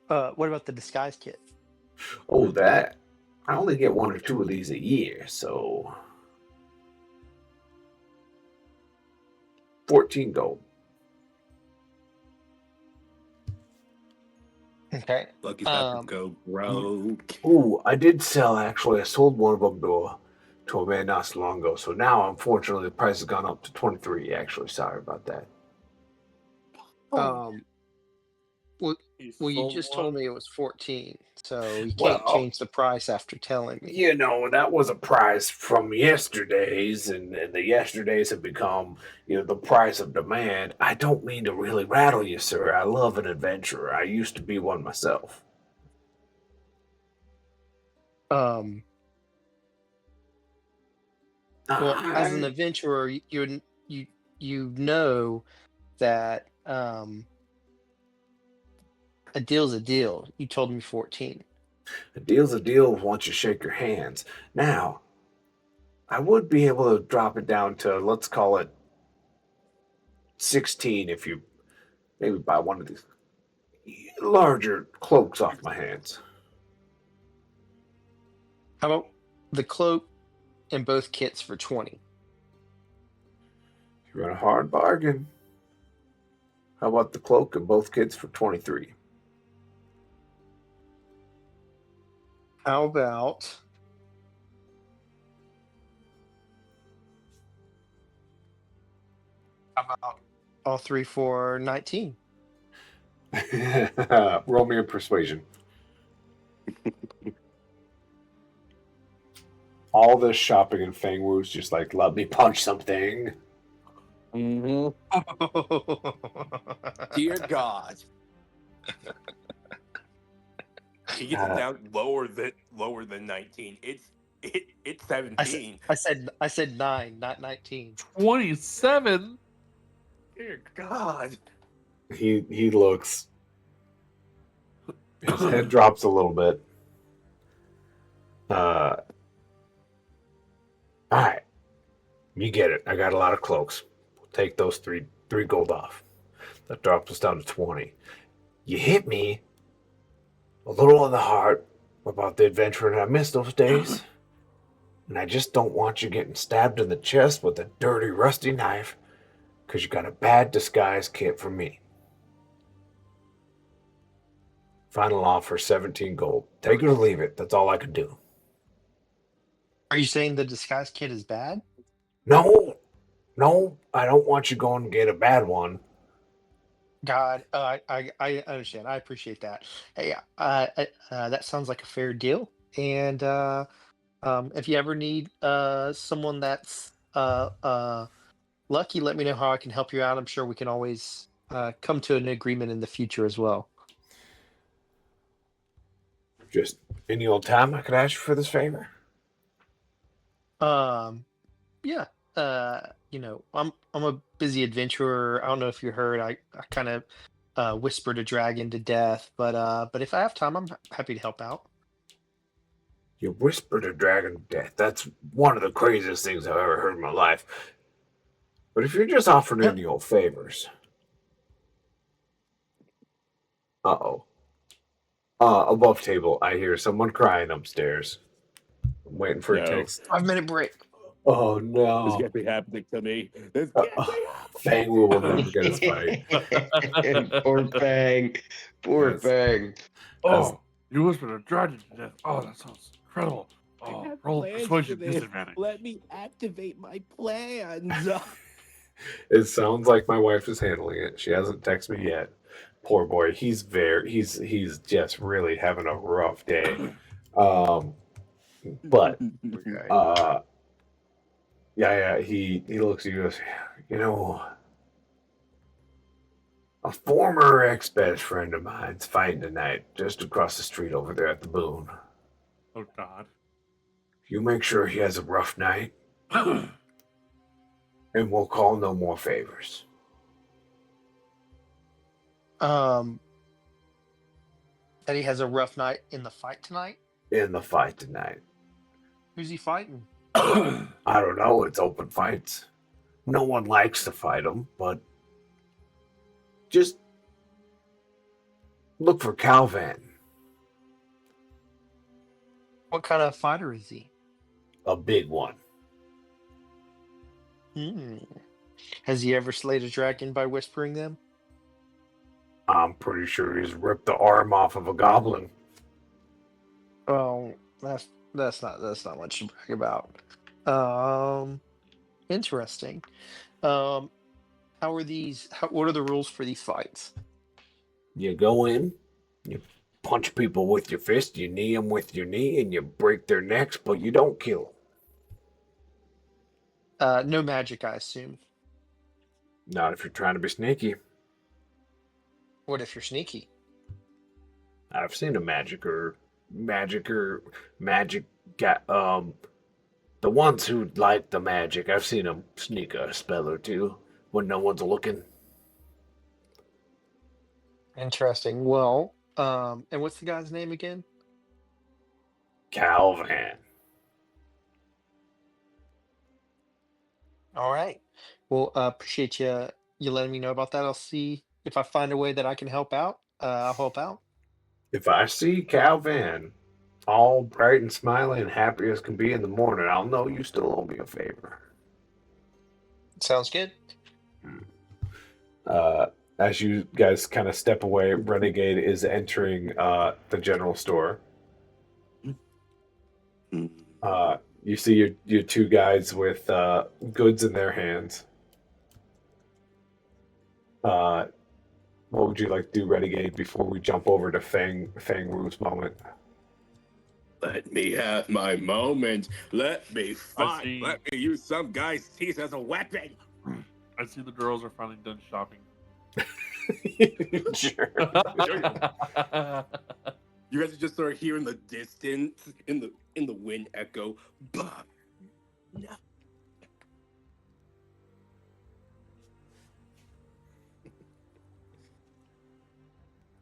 What about the disguise kit? Oh, that. I only get one or two of these a year, so 14 gold. Okay. Lucky's about to go broke. Ooh, I did sell actually. I sold one of them to a man not so long ago. So now, unfortunately, the price has gone up to 23. Actually, sorry about that. Um. Well, You you sold just one? told me it was 14, so you can't Well, change the price after telling me. that was a price from yesterdays, and the yesterdays have become, the price of demand. I don't mean to really rattle you, sir. I love an adventurer. I used to be one myself. Um. Well, as an I, adventurer, you know that a deal's a deal. You told me 14. a deal's a deal once you shake your hands. Now, I would be able to drop it down to, let's call it 16 if you maybe buy one of these larger cloaks off my hands. How about the cloak and both kits for 20? You run a hard bargain. How about the cloak and both kits for 23? How about all three for 19? Roll me a persuasion. All this shopping in Fangwoo's just like, let me punch something. Mm-hmm. Dear God. He gets it Uh, down lower than 19. It's I said 17. I said 9, not 19. 27? Dear God. he looks. His head drops a little bit. All right, you get it. I got a lot of cloaks. We'll take those three gold off. That drops us down to 20. You hit me a little on the heart about the adventure, and I miss those days. And I just don't want you getting stabbed in the chest with a dirty, rusty knife because you got a bad disguise kit from me. Final offer 17 gold. Take it or leave it. That's all I can do. Are you saying the disguise kit is bad? No, I don't want you going to get a bad one. God, I understand. I appreciate that. Hey, that sounds like a fair deal. And if you ever need someone that's lucky, let me know how I can help you out. I'm sure we can always come to an agreement in the future as well. Just any old time I could ask you for this favor? Um, yeah. I'm a busy adventurer. I don't know if you heard. I kind of whispered a dragon to death, but if I have time, I'm happy to help out. You whispered a dragon to death. That's one of the craziest things I've ever heard in my life. But if you're just offering Yeah. any old favors. Uh-oh. Above table, I hear someone crying upstairs. I'm waiting for a No. text. 5 minute break. Oh, This no. can't be happening to me. This can't be happening. Fang will never get his fight. Poor Fang. Poor Yes. Fang. Oh, you whispered a dragon to death. Oh, that sounds incredible. I Oh, have roll plans persuasion for this. disadvantage. Let me activate my plans. It sounds like my wife is handling it. She hasn't texted me yet. Poor boy. He's just really having a rough day. But yeah, he looks at you and goes, you know, a former ex-best friend of mine's fighting tonight just across the street over there at the Boone. Oh, God. You make sure he has a rough night, and we'll call no more favors. That he has a rough night in the fight tonight. In the fight tonight. Who's he fighting? I don't know. It's open fights. No one likes to fight them, but just look for Calvan. What kind of fighter is he? A big one. Has he ever slayed a dragon by whispering them? I'm pretty sure he's ripped the arm off of a goblin. Oh, that's not much to brag about. Interesting. How are these? What are the rules for these fights? You go in, you punch people with your fist, you knee them with your knee, and you break their necks, but you don't kill them. No magic, I assume. Not if you're trying to be sneaky. What if you're sneaky? I've seen a magic, the ones who like the magic, I've seen them sneak a spell or two when no one's looking. Interesting. Well, and what's the guy's name again? Calvan. All right. Well, appreciate you letting me know about that. I'll see if I find a way that I can help out. I'll help out. If I see Calvan all bright and smiling and happy as can be in the morning, I'll know you still owe me a favor. Sounds good. As you guys kind of step away, Renegade is entering the general store. You see your two guys with goods in their hands. What would you like to do, Renegade, before we jump over to Fang Wu's moment? Let me have my moment. Let me fight. see. Let me use some guy's teeth as a weapon. I see the girls are finally done shopping. Sure. You guys just start hearing the distance in the wind echo. Bah. No.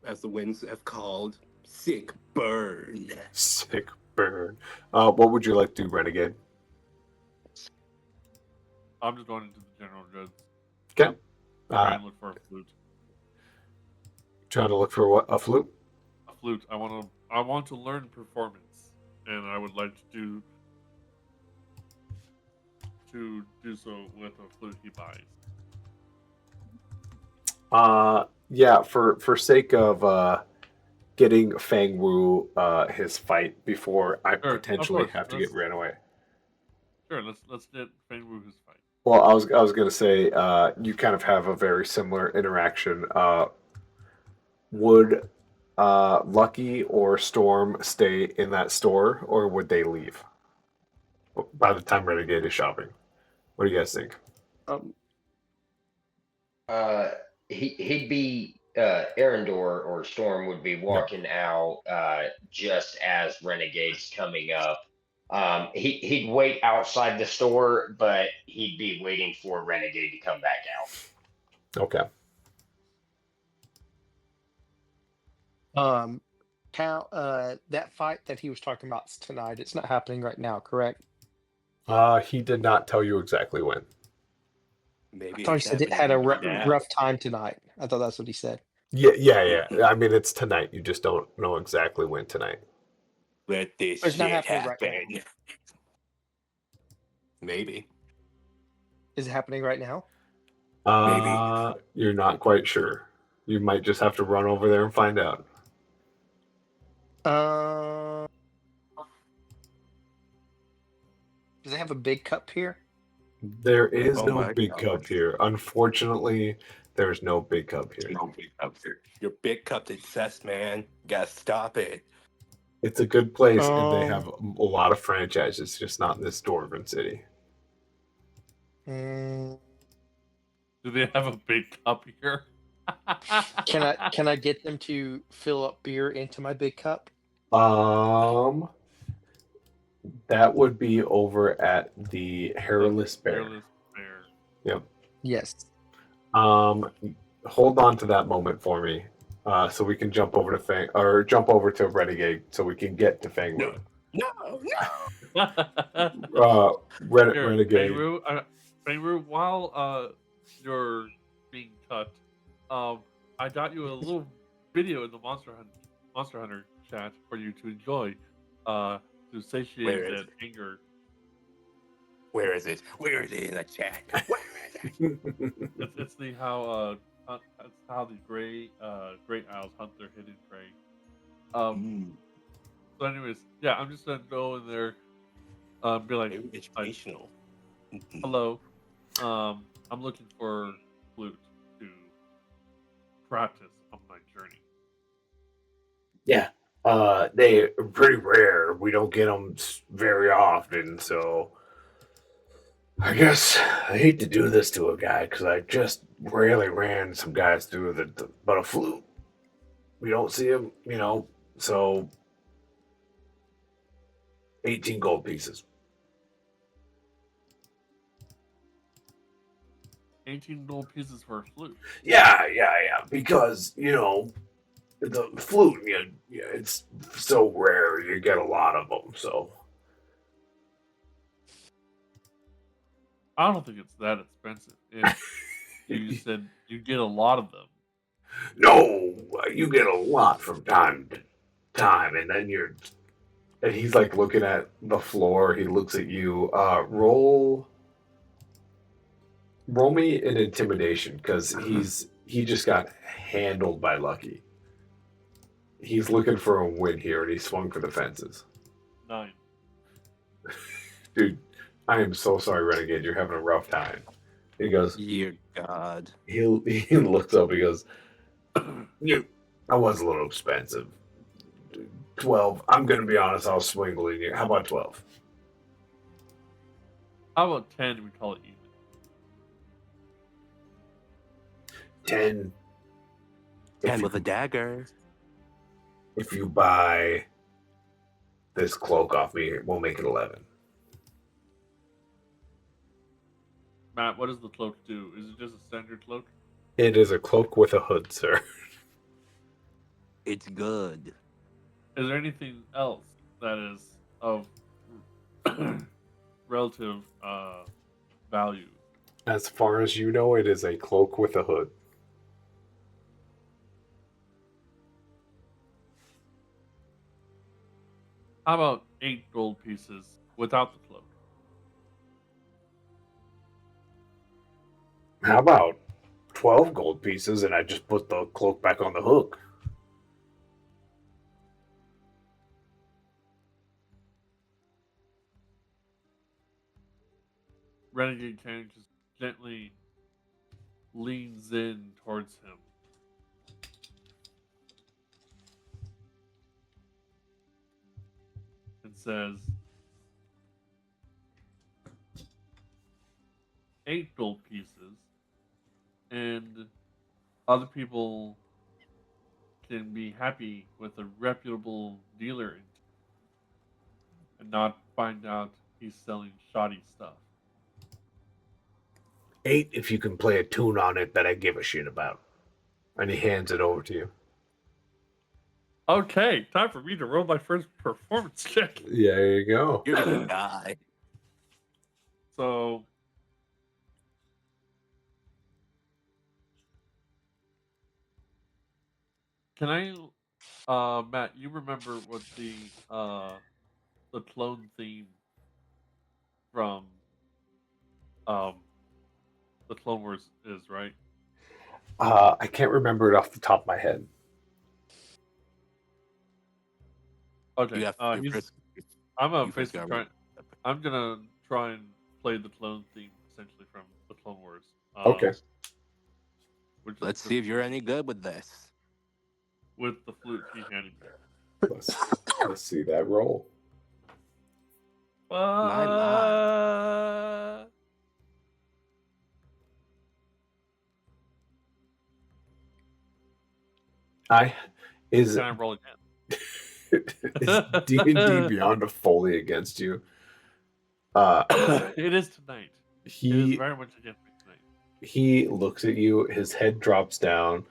As the winds have called, sick burn. Sick burn. What would you like to do, Renegade? I'm just going into the general goods. Okay. Try and look for a flute. Trying to look for what? A flute? A flute. I want to learn performance, and I would like to do so with a flute he buys. Yeah, for sake of getting Fang Wu his fight before I Sure, potentially of course. have to get ran away. Sure, let's get Fang Wu his fight. Well, I was gonna say you kind of have a very similar interaction. Would Lucky or Storm stay in that store, or would they leave by the time Renegade is shopping? What do you guys think? He'd be Arendor or Storm would be walking out just as Renegade's coming up. He'd wait outside the store, but he'd be waiting for Renegade to come back out. Okay. Cal, that fight that he was talking about tonight, it's not happening right now, correct? He did not tell you exactly when. I Maybe thought he it's said it happening had a right now. rough time tonight. I thought that's what he said. Yeah. I mean, it's tonight. You just don't know exactly when tonight. Let this But it's not shit happening right now. happen. Maybe. Is it happening right now? Maybe. You're not quite sure. You might just have to run over there and find out. Does it have a big cup here? There is Oh no my big God. cup here. Unfortunately, there's no big cup here. No big cups here. Your big cup's incest, man. Gotta stop it. It's a good place, and they Um, have a lot of franchises, just not in this dwarven city. mm, Do they have a big cup here? can I get them to fill up beer into my big cup? That would be over at the Hairless Bear. Hairless bear. Yep. Yes. Hold on to that moment for me, so we can jump over to Renegade, so we can get to Fangru. No. Here, Renegade. Fengru, while you're being cut, I got you a little video in the Monster Hunter chat for you to enjoy, to satiate Where is that it? anger. Where is it? Where is it in the chat? Where is it? It's the how it's how the great owls hunt their hidden prey. So anyways, yeah, I'm just gonna go in there, be like, Very educational. hello, I'm looking for flute to practice on my journey. Yeah. They're pretty rare. We don't get them very often, so I guess I hate to do this to a guy because I just rarely ran some guys through but a flute. We don't see him, so 18 gold pieces. 18 gold pieces for a flute. Yeah, because, the flute, it's so rare. You get a lot of them, so. I don't think it's that expensive. If you said you get a lot of them. No, you get a lot from time to time, and then and he's like looking at the floor. He looks at you. Roll me an intimidation because he just got handled by Lucky. He's looking for a win here, and he swung for the fences. 9. Dude, I am so sorry, Renegade. You're having a rough time. He goes, Dear God. he looks up. He goes, I was a little expensive. 12. I'm gonna be honest. I'll swingle in you. How about 12? How about 10? We call it even. 10. And with a dagger. If you buy this cloak off me, we'll make it 11. Matt, what does the cloak do? Is it just a standard cloak? It is a cloak with a hood, sir. It's good. Is there anything else that is of relative value? As far as you know, it is a cloak with a hood. How about 8 gold pieces without the cloak? How about 12 gold pieces and I just put the cloak back on the hook? Renegade King just gently leans in towards him. And says, 8 gold pieces, and other people can be happy with a reputable dealer and not find out he's selling shoddy stuff. 8 if you can play a tune on it that I give a shit about. And he hands it over to you. Okay, time for me to roll my first performance check. Yeah, there you go. You're the guy. So, can I, Matt? You remember what the clone theme from um the Clone Wars is, right? I can't remember it off the top of my head. Okay. You have your He's. first. I'm You first basically got trying. I'm gonna try and play the clone theme essentially from the Clone Wars. Okay. Which is Let's just see if you're any good with this. with the flute he handed me. Let's see that roll. My. Is Can I roll again? is D&D Beyond fully against you? It is tonight. It is He very much against me tonight. he looks at you. His head drops down.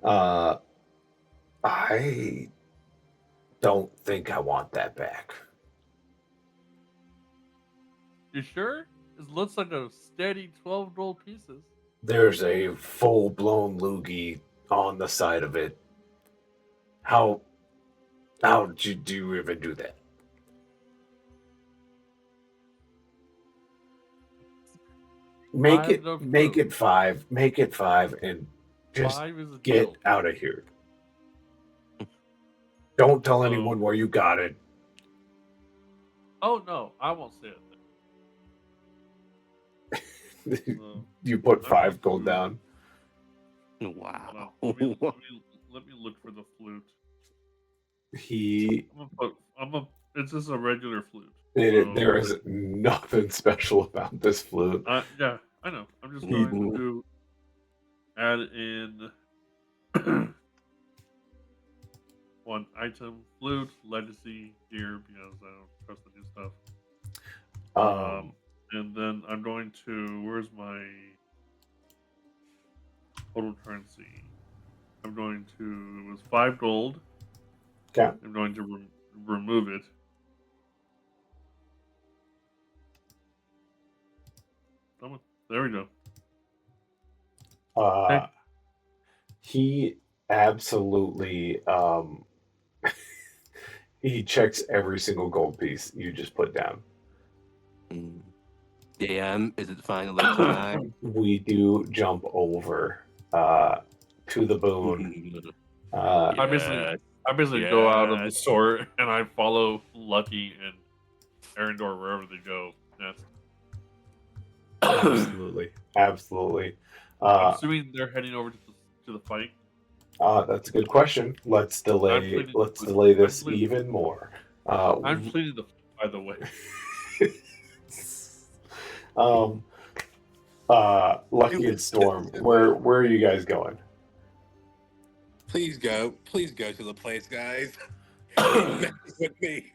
I don't think I want that back. You sure? It looks like a steady 12 gold pieces. There's a full-blown loogie on the side of it. How did you even do that? Make it 5. Make it 5 and just 5 is a get deal. out of here. Don't tell So- anyone where you got it. Oh no, I won't say it. You put 5 gold down. Hold Wow. on. Let me look for the flute. He It's just a regular flute. there is nothing special about this flute. Yeah, I know. I'm just going to add in one item: flute, legacy, gear, because I don't trust the new stuff. And then I'm going to. Where's my total currency? I'm going to. It was 5 gold. Okay. I'm going to remove it. There we go. Okay. He absolutely he checks every single gold piece you just put down. DM, is it finally time? We do jump over to the boon. I basically go out of the store and I follow Lucky and Arendor wherever they go next. Absolutely. I'm assuming they're heading over to the fight. That's a good question. Let's delay this even more. I'm pleading the by the way. Lucky and Storm, where are you guys going? Please go to the place, guys. With me.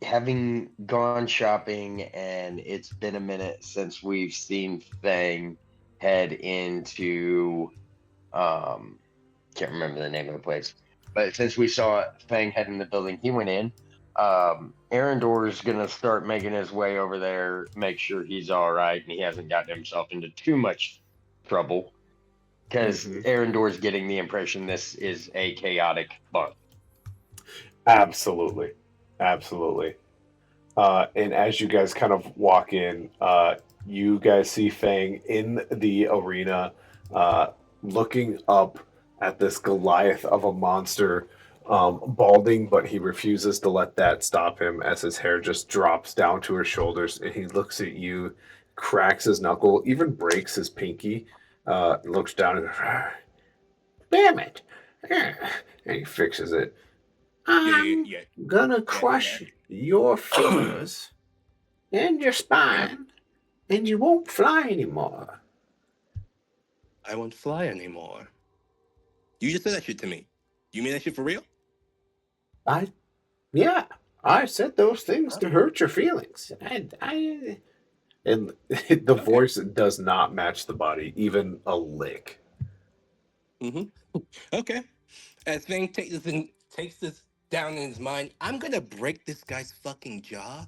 Having gone shopping, and it's been a minute since we've seen Thang head into can't remember the name of the place, but since we saw Thang head in the building he went in, Arendor is gonna start making his way over there, make sure he's all right and he hasn't gotten himself into too much trouble, because Arendor's getting the impression this is a chaotic bunch. Absolutely. And as you guys kind of walk in, you guys see Fang in the arena, looking up at this Goliath of a monster, balding, but he refuses to let that stop him as his hair just drops down to his shoulders, and he looks at you, cracks his knuckle, even breaks his pinky, looks down and damn it, and he fixes it. I'm gonna crush your fingers and your spine, and you won't fly anymore. I won't fly anymore. You just said that shit to me. You mean that shit for real? Yeah, I said those things to hurt your feelings. And the voice does not match the body, even a lick. Okay. As Fang takes this down in his mind, I'm gonna break this guy's fucking jaw.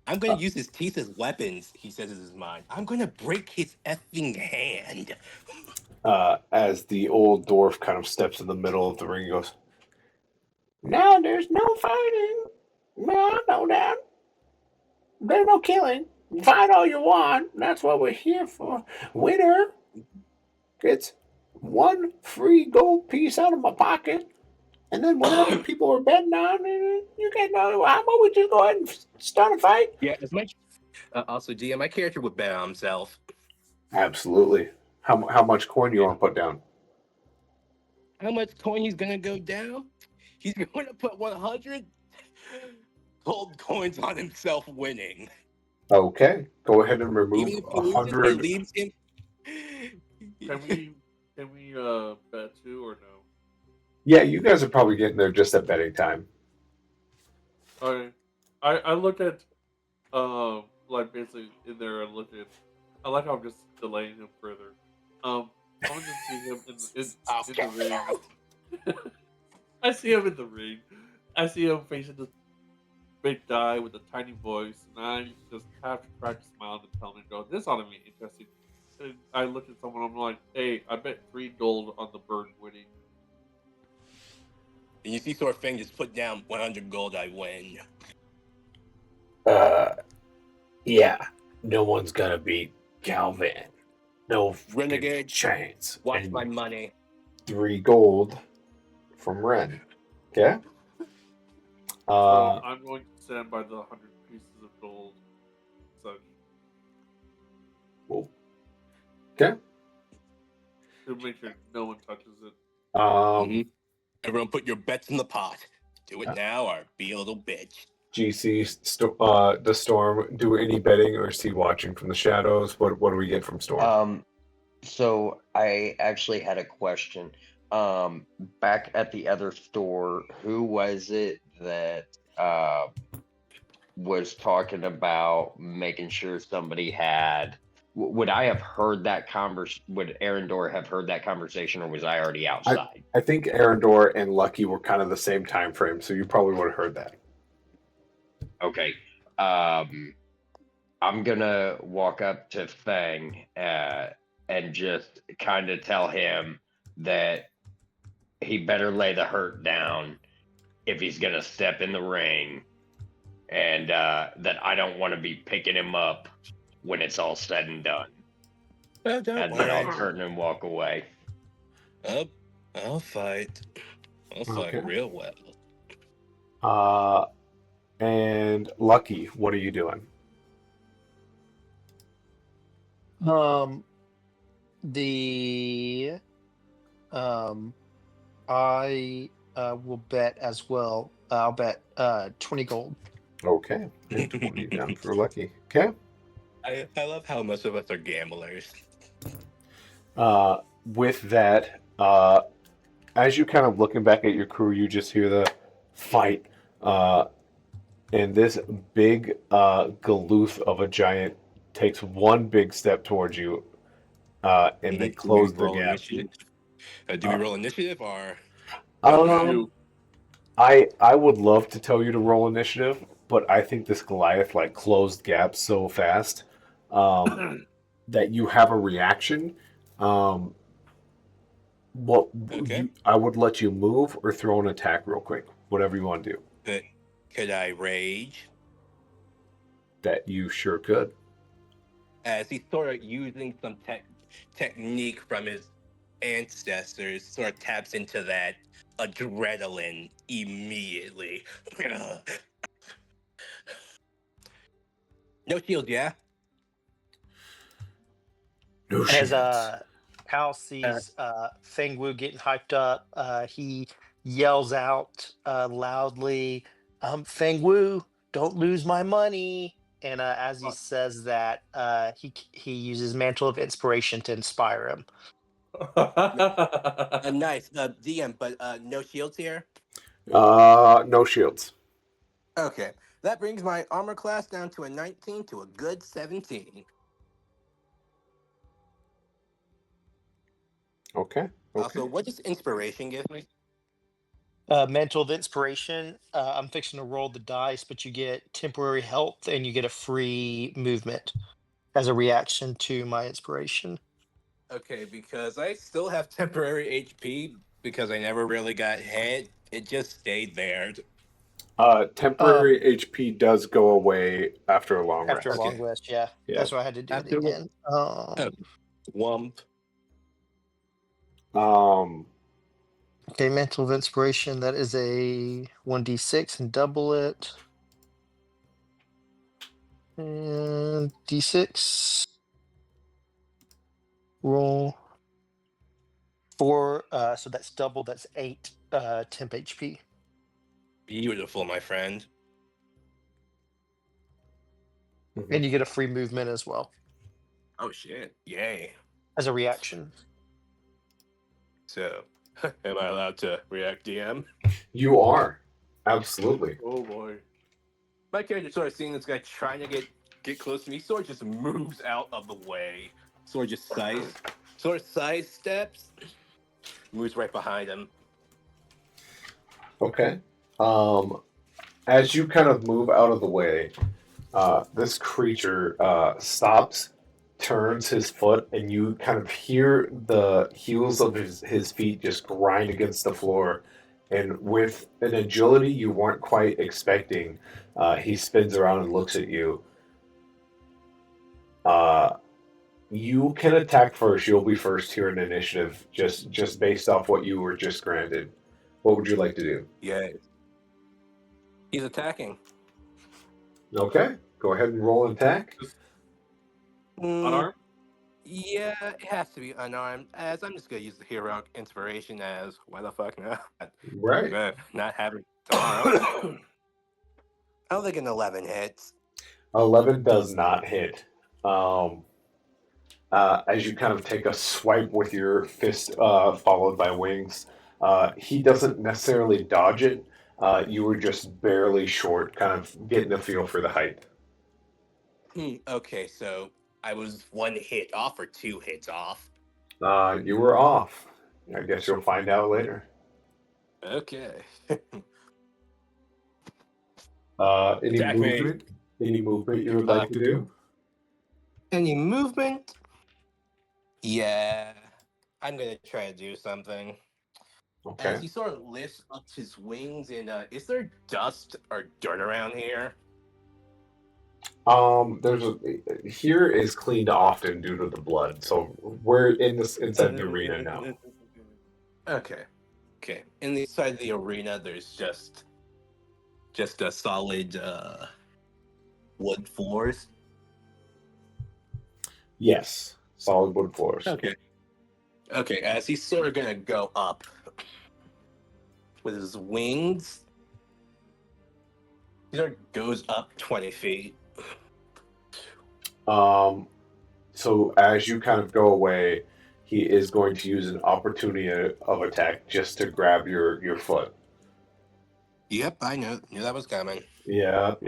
I'm gonna use his teeth as weapons, he says in his mind. I'm gonna break his effing hand. As the old dwarf kind of steps in the middle of the ring and goes, "Now there's no fighting. No, Dad. There's no killing. Fight all you want. That's what we're here for. Winner gets one free gold piece out of my pocket. And then whatever people are betting on, you can know. How about we just go ahead and start a fight?" Yeah, as my also DM, my character would bet on himself. Absolutely. How much coin do you want to put down? How much coin he's gonna go down? He's going to put 100 gold coins on himself winning. Okay, go ahead and remove Even if he loses, it 100. leaves him. Can we bet too or no? Yeah, you guys are probably getting there just at betting time. Okay. I look at like basically in there and look at I like how I'm just delaying him further. I want to see him in the ring. I see him in the ring. I see him facing this big guy with a tiny voice, and I just have to crack a smile and tell him, "Go, this ought to be interesting." And I look at someone, I'm like, "Hey, I bet 3 gold on the bird winning." And you see Sort of Fang just put down 100 gold, I win. Yeah, no one's gonna beat Calvin. No Renegade, chance. watch And my money. 3 gold from Ren. Okay. So I'm going to stand by the 100 pieces of gold. Such. Okay. To make sure no one touches it. Everyone put your bets in the pot. Do it now or be a little bitch. GC, the Storm, do any betting or is he watching from the shadows? What do we get from Storm? So I actually had a question. Back at the other store, who was it that was talking about making sure somebody had? Would I have heard that Would Arendor have heard that conversation, or was I already outside? I think Arendor and Lucky were kind of the same time frame, so you probably would have heard that. Okay. I'm gonna walk up to Fang and just kind of tell him that he better lay the hurt down if he's gonna step in the ring, and that I don't want to be picking him up when it's all said and done. Oh, don't And worry. then I'll turn and walk away. I'll fight. I'll fight Okay. real well. And Lucky, what are you doing? I will bet as well. I'll bet 20 gold. Okay. And 20 down for Lucky. Okay. I love how most of us are gamblers. With that, as you kind of looking back at your crew, you just hear the fight. And this big galooth of a giant takes one big step towards you, and they close the gap. Initiative? Do we roll initiative or? I would love to tell you to roll initiative, but I think this Goliath like closed gaps so fast that you have a reaction. Okay. I would let you move or throw an attack real quick, whatever you want to do. Could I rage? That you sure could. As he's sort of using some technique from his ancestors, sort of taps into that adrenaline immediately. No shield, yeah? No As shields. Cal sees Feng Wu getting hyped up, he yells out loudly, "Feng Wu, don't lose my money!" And as he says that, he uses Mantle of Inspiration to inspire him. Nice, DM, but no shields here. No shields. Okay, that brings my armor class down to a 19 to a good 17. Okay. Also, Okay. what does inspiration give me? Mantle of inspiration. I'm fixing to roll the dice, but you get temporary health and you get a free movement as a reaction to my inspiration. Okay, because I still have temporary HP because I never really got hit. It just stayed there. Uh, Temporary HP does go away after a long After a rest. long Okay. rest, yeah. Yeah. That's why I had to do it After again. Wump. Um. Okay, mantle of inspiration. That is a 1d6 and double it. And d6. Roll 4. So that's double. That's 8 temp HP. Beautiful, my friend. And you get a free movement as well Oh shit! Yay! as a reaction. So, am I allowed to react, DM? You are. Absolutely. Oh boy. My character sort of seeing this guy trying to get close to me, sort of just moves out of the way. Sort of side steps, moves right behind him. Okay. As you kind of move out of the way, this creature stops, turns his foot, and you kind of hear the heels of his feet just grind against the floor. And with an agility you weren't quite expecting, he spins around and looks at you. You can attack first. You'll be first here in initiative, just based off what you were just granted. What would you like to do? Yeah, he's attacking. Okay, go ahead and roll an attack. Just Mm, unarmed? yeah, it has to be unarmed. As I'm just gonna use the heroic inspiration as why the fuck not? Right. Not having tomorrow. I don't think an 11 hits. 11 does not hit. Um, as you kind of take a swipe with your fist, followed by wings, he doesn't necessarily dodge it. You were just barely short, kind of getting a feel for the height. Okay, so I was 1 hit off or 2 hits off. You were off. I guess you'll find out later. Okay. Any Attack me. movement? Any movement you would like to do? Any movement? Yeah, I'm gonna try to do something. As Okay. he sort of lifts up his wings, and is there dust or dirt around here? Here is cleaned often due to the blood, so we're inside the arena now. Okay. Okay. Inside the arena, there's just a solid wood floors. Yes, solid wood floors. Okay. Okay. As he's sort of gonna go up with his wings, he sort of goes up 20 feet. So as you kind of go away, he is going to use an opportunity of attack just to grab your foot. Yep, I knew that was coming. Yep.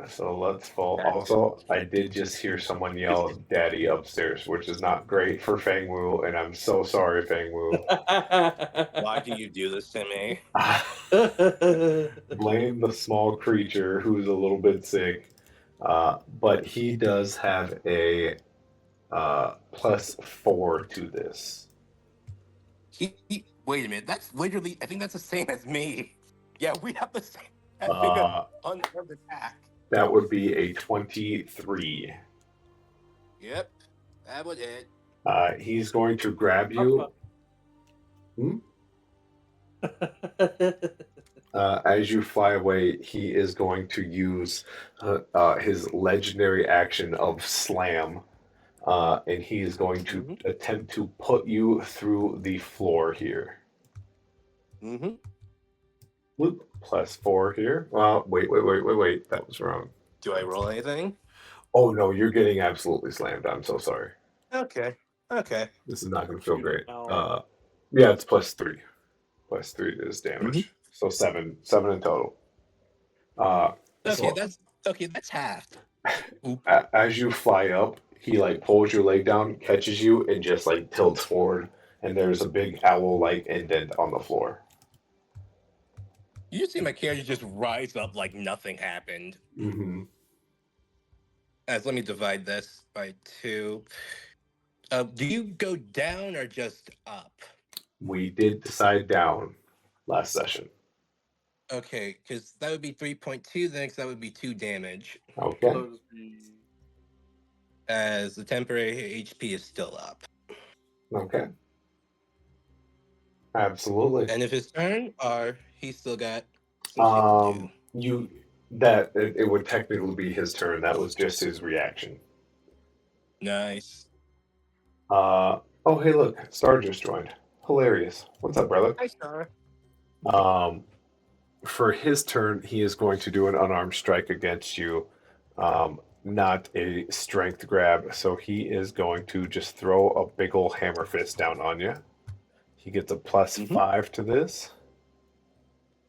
So let's fall. Also, I did just hear someone yell "Daddy" upstairs, which is not great for Fang Wu, and I'm so sorry, Fang Wu. Why do you do this to me? Blame the small creature who's a little bit sick, but he does have a +4 to this. Wait a minute. That's literally. I think that's the same as me. Yeah, we have the same. I think an unarmed attack. That would be a 23. Yep, that would hit. He's going to grab you. As you fly away, he is going to use his legendary action of Slam, and he is going to attempt to put you through the floor here. Mm-hmm. Loop, +4 here. Wait. That was wrong. Do I roll anything? Oh, no, you're getting absolutely slammed. I'm so sorry. Okay. This is not going to feel great. Ow. Yeah, it's +3. +3 to his damage. So seven in total. Okay, So that's half. Oop. as you fly up, he like pulls your leg down, catches you, and just like tilts forward. And there's a big owl-like indent on the floor. You just see my character just rise up like nothing happened. Mm-hmm. As let me divide this by 2. Do you go down or just up? We did decide down last session. Okay, because that would be 3.2. The next that would be 2 damage, Okay. So just be as the temporary HP is still up. Okay. Absolutely. And if his turn, or he's still got some shit to do. It would technically be his turn. That was just his reaction. Nice. Oh hey look, Star just joined. Hilarious. What's up, brother? Hi, Star. For his turn, he is going to do an unarmed strike against you. Not a strength grab, so he is going to just throw a big ol' hammer fist down on you. He gets a plus 5 to this.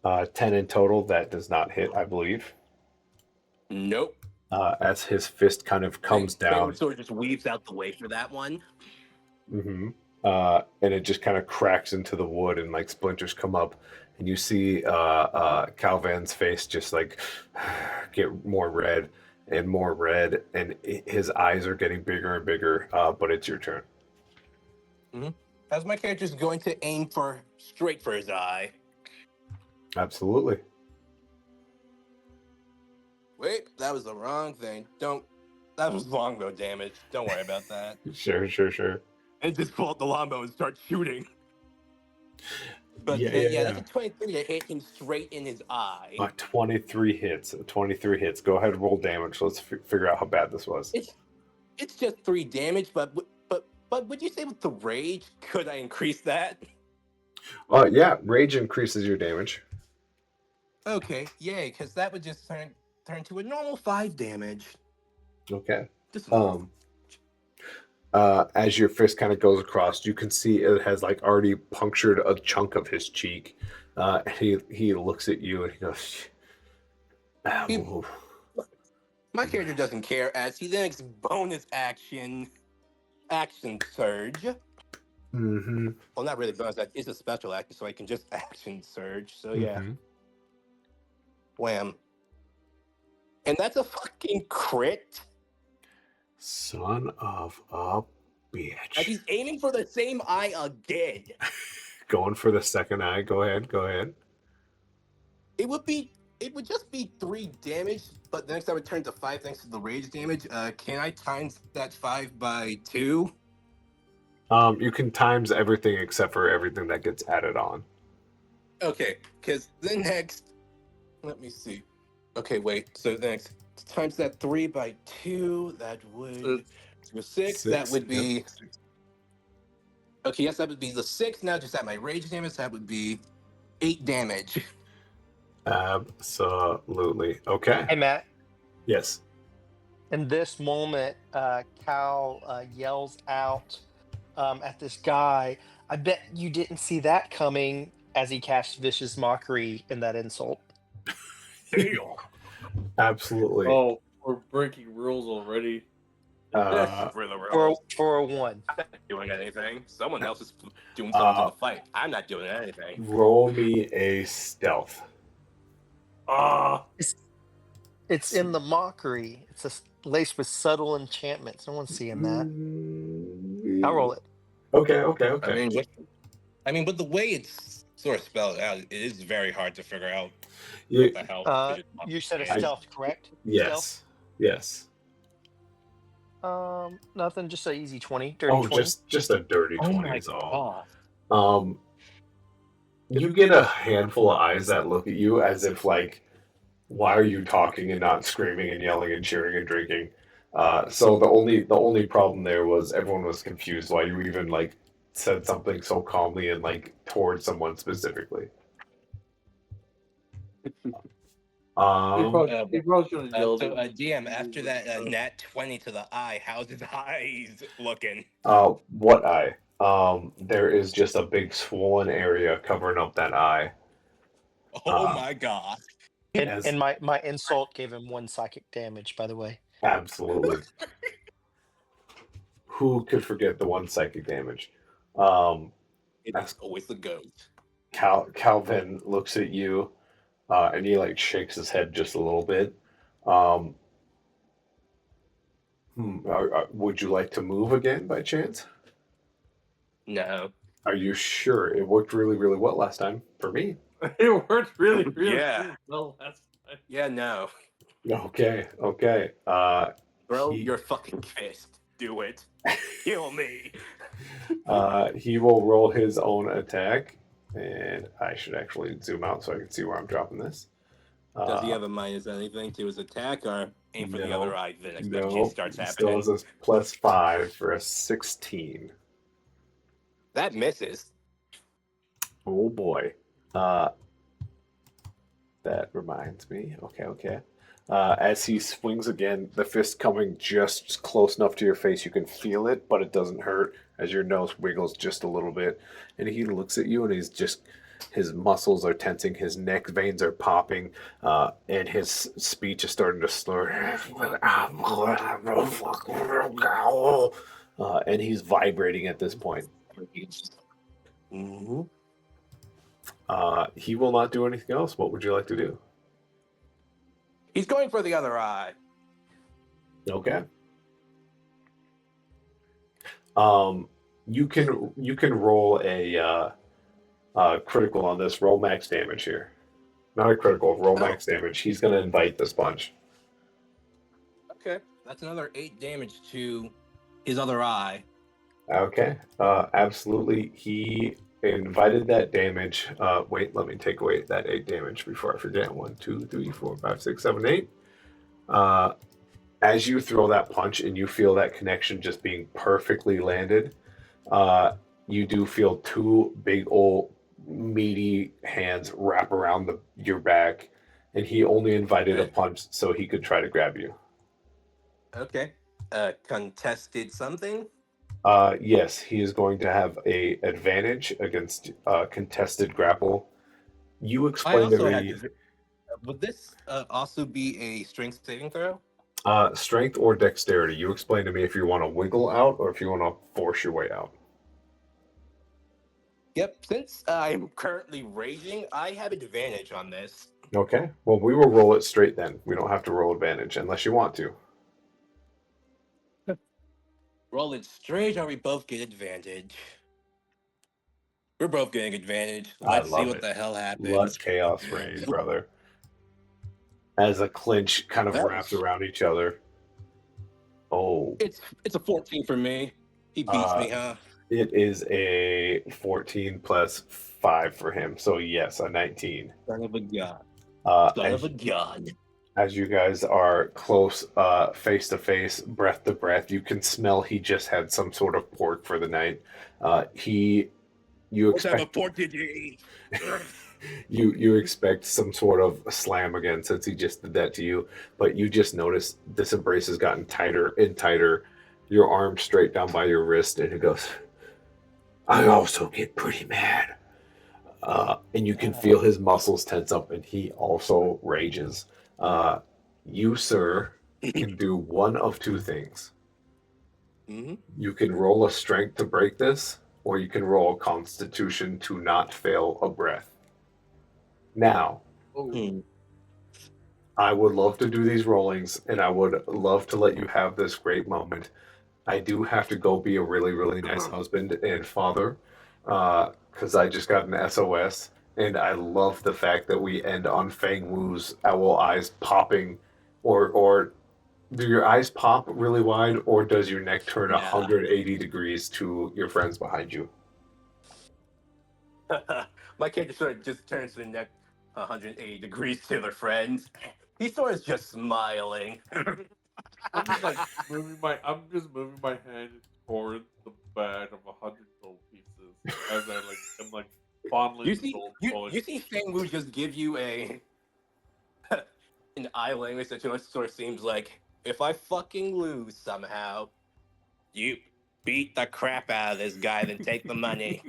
10 in total. That does not hit, I believe. Nope. As his fist kind of comes down. Sword just weaves out the way for that one. Mm-hmm. And it just kind of cracks into the wood, and like splinters come up, and you see Calvan's face just like get more red, and his eyes are getting bigger and bigger. But it's your turn. As my character's going to aim straight for his eye. Absolutely. Wait, that was the wrong thing. That was longbow damage. Don't worry about that. Sure. And just pull out the longbow and start shooting. But Yeah. That's a 23 to hit him straight in his eye. 23 hits. 23 hits. Go ahead and roll damage. Let's figure out how bad this was. It's just 3 damage, but would you say with the rage, could I increase that? Yeah, rage increases your damage. Okay, yay, because that would just turn to a normal 5 damage. Okay. Just as your fist kind of goes across, you can see it has like already punctured a chunk of his cheek. He looks at you and he goes, my character doesn't care, as he then makes bonus action surge. Mm-hmm. Well, not really bonus action. It's a special action, so I can just action surge. So yeah, wham, and that's a fucking crit. Son of a bitch! Like he's aiming for the same eye again. Going for the second eye. Go ahead. It would just be 3 damage, but the next I would turn to 5 thanks to the rage damage. Can I times that 5 by 2? You can times everything except for everything that gets added on. Okay, because the next, let me see. Okay, wait. So the next times that 3 by 2, that would be 6. That would be. Yep. Okay, yes, that would be the 6. Now just add my rage damage. That would be 8 damage. Absolutely. Okay. Hey, Matt. Yes. In this moment, Cal yells out at this guy. I bet you didn't see that coming, as he casts vicious mockery in that insult. Absolutely. Oh, we're breaking rules already. For the rules. For a 1. I'm not doing anything. Someone else is doing something to the fight. I'm not doing anything. Roll me a stealth. It's in the mockery. It's laced with subtle enchantments. No one's seeing that. I'll roll it. Okay. I mean, but the way it's sort of spelled out, it is very hard to figure out You, what the hell. You said a stealth, correct? yes. Yes. Nothing. Just an easy 20. Dirty 20. just a dirty 20 my is all. God. You get a handful of eyes that look at you as if like, why are you talking and not screaming and yelling and cheering and drinking? So the only problem there was everyone was confused why you even like said something so calmly and like towards someone specifically. He probably shouldn't have yelled. So, DM, after that nat 20 to the eye, how's his eyes looking? What eye? There is just a big swollen area covering up that eye. Oh Uh, my god. And, as and my insult gave him 1 psychic damage, by the way. absolutely. Who could forget the 1 psychic damage? Um, It's always the goat. Calvin looks at you, and he like shakes his head just a little bit. Um, would you like to move again by chance? No. Are you sure? It worked really, really well last time for me. It worked really, really, Yeah. really well last time. Yeah, no. Okay. Bro, He your fucking fist. Do it. Kill me. he will roll his own attack, and I should actually zoom out so I can see where I'm dropping this. Does he have a minus anything to his attack, or aim for the other No, eye? Then shit no. starts He still happening. has a +5 for a 16. That misses. Oh boy. That reminds me. Okay. As he swings again, the fist coming just close enough to your face, you can feel it, but it doesn't hurt as your nose wiggles just a little bit. And he looks at you, and his muscles are tensing, his neck veins are popping, and his speech is starting to slur. And he's vibrating at this point. Mm-hmm. He will not do anything else. What would you like to do? He's going for the other eye. Okay. You can roll a critical on this. Roll max damage here. Not a critical. Roll max damage. He's going to invite this bunch. Okay. That's another 8 damage to his other eye. Okay. Absolutely. He invited that damage. Wait, let me take away that 8 damage before I forget. 1, 2, 3, 4, 5, 6, 7, 8. As you throw that punch and you feel that connection just being perfectly landed, you do feel 2 big old meaty hands wrap around your back, and he only invited a punch so he could try to grab you. Okay. Contested something? Yes, he is going to have a advantage against contested grapple. You I explain to also had. me Would this also be a strength saving throw? strength or dexterity. You explain to me if you want to wiggle out or if you want to force your way out. Yep. Since I'm currently raging, I have advantage on this. Okay. Well, we will roll it straight then. We don't have to roll advantage unless you want to. Roll it straight, or we both get advantage. We're both getting advantage. Let's see love what it. the hell happens. Let chaos reign, brother. As a clinch kind of wraps around each other. Oh. It's a 14 for me. He beats me, huh? It is a 14 plus 5 for him. So yes, a 19. Son of a gun. Son As, of a gun. as you guys are close, face to face, breath to breath, you can smell he just had some sort of pork for the night. You What type of expect pork did you eat? you expect some sort of slam again since he just did that to you, but you just notice this embrace has gotten tighter and tighter. Your arm straight down by your wrist, and it goes. I also get pretty mad. And you can feel his muscles tense up, and he also rages. You, sir, can do one of 2 things. Mm-hmm. You can roll a strength to break this, or you can roll a constitution to not fail a breath. Now, I would love to do these rollings, and I would love to let you have this great moment. I do have to go be a really, really nice husband and father, because I just got an SOS, and I love the fact that we end on Fang Wu's owl eyes popping, or do your eyes pop really wide, or does your neck turn 180 degrees to your friends behind you? My character sort of just turns the neck 180 degrees to their friends. He sort of just smiling. I'm just moving my hand towards the bag of 100 gold pieces as I'm fondling the gold coin. You see Fang Wu just give you an eye language that sort of seems like, if I fucking lose somehow, you beat the crap out of this guy, then take the money.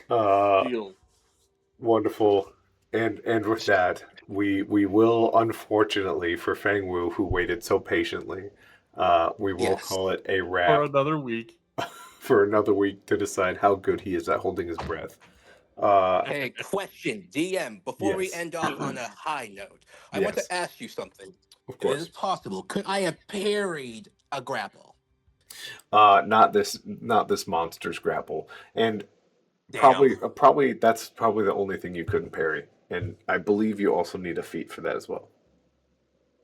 Deal. Wonderful. And with that, we will unfortunately for Fang Wu, who waited so patiently, we will Yes. call it a For wrap another week. for another week to decide how good he is at holding his breath. Uh, Hey, question, DM. Before we yes, end off on a high note, I want yes, to ask you something. of If it is course. possible, could I have parried a grapple? Not this monster's grapple, and Damn. probably that's probably the only thing you couldn't parry. And I believe you also need a feat for that as well.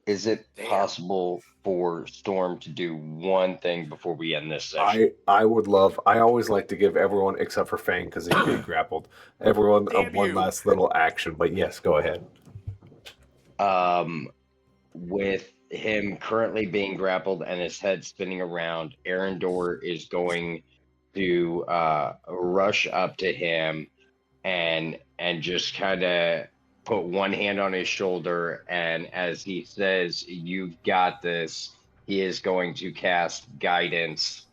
Is it Damn. possible for Storm to do one thing before we end this session? I would love. I always like to give everyone, except for Fang, because he's being grappled, everyone a Damn one you. last little action. But yes, go ahead. With him currently being grappled and his head spinning around, Arendor is going to rush up to him and just kind of put one hand on his shoulder, and as he says, "You've got this," he is going to cast guidance,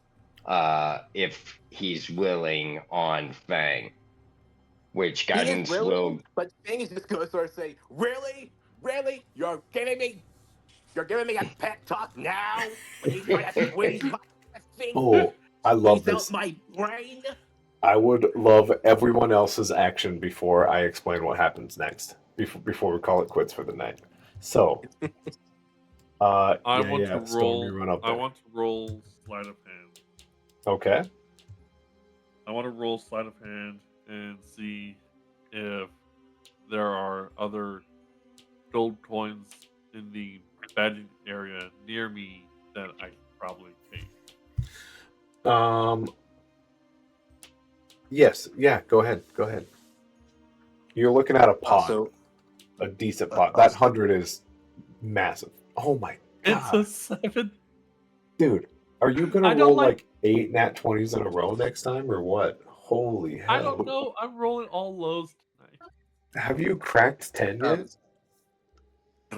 if he's willing, on Fang, which He is guidance willing, will. but Fang is just gonna sort of say, "Really, really, you're giving me a pep talk now when you try to squeeze my Oh, I love squeeze out this. my brain." I would love everyone else's action before I explain what happens next. Before we call it quits for the night. So, I yeah, want to yeah, Storm, you roll. run up I there. want to roll sleight of hand. Okay. I want to roll sleight of hand and see if there are other gold coins in the badging area near me that I can probably take. Yes, yeah, go ahead. Go ahead. You're looking at a pot, Also, a decent pot. That also, 100 is massive. Oh my It's a god. 7. Dude, are you gonna I don't roll like. like 8 nat 20s in a row next time or what? Holy I don't hell. know. I'm rolling all lows tonight. Have you cracked 10 yet?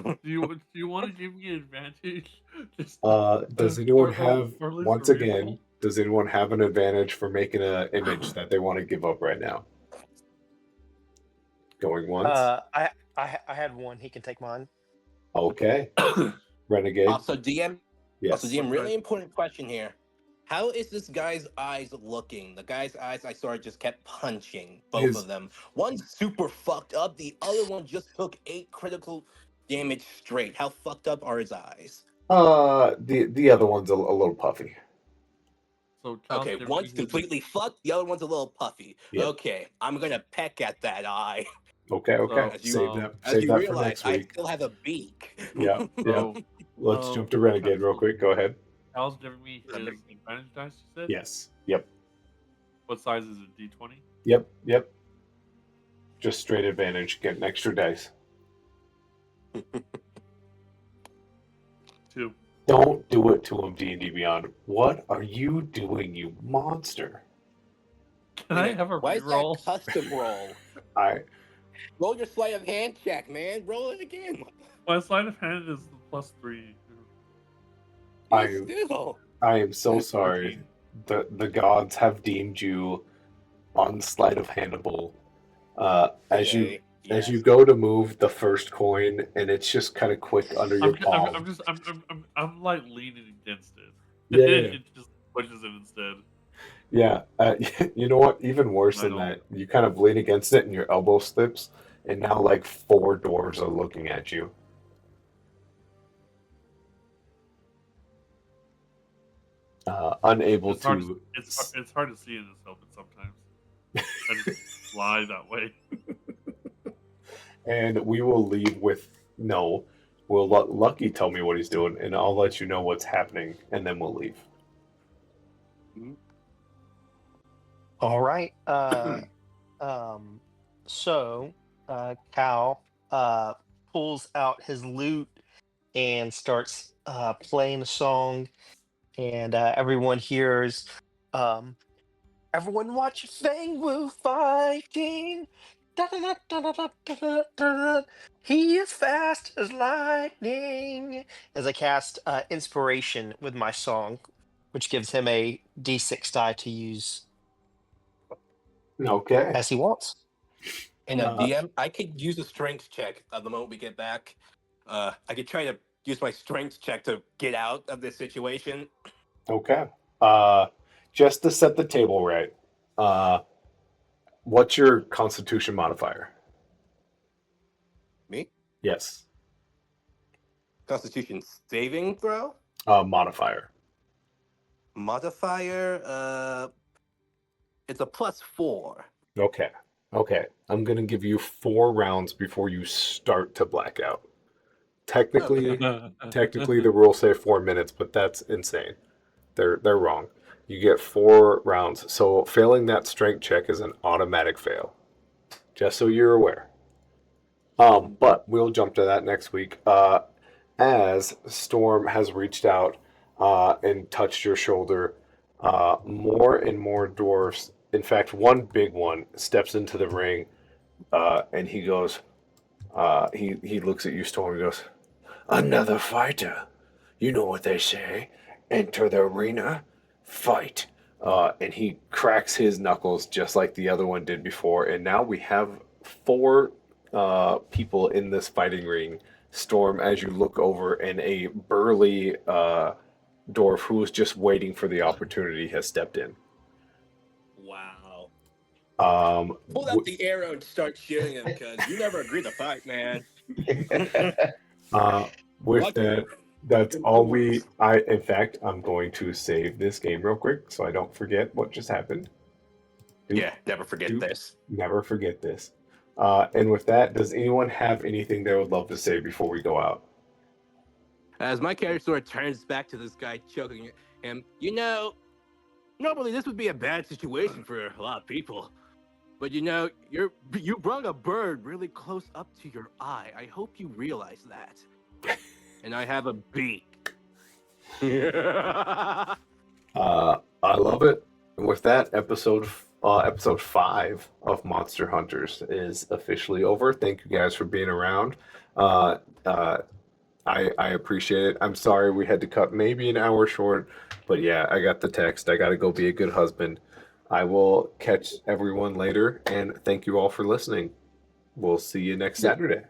Do you want to give me an advantage? Just Does anyone or have, or at least a once again, reroll? does anyone have an advantage for making an image that they want to give up right now? Going once? I had one. He can take mine. Okay. Renegade? also, DM, also, Yes. DM. What Really size? important question here. How is this guy's eyes looking? The guy's eyes, I sort of just kept punching both His of them. One's super fucked up. The other one just took 8 critical damage straight. How fucked up are his eyes? the other one's a little puffy. So Cal's Okay, giving me one's his. completely fucked. The other one's a little puffy. Yeah. Okay, I'm gonna peck at that eye. Okay. So As Save you that for realize, next I week. still have a beak. Yeah. so Let's jump to Renegade real so quick. Go ahead. Cal's giving me his advantage dice. You said. Yes. Yep. What size is it? D20. Yep. Just straight advantage. Get an extra dice. 2. Don't do it to him, D&D Beyond. What are you doing, you monster? Can I have a Why is reroll? that custom roll? I Roll your sleight of hand check, man. Roll it again. My sleight of hand is +3. I Still. I am so It's sorry. 14. The gods have deemed you unsleight of handable. As you Today, as you yes. go to move the first coin, and it's just kind of quick under your palm. I'm like leaning against it. Yeah. It just pushes it instead. Yeah. You know what? Even worse I than don't. that, you kind of lean against it, and your elbow slips, and now like 4 doors are looking at you. Unable It's hard. to. It's hard to see in this helmet sometimes. I just lie that way. And we will leave with no. We'll let Lucky tell me what he's doing, and I'll let you know what's happening, and then we'll leave. All right. So Cal pulls out his lute and starts playing a song, and everyone hears, everyone watch Fang Wu fighting. Da, da, da, da, da, da, da, da, da. He is fast as lightning. As I cast inspiration with my song, which gives him a d6 die to use Okay. as he wants. And a Uh, DM, I could use a strength check the moment we get back. I could try to use my strength check to get out of this situation. okay. Uh, just to set the table right, uh, what's your Constitution modifier? Me? Yes. Constitution saving throw? Modifier. Modifier? It's a +4. Okay. Okay. I'm gonna give you 4 rounds before you start to black out. Technically, technically the rules say 4 minutes, but that's insane. They're wrong. You get 4 rounds. So failing that strength check is an automatic fail. Just so you're aware. But we'll jump to that next week. As Storm has reached out and touched your shoulder, more and more dwarfs, in fact, one big one steps into the ring, and he goes, he looks at you, Storm, and goes, "Another fighter. You know what they say. Enter the arena, fight." And he cracks his knuckles just like the other one did before. And now we have 4 people in this fighting ring. Storm, as you look over, and a burly dwarf who was just waiting for the opportunity has stepped in. Wow. Pull W- out the arrow and start shooting him because you never agreed to fight, man. with Lucky that, you. that's all we. In fact, I'm going to save this game real quick so I don't forget what just happened. Yeah, never forget Oop. this. Never forget this. And with that, does anyone have anything they would love to say before we go out? As my character sort of turns back to this guy choking him, normally this would be a bad situation for a lot of people. But you brought a bird really close up to your eye. I hope you realize that. And I have a beak. I love it. And with that, episode 5 of Monster Hunters is officially over. Thank you guys for being around. Uh, I appreciate it. I'm sorry we had to cut maybe an hour short, but yeah, I got the text. I got to go be a good husband. I will catch everyone later, and thank you all for listening. We'll see you next Saturday.